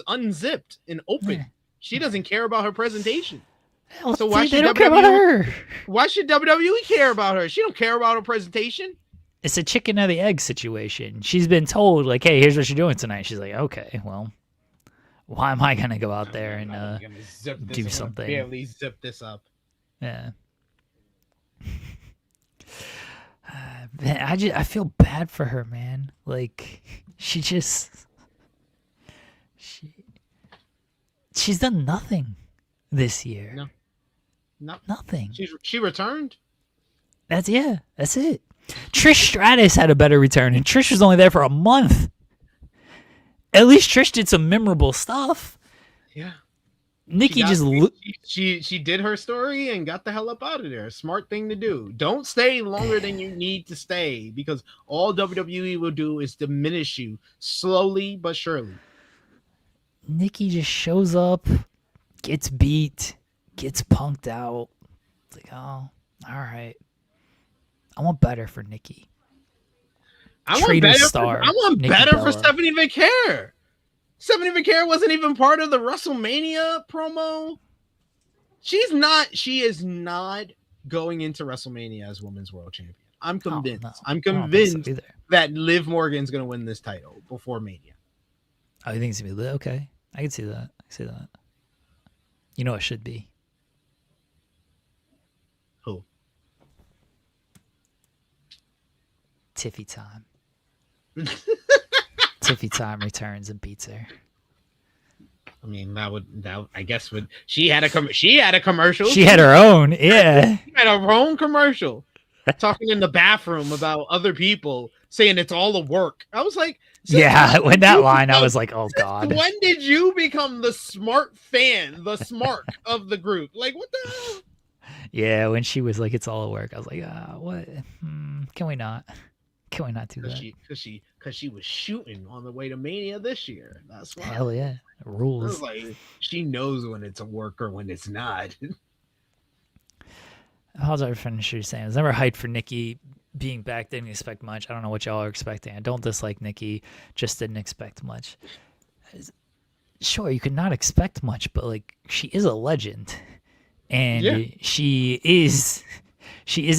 unzipped and open. Yeah. She doesn't care about her presentation. So why should WWE care about her? Why should WWE care about her? She don't care about her presentation. It's a chicken or the egg situation. She's been told, like, hey, here's what you're doing tonight. She's like, okay, well, why am I gonna go out there and do something? Barely zip this up. Yeah. Man, I feel bad for her, man. Like, she's done nothing this year. No, nothing. She returned. That's it. Trish Stratus had a better return, and Trish was only there for a month. At least Trish did some memorable stuff. Yeah. Nikki she did her story and got the hell up out of there. Smart thing to do. Don't stay longer than you need to stay, because all WWE will do is diminish you slowly but surely. Nikki just shows up, gets beat, gets punked out. It's like, oh, all right. I want better for Nikki. I want better for Stephanie Vaquera. Stephanie Vaquera wasn't even part of the WrestleMania promo. She is not going into WrestleMania as Women's World Champion. I'm convinced. No. I'm convinced that Liv Morgan's going to win this title before Mania. Oh, you think it's going to be Liv? Okay. I can see that. You know it should be. Who? Tiffy Time. Tiffy Time returns and beats her. I mean, I guess she had a commercial. She had her own, yeah. She had her own commercial, talking in the bathroom about other people, saying it's all a work. I was like, yeah. When that line, I was like, oh god. When did you become the smart fan, the smart of the group? Like, what the hell? Yeah, when she was like, it's all a work, I was like, what? Can we not do that? Because she was shooting on the way to Mania this year. That's why. Hell yeah, rules. I was like, she knows when it's a work or when it's not. How's our finisher saying? I was never hyped for Nikki being back. Didn't expect much. I don't know what y'all are expecting. I don't dislike Nikki. Just didn't expect much. Sure, you could not expect much, but like, she is a legend, and she is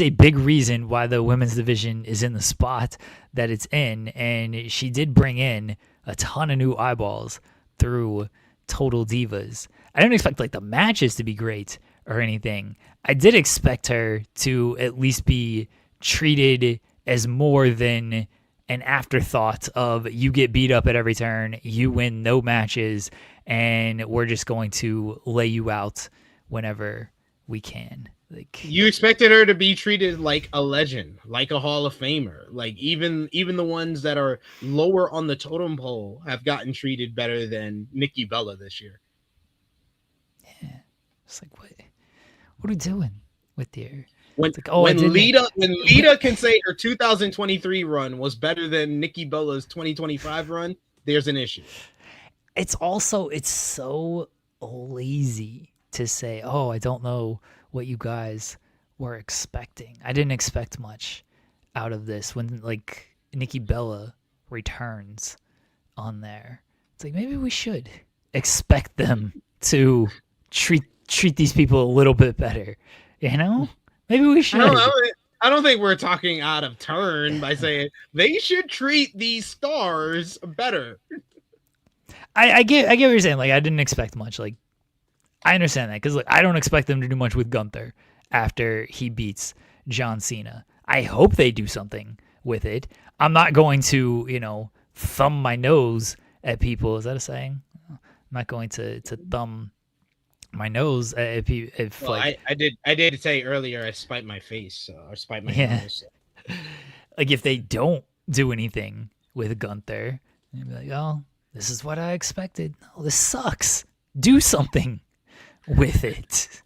a big reason why the women's division is in the spot that it's in. And she did bring in a ton of new eyeballs through Total Divas. I didn't expect like the matches to be great or anything. I did expect her to at least be treated as more than an afterthought of, you get beat up at every turn, you win no matches, and we're just going to lay you out whenever we can. Like, You expected her to be treated like a legend, like a Hall of Famer. Like even the ones that are lower on the totem pole have gotten treated better than Nikki Bella this year. yeah, it's like what are we doing with your? When It's like, oh, I didn't. When Lita can say her 2023 run was better than Nikki Bella's 2025 run, there's an issue. It's so lazy to say, oh, I don't know what you guys were expecting. I didn't expect much out of this when like Nikki Bella returns on there. It's like maybe we should expect them to treat these people a little bit better. You know? Maybe we I don't should. know. I don't think we're talking out of turn by saying they should treat these stars better. I get what you're saying. Like I didn't expect much. Like I understand that because like I don't expect them to do much with Gunther after he beats John Cena. I hope they do something with it. I'm not going to, thumb my nose at people. Is that a saying? I'm not going to thumb my nose at people if Well, like I did say earlier I spite my face or spite my yeah, nose. like if they don't do anything with Gunther, you'd be like, oh, this is what I expected. Oh, this sucks. Do something with it.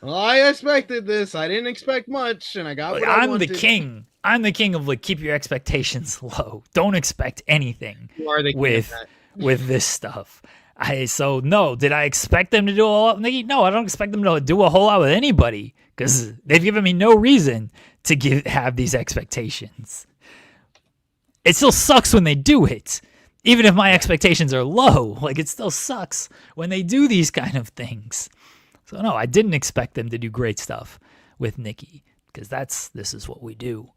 Well, I expected this. I didn't expect much, and I got Like, what I I'm the wanted. king. I'm the king of like keep your expectations low. Don't expect anything You are the king of with that. with this stuff. Did I expect them to do a whole lot? No, I don't expect them to do a whole lot with anybody because they've given me no reason to have these expectations. It still sucks when they do it, even if my expectations are low. Like it still sucks when they do these kind of things. So no, I didn't expect them to do great stuff with Nikki because this is what we do.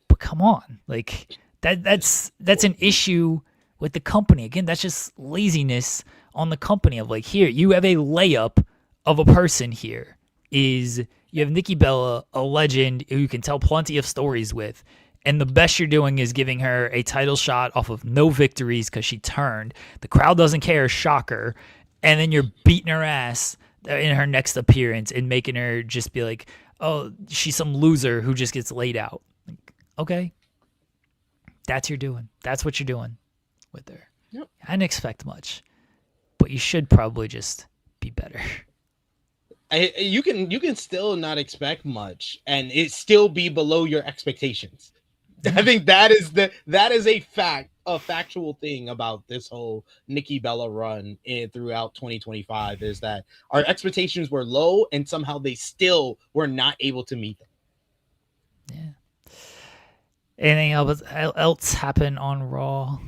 But come on, like that's an issue with the company. Again, that's just laziness on the company of like, here, you have a layup of a person here. You have Nikki Bella, a legend who you can tell plenty of stories with. And the best you're doing is giving her a title shot off of no victories because she turned. The crowd doesn't care, shocker. And then you're beating her ass in her next appearance and making her just be like, oh, she's some loser who just gets laid out. Like, okay. That's what you're doing with her. Yep. I didn't expect much, but you should probably just be better. You can still not expect much, and it still be below your expectations. I think that is a factual thing about this whole Nikki Bella run throughout 2025 is that our expectations were low, and somehow they still were not able to meet them. Yeah. Anything else happen on Raw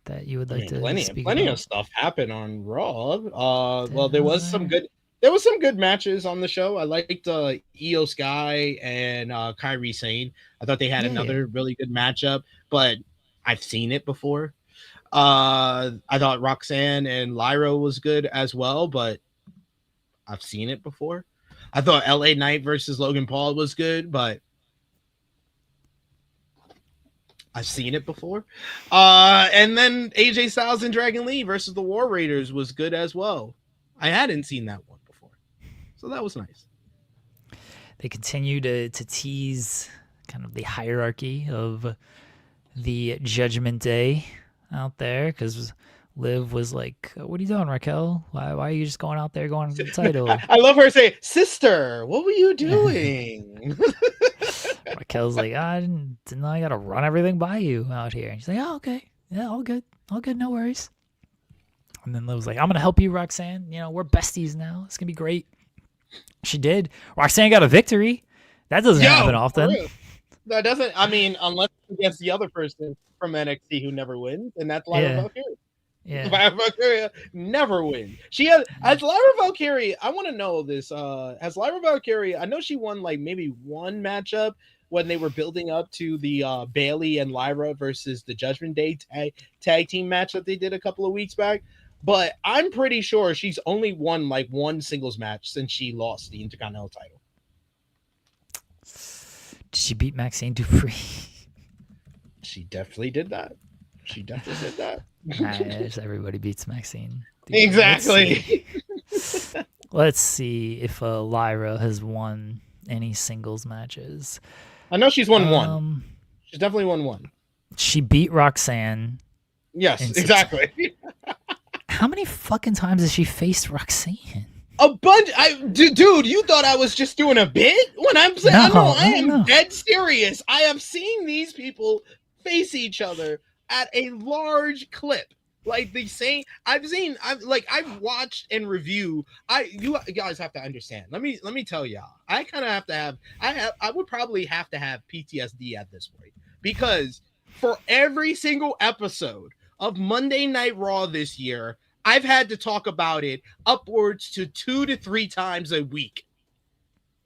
that you would like to speak plenty about? of stuff happened on Raw. Well, there was some good matches on the show. I liked Io Sky and Kairi Sane. I thought they had another really good matchup, but I've seen it before. I thought Roxanne and Lyra was good as well, but I've seen it before. I thought LA Knight versus Logan Paul was good, but I've seen it before. And then AJ Styles and Dragon Lee versus the War Raiders was good as well. I hadn't seen that one before. So that was nice. They continue to tease kind of the hierarchy of the Judgment Day out there because Liv was like, what are you doing, Raquel? Why are you just going out there going for the title? I love her saying, sister, what were you doing? Raquel's like, I didn't know I got to run everything by you out here. And she's like, oh, okay. Yeah, all good, no worries. And then Liv was like, I'm going to help you, Roxanne. We're besties now. It's going to be great. She did. Roxanne got a victory. That doesn't happen often. That doesn't, unless against the other person from NXT who never wins, and that's Lyra Valkyria. Yeah. Lyra Valkyria never wins. As Lyra Valkyria, I want to know this. As Lyra Valkyria, I know she won like maybe one matchup when they were building up to the Bayley and Lyra versus the Judgment Day tag team match that they did a couple of weeks back. But I'm pretty sure she's only won like one singles match since she lost the Intercontinental title. Did she beat Maxine Dupree? She definitely did that. Everybody beats Maxine. Exactly. Let's see if Lyra has won any singles matches. I know she's won one. Um, She's definitely won one. she beat Roxanne Yes, in September. exactly. How many fucking times has she faced Roxanne? A bunch. Dude, you thought I was just doing a bit? When I'm saying, no, I am dead serious. I have seen these people face each other at a large clip. Like the same, I've watched and review. You guys have to understand. Let me tell y'all. I kind of have to have. I would probably have to have PTSD at this point, because for every single episode of Monday Night Raw this year, I've had to talk about it upwards to 2 to 3 times a week.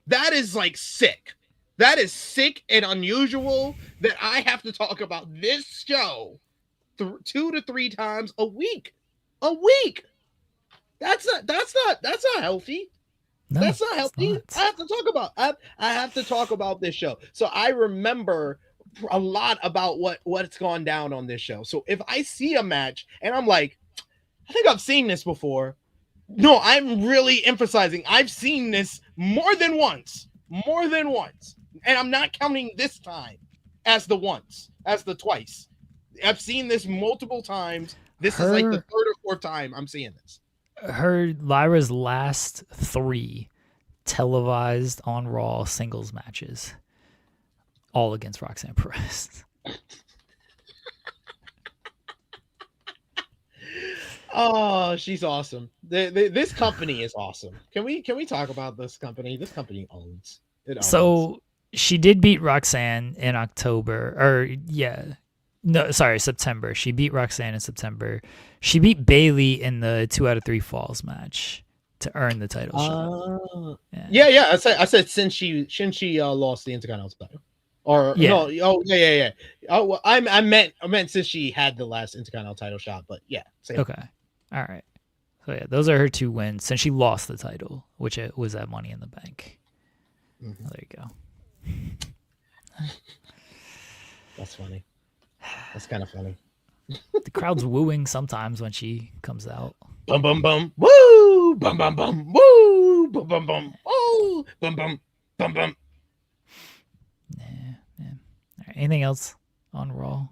That is like sick. That is sick and unusual that I have to talk about this show 2 to 3 times a week. A week. That's not healthy. No, that's not healthy. Not. I have to talk about this show. So I remember a lot about what's gone down on this show. So if I see a match and I'm like, I think I've seen this before. No, I'm really emphasizing I've seen this more than once. And I'm not counting this time as the twice. I've seen this multiple times. This is like the 3rd or 4th time I'm seeing this. Lyra's last 3 televised on Raw singles matches, all against Roxanne Perez. Oh, she's awesome. This company is awesome. Can we talk about this company? This company owns. It owns. So she did beat Roxanne in October, September. She beat Roxanne in September. She beat Bayley in the 2 out of 3 falls match to earn the title shot. Yeah. I said since she lost the Intercontinental title. Or yeah. No, oh yeah. Oh, well, I meant since she had the last Intercontinental title shot, but yeah. Okay. All right. So yeah, those are her 2 wins since she lost the title, which it was at Money in the Bank. Mm-hmm. There you go. That's funny. That's kind of funny. The crowd's wooing sometimes when she comes out. Bum bum bum woo, bum bum bum woo, bum bum bum woo, bum bum bum bum. Yeah. All right. Anything else on Raw?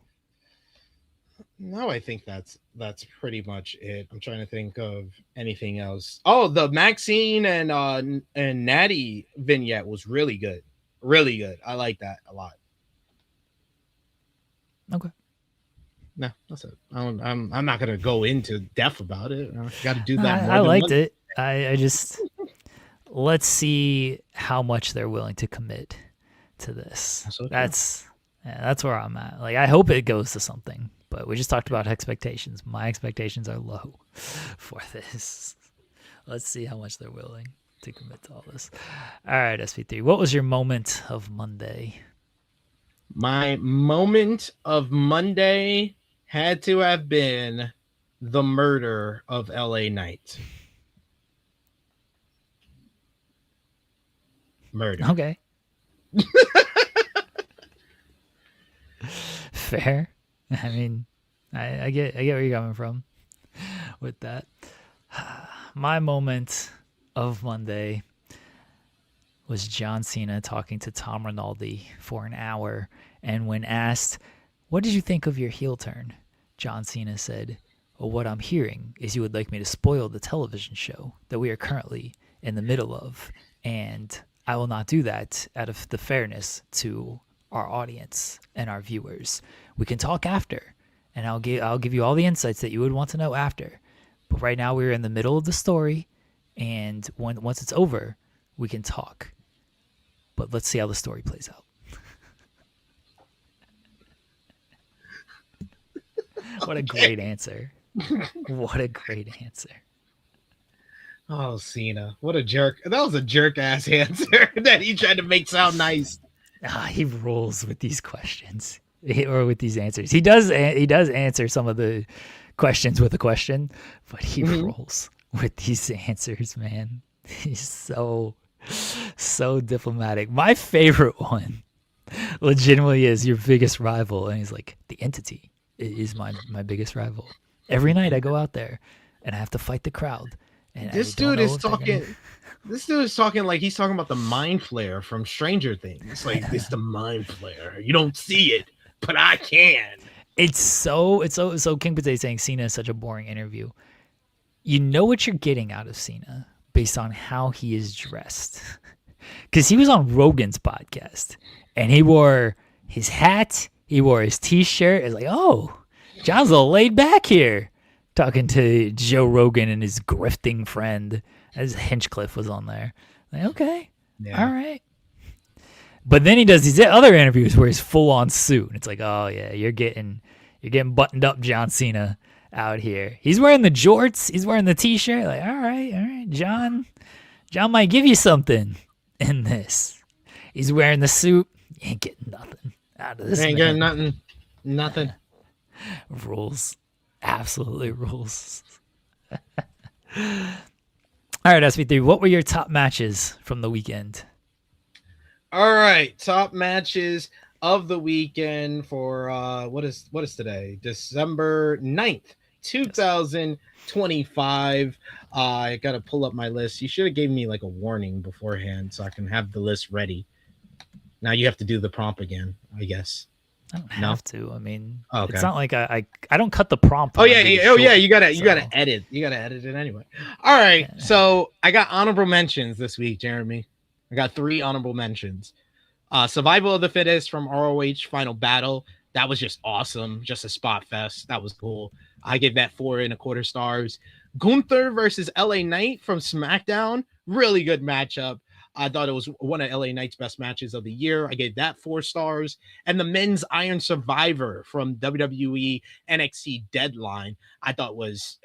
No, I think that's pretty much it. I'm trying to think of anything else. Oh, the Maxine and Natty vignette was really good. Really good. I like that a lot. Okay. No, that's it. I'm not gonna go into depth about it. I got to do that. I liked it. I just let's see how much they're willing to commit to this. That's where I'm at. Like, I hope it goes to something, but we just talked about expectations. My expectations are low for this. Let's see how much they're willing to commit to all this. All right, SP3. What was your moment of Monday? My moment of Monday had to have been the murder of LA Knight. Murder. Okay. Fair. I mean, I get where you're coming from with that. My moment of Monday was John Cena talking to Tom Rinaldi for an hour, and when asked, "What did you think of your heel turn?" John Cena said, "Well, what I'm hearing is you would like me to spoil the television show that we are currently in the middle of, and I will not do that out of the fairness to our audience and our viewers. We can talk after, and I'll give you all the insights that you would want to know after. But right now we're in the middle of the story, and once it's over, we can talk. But let's see how the story plays out." What a great answer. What a great answer. Oh, Cena. What a jerk. That was a jerk-ass answer that he tried to make sound nice. He rolls with these questions. Or with these answers. He does answer some of the questions with a question, but he rolls with these answers, man. He's so diplomatic. My favorite one legitimately is your biggest rival, and he's like, the entity is my biggest rival. Every night I go out there and I have to fight the crowd, and I This don't dude know is if they're gonna. talking. This dude is talking like he's talking about the mind flare from Stranger Things. Like it's the mind flare. You don't see it, but I can. It's so King Potato saying Cena is such a boring interview. You know what you're getting out of Cena based on how he is dressed. Because he was on Rogan's podcast and he wore his hat, he wore his t-shirt. It's like, oh, John's a little laid back here. Talking to Joe Rogan and his grifting friend, as Hinchcliffe was on there. Like, okay, all Yeah. right. But then he does these other interviews where he's full on suit. And it's like, oh yeah, you're getting buttoned up John Cena out here. He's wearing the jorts, he's wearing the t-shirt. Like, all right, John might give you something in this. He's wearing the suit. You ain't getting nothing out of this Ain't man. getting nothing. Nothing. Rules. Absolutely rules. All right, SP3, what were your top matches from the weekend? All right, top matches of the weekend for what is today? December 9th, Yes. 2025. I got to pull up my list. You should have gave me like a warning beforehand so I can have the list ready. Now you have to do the prompt again, I guess. I don't No? have to. I mean, Okay. it's not like I don't cut the prompt. Oh when I yeah, do the oh yeah, short, you gotta so. edit. You gotta edit it anyway. All right. Yeah. So I got honorable mentions this week, Jeremy. I got 3 honorable mentions. Survival of the Fittest from ROH Final Battle. That was just awesome. Just a spot fest. That was cool. I gave that 4.25 stars. Gunther versus LA Knight from SmackDown. Really good matchup. I thought it was one of LA Knight's best matches of the year. I gave that 4 stars. And the Men's Iron Survivor from WWE NXT Deadline, I thought was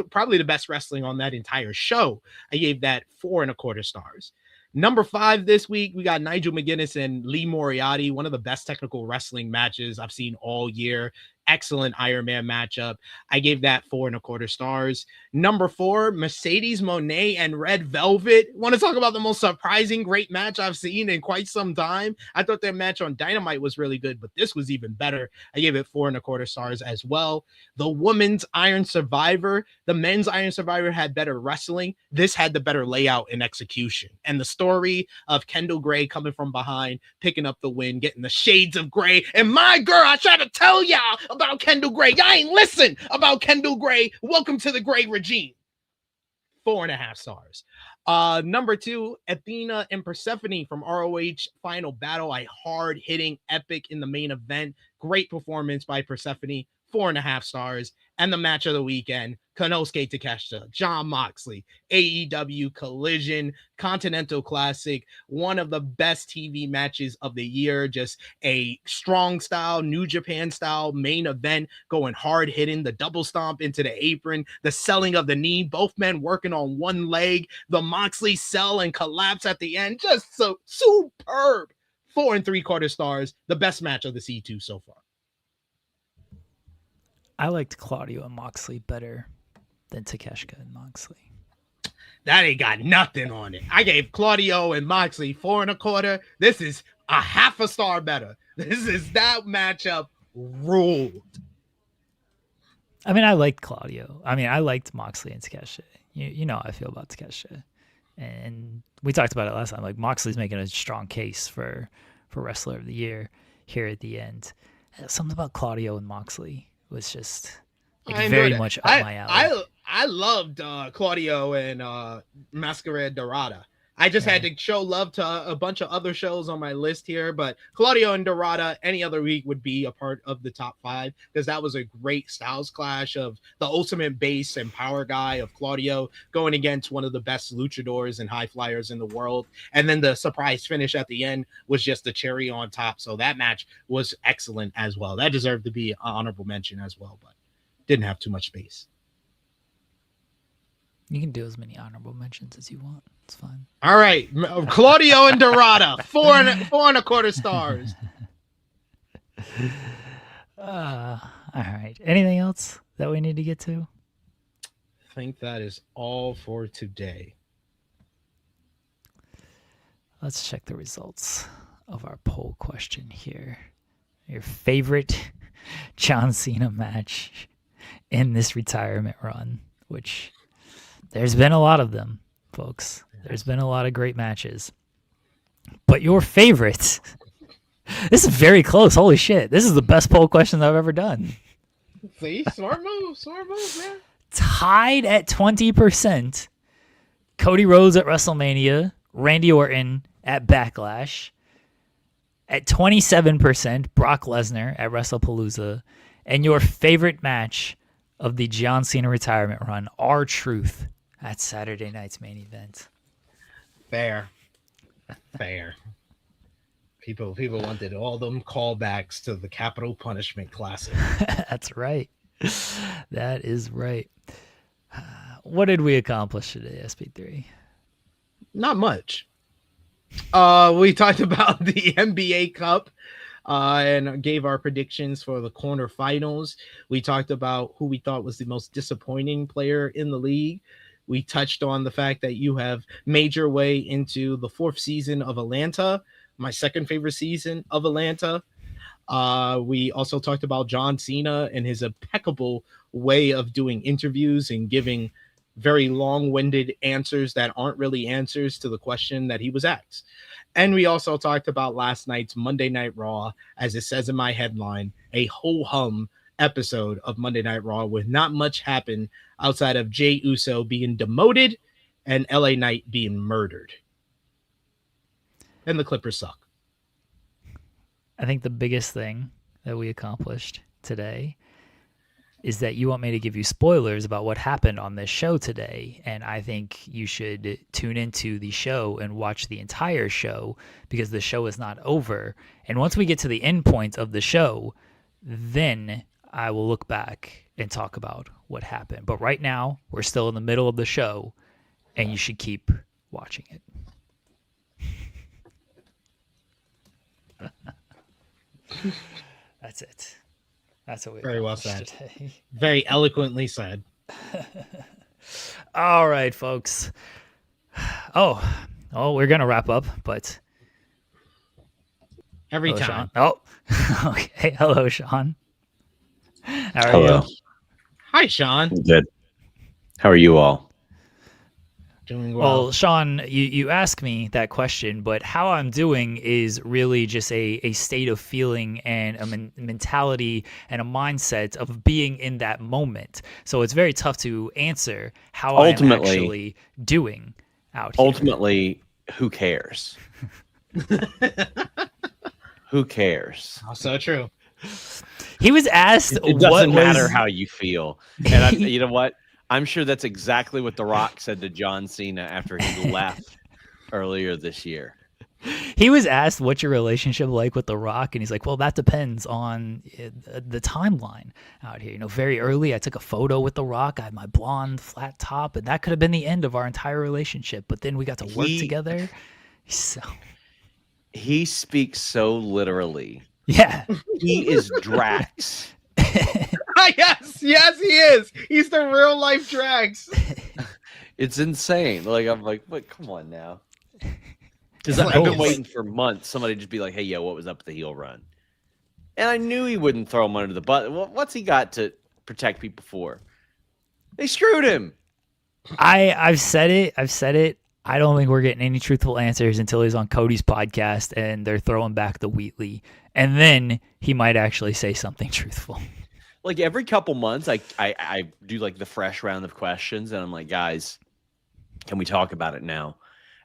probably the best wrestling on that entire show. I gave that 4.25 stars. Number 5 this week, we got Nigel McGuinness and Lee Moriarty, one of the best technical wrestling matches I've seen all year. Excellent Iron Man matchup. I gave that 4.25 stars. Number 4, Mercedes Moné and Red Velvet. Want to talk about the most surprising great match I've seen in quite some time? I thought their match on Dynamite was really good, but this was even better. I gave it 4.25 stars as well. The Women's Iron Survivor. The Men's Iron Survivor had better wrestling. This had the better layout and execution. And the story of Kendall Gray coming from behind, picking up the win, getting the shades of gray. And my girl, I try to tell y'all about Kendall Gray. Y'all ain't listen about Kendall Gray. Welcome to the Gray regime. 4.5 stars. Number 2, Athena and Persephone from ROH Final Battle. A hard-hitting epic in the main event. Great performance by Persephone. 4.5 stars. And the match of the weekend, Konosuke Takeshita, Jon Moxley, AEW Collision, Continental Classic, one of the best TV matches of the year. Just a strong style, New Japan style main event, going hard hitting, the double stomp into the apron, the selling of the knee, both men working on one leg, the Moxley sell and collapse at the end. Just so superb. 4.75 stars, the best match of the C2 so far. I liked Claudio and Moxley better than Takeshita and Moxley. That ain't got nothing on it. I gave Claudio and Moxley 4.25. This is a 0.5 star better. That matchup ruled. I mean, I liked Claudio. I mean, I liked Moxley and Takeshita. You know how I feel about Takeshita. And we talked about it last time. Like, Moxley's making a strong case for Wrestler of the Year here at the end. Something about Claudio and Moxley was just like very much up my alley. I loved Claudio and Masquerade Dorada. I just had to show love to a bunch of other shows on my list here, but Claudio and Dorada any other week would be a part of the top 5 because that was a great styles clash of the ultimate base and power guy of Claudio going against one of the best luchadors and high flyers in the world. And then the surprise finish at the end was just the cherry on top. So that match was excellent as well. That deserved to be an honorable mention as well, but didn't have too much space. You can do as many honorable mentions as you want. It's fine. All right. Claudio and Dorada, 4.25 stars. All right. Anything else that we need to get to? I think that is all for today. Let's check the results of our poll question here. Your favorite John Cena match in this retirement run, which There's been a lot of them, folks. There's been a lot of great matches. But your favorite? This is very close. Holy shit. This is the best poll question I've ever done. See, smart move, man. Tied at 20%. Cody Rhodes at WrestleMania. Randy Orton at Backlash. At 27%, Brock Lesnar at WrestlePalooza. And your favorite match of the John Cena retirement run, R-Truth at Saturday night's main event. Fair. People wanted all them callbacks to the Capital Punishment Classic. That's right. That is right. What did we accomplish today, SP3? Not much. We talked about the NBA Cup and gave our predictions for the quarterfinals. We talked about who we thought was the most disappointing player in the league. We touched on the fact that you have made your way into the 4th season of Atlanta, my second favorite season of Atlanta. We also talked about John Cena and his impeccable way of doing interviews and giving very long-winded answers that aren't really answers to the question that he was asked. And we also talked about last night's Monday Night Raw, as it says in my headline, a ho-hum episode of Monday Night Raw with not much happen outside of Jey Uso being demoted and LA Knight being murdered. And the Clippers suck. I think the biggest thing that we accomplished today is that you want me to give you spoilers about what happened on this show today. And I think you should tune into the show and watch the entire show because the show is not over. And once we get to the end point of the show, then I will look back and talk about what happened. But right now, we're still in the middle of the show, and you should keep watching it. That's it. That's what we very well said today. Very eloquently said. All right, folks. Oh, we're gonna wrap up, but every hello, time. Sean. Oh, okay. Hello, Sean. How are Hello. you? Hi, Sean. Good. How are you all? Doing well. Well, Sean, you asked me that question, but how I'm doing is really just a state of feeling and a mentality and a mindset of being in that moment. So it's very tough to answer how I'm actually doing out here. Ultimately, who cares? Who cares? So true. He was asked It doesn't matter how you feel. And you know what? I'm sure that's exactly what The Rock said to John Cena after he left earlier this year. He was asked, what's your relationship like with The Rock? And he's like, well, that depends on the timeline out here. You know, very early, I took a photo with The Rock. I had my blonde flat top, and that could have been the end of our entire relationship. But then we got to work together. So he speaks so literally. Yeah. He is Drax. yes, he is. He's the real life Drax. It's insane. Like, I'm like, wait, come on now. Because I've been waiting for months. Somebody just be like, hey, yo, what was up with the heel run? And I knew he wouldn't throw him under the bus. What's he got to protect people for? They screwed him. I've said it. I don't think we're getting any truthful answers until he's on Cody's podcast and they're throwing back the Wheatley. And then he might actually say something truthful. Like every couple months, I do like the fresh round of questions, and I'm like, guys, can we talk about it now?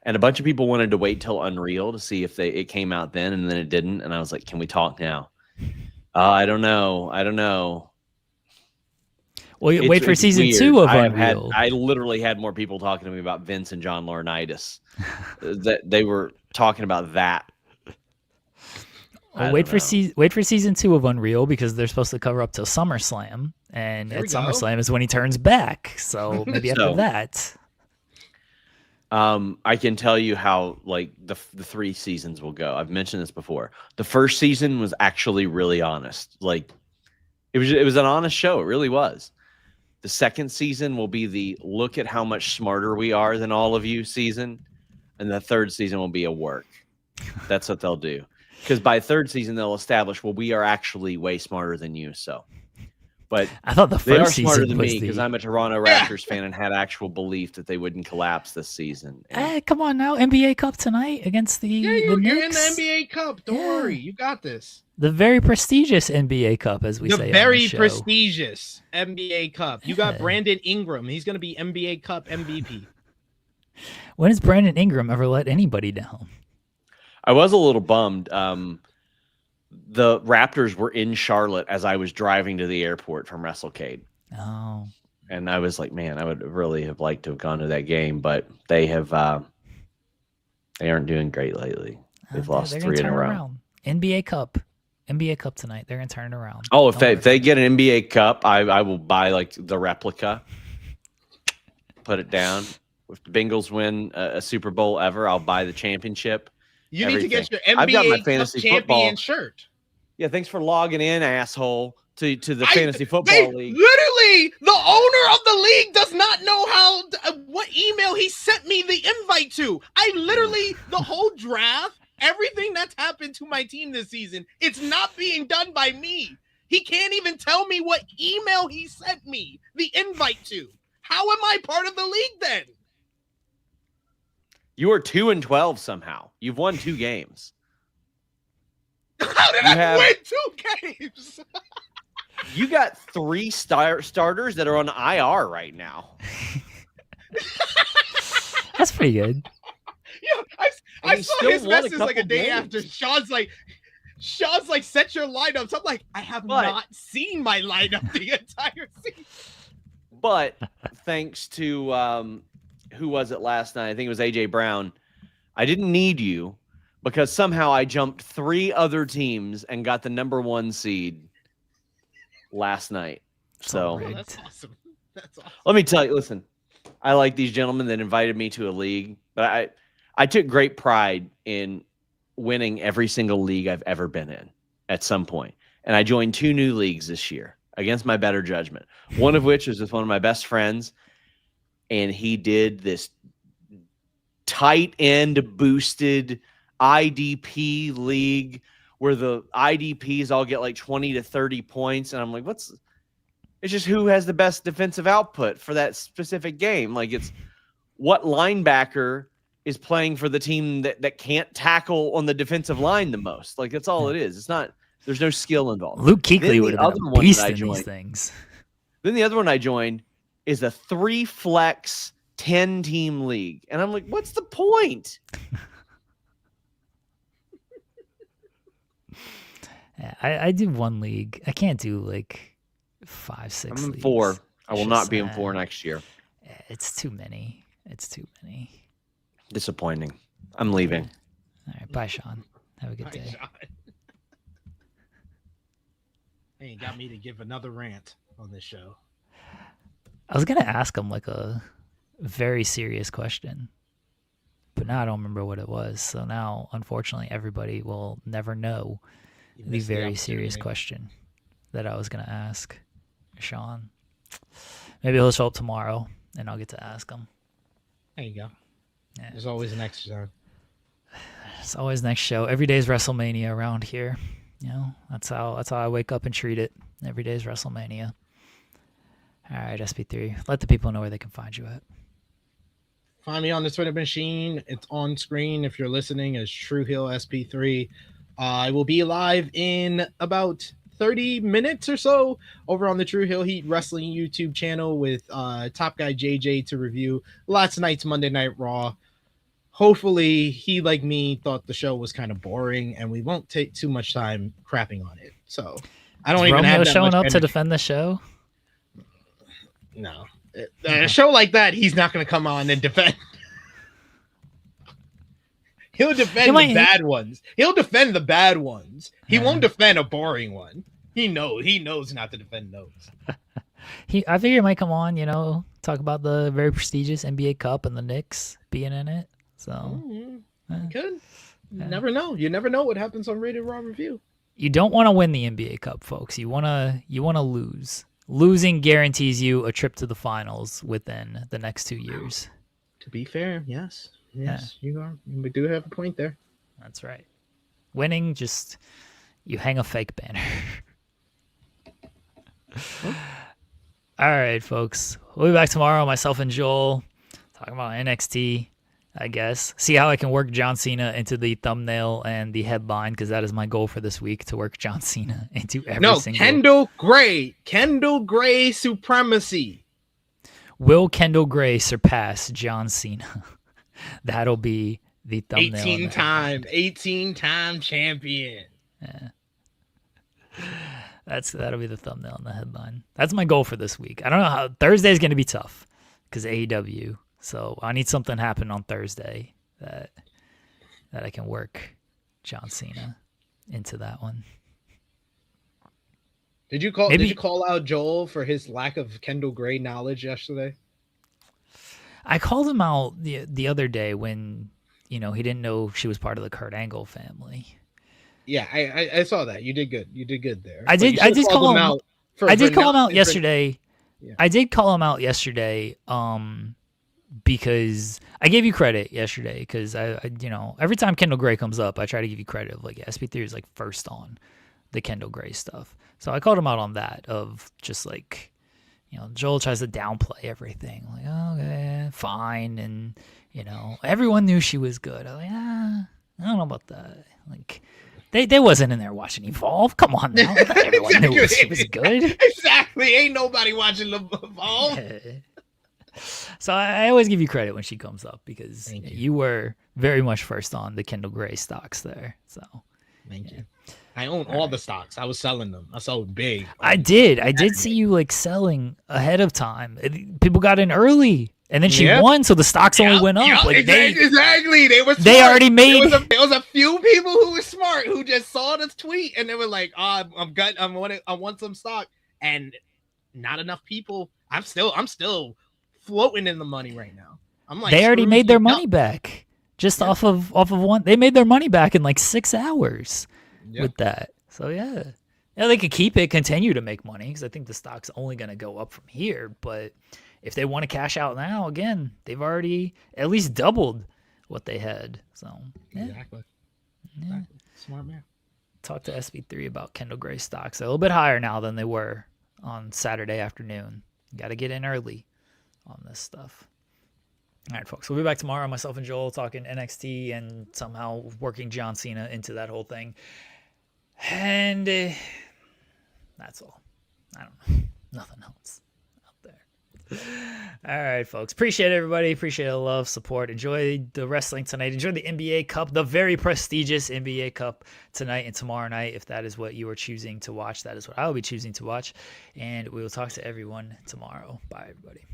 And a bunch of people wanted to wait till Unreal to see if it came out then, and then it didn't. And I was like, can we talk now? I don't know. Well, wait for season weird. 2 of Unreal. I literally had more people talking to me about Vince and John Laurinaitis. That they were talking about that. Well, wait for season 2 of Unreal because they're supposed to cover up till SummerSlam, and at SummerSlam is when he turns back. So maybe after that. I can tell you how like the 3 seasons will go. I've mentioned this before. The first season was actually really honest. Like it was an honest show. It really was. The second season will be the look at how much smarter we are than all of you season, and the third season will be a work. That's what they'll do. Because by third season, they'll establish, well, we are actually way smarter than you. So But I thought the they are first smarter season than was me because I'm a Toronto Raptors fan and had actual belief that they wouldn't collapse this season. And Hey, come on now, NBA Cup tonight against the You're in the Knicks. NBA Cup. Don't worry, you got this. The very prestigious NBA Cup, as we The say on very the show. prestigious NBA Cup. You got Yeah. Brandon Ingram. He's going to be NBA Cup MVP. When has Brandon Ingram ever let anybody down? I was a little bummed. The Raptors were in Charlotte as I was driving to the airport from WrestleCade. Oh, And I was like, man, I would really have liked to have gone to that game, but they aren't doing great lately. They've lost they're 3 in a row. around. NBA Cup tonight. They're gonna turn it around. Oh, if they get an NBA Cup, I will buy like the replica, put it down. If the Bengals win a Super Bowl ever, I'll buy the championship. You need to get your I've got my NBA Cup fantasy champion football. shirt. Yeah, thanks for logging in, asshole, to the fantasy football league. Literally, the owner of the league does not know what email he sent me the invite to. I literally, the whole draft, everything that's happened to my team this season, it's not being done by me. He can't even tell me what email he sent me the invite to. How am I part of the league then? You are 2-12 somehow. You've won 2 games. How did I win 2 games? You got 3 starters that are on IR right now. That's pretty good. Yeah, I saw his message like a day games. after. Sean's like, set your lineups. I'm like, I have not seen my lineup the entire season. But thanks to who was it last night? I think it was AJ Brown. I didn't need you because somehow I jumped 3 other teams and got the number 1 seed last night. So that's awesome. That's awesome. Let me tell you, listen, I like these gentlemen that invited me to a league, but I took great pride in winning every single league I've ever been in at some point. And I joined 2 new leagues this year against my better judgment. One of which was with one of my best friends, and he did this tight end boosted IDP league where the IDPs all get like 20 to 30 points. And I'm like, it's just who has the best defensive output for that specific game. Like, it's what linebacker is playing for the team that can't tackle on the defensive line the most. Like, that's all it is. It's not, there's no skill involved. Luke Kuechly would have been a beast in these things. Then the other one I joined is a 3 flex 10 team league. And I'm like, what's the point? Yeah, I do 1 league. I can't do like 5, 6 I'm in leagues. 4. I will not be in 4 next year. It's too many. Disappointing. I'm leaving. All right, bye, Sean. Have a good day. Sean. Hey, got me to give another rant on this show. I was gonna ask him like a very serious question, but now I don't remember what it was. So now, unfortunately, everybody will never know the very serious question that I was gonna ask Sean. Maybe he'll show up tomorrow, and I'll get to ask him. There you go. Yeah. There's always an extra time. It's always next show. Every day's WrestleMania around here. You know, that's how I wake up and treat it. Every day's WrestleMania. All right, SP3. Let the people know where they can find you at. Find me on the Twitter machine. It's on screen if you're listening as True Hill SP3. I will be live in about 30 minutes or so over on the True Hill Heat Wrestling YouTube channel with Top Guy JJ to review last night's Monday Night Raw. Hopefully he, like me, thought the show was kind of boring and we won't take too much time crapping on it. So I don't even have that showing much up energy. to defend the show. No, a show like that, he's not going to come on and defend. He'll defend the bad ones. He'll defend the bad ones. He won't defend a boring one. He knows not to defend those. I figure he might come on, talk about the very prestigious NBA Cup and the Knicks being in it. So Good. Never know. You never know what happens on Rated Raw Review. You don't want to win the NBA Cup, folks. You want to lose. Losing guarantees you a trip to the finals within the next 2 years. To be fair, yes, you do have a point there. That's right. Winning, just you hang a fake banner. All right, folks. We'll be back tomorrow. Myself and Joel talking about NXT. I guess see how I can work John Cena into the thumbnail and the headline because that is my goal for this week to work John Cena into every single. Kendall Gray supremacy. Will Kendall Gray surpass John Cena? That'll be the thumbnail. 18-time champion. Yeah. That'll be the thumbnail and the headline. That's my goal for this week. I don't know how Thursday is going to be tough because AEW. So I need something to happen on Thursday that I can work John Cena into that one. Did you call out Joel for his lack of Kendall Gray knowledge yesterday? I called him out the other day when he didn't know she was part of the Kurt Angle family. Yeah, I saw that. You did good. You did good there. I did call him out. I did call him out yesterday. Yeah. I did call him out yesterday. Because I gave you credit yesterday because I every time Kendall Gray comes up, I try to give you credit of like SP3 is like first on the Kendall Gray stuff. So I called him out on that of just like, Joel tries to downplay everything. Like, oh, okay, fine. And, everyone knew she was good. I'm like, I don't know about that. Like, they wasn't in there watching Evolve. Come on now. Everyone knew she was good. Exactly. Ain't nobody watching Evolve. So I always give you credit when she comes up because you were very much first on the Kendall Gray stocks there. So thank you. I own all the stocks. I was selling them. I sold big. I did see you like selling ahead of time. People got in early, and then she won, so the stocks only went up. Like exactly. They were. Smart. They already made. There was a few people who were smart who just saw this tweet and they were like, "Oh, I want some stock," and not enough people. I'm still floating in the money right now. I'm like, they already made their money back just off of one. They made their money back in like 6 hours with that. So they could keep it, continue to make money because I think the stock's only going to go up from here. But if they want to cash out now, again, they've already at least doubled what they had. So exactly. Smart man. Talk to SP3 about Kendall Gray stocks. They're a little bit higher now than they were on Saturday afternoon. You got to get in early on this stuff. All right, folks. We'll be back tomorrow. Myself and Joel talking NXT and somehow working John Cena into that whole thing. And that's all. I don't know. Nothing else out there. All right, folks. Appreciate it, everybody. Appreciate the love, support. Enjoy the wrestling tonight. Enjoy the NBA Cup, the very prestigious NBA Cup tonight and tomorrow night. If that is what you are choosing to watch, that is what I will be choosing to watch. And we will talk to everyone tomorrow. Bye, everybody.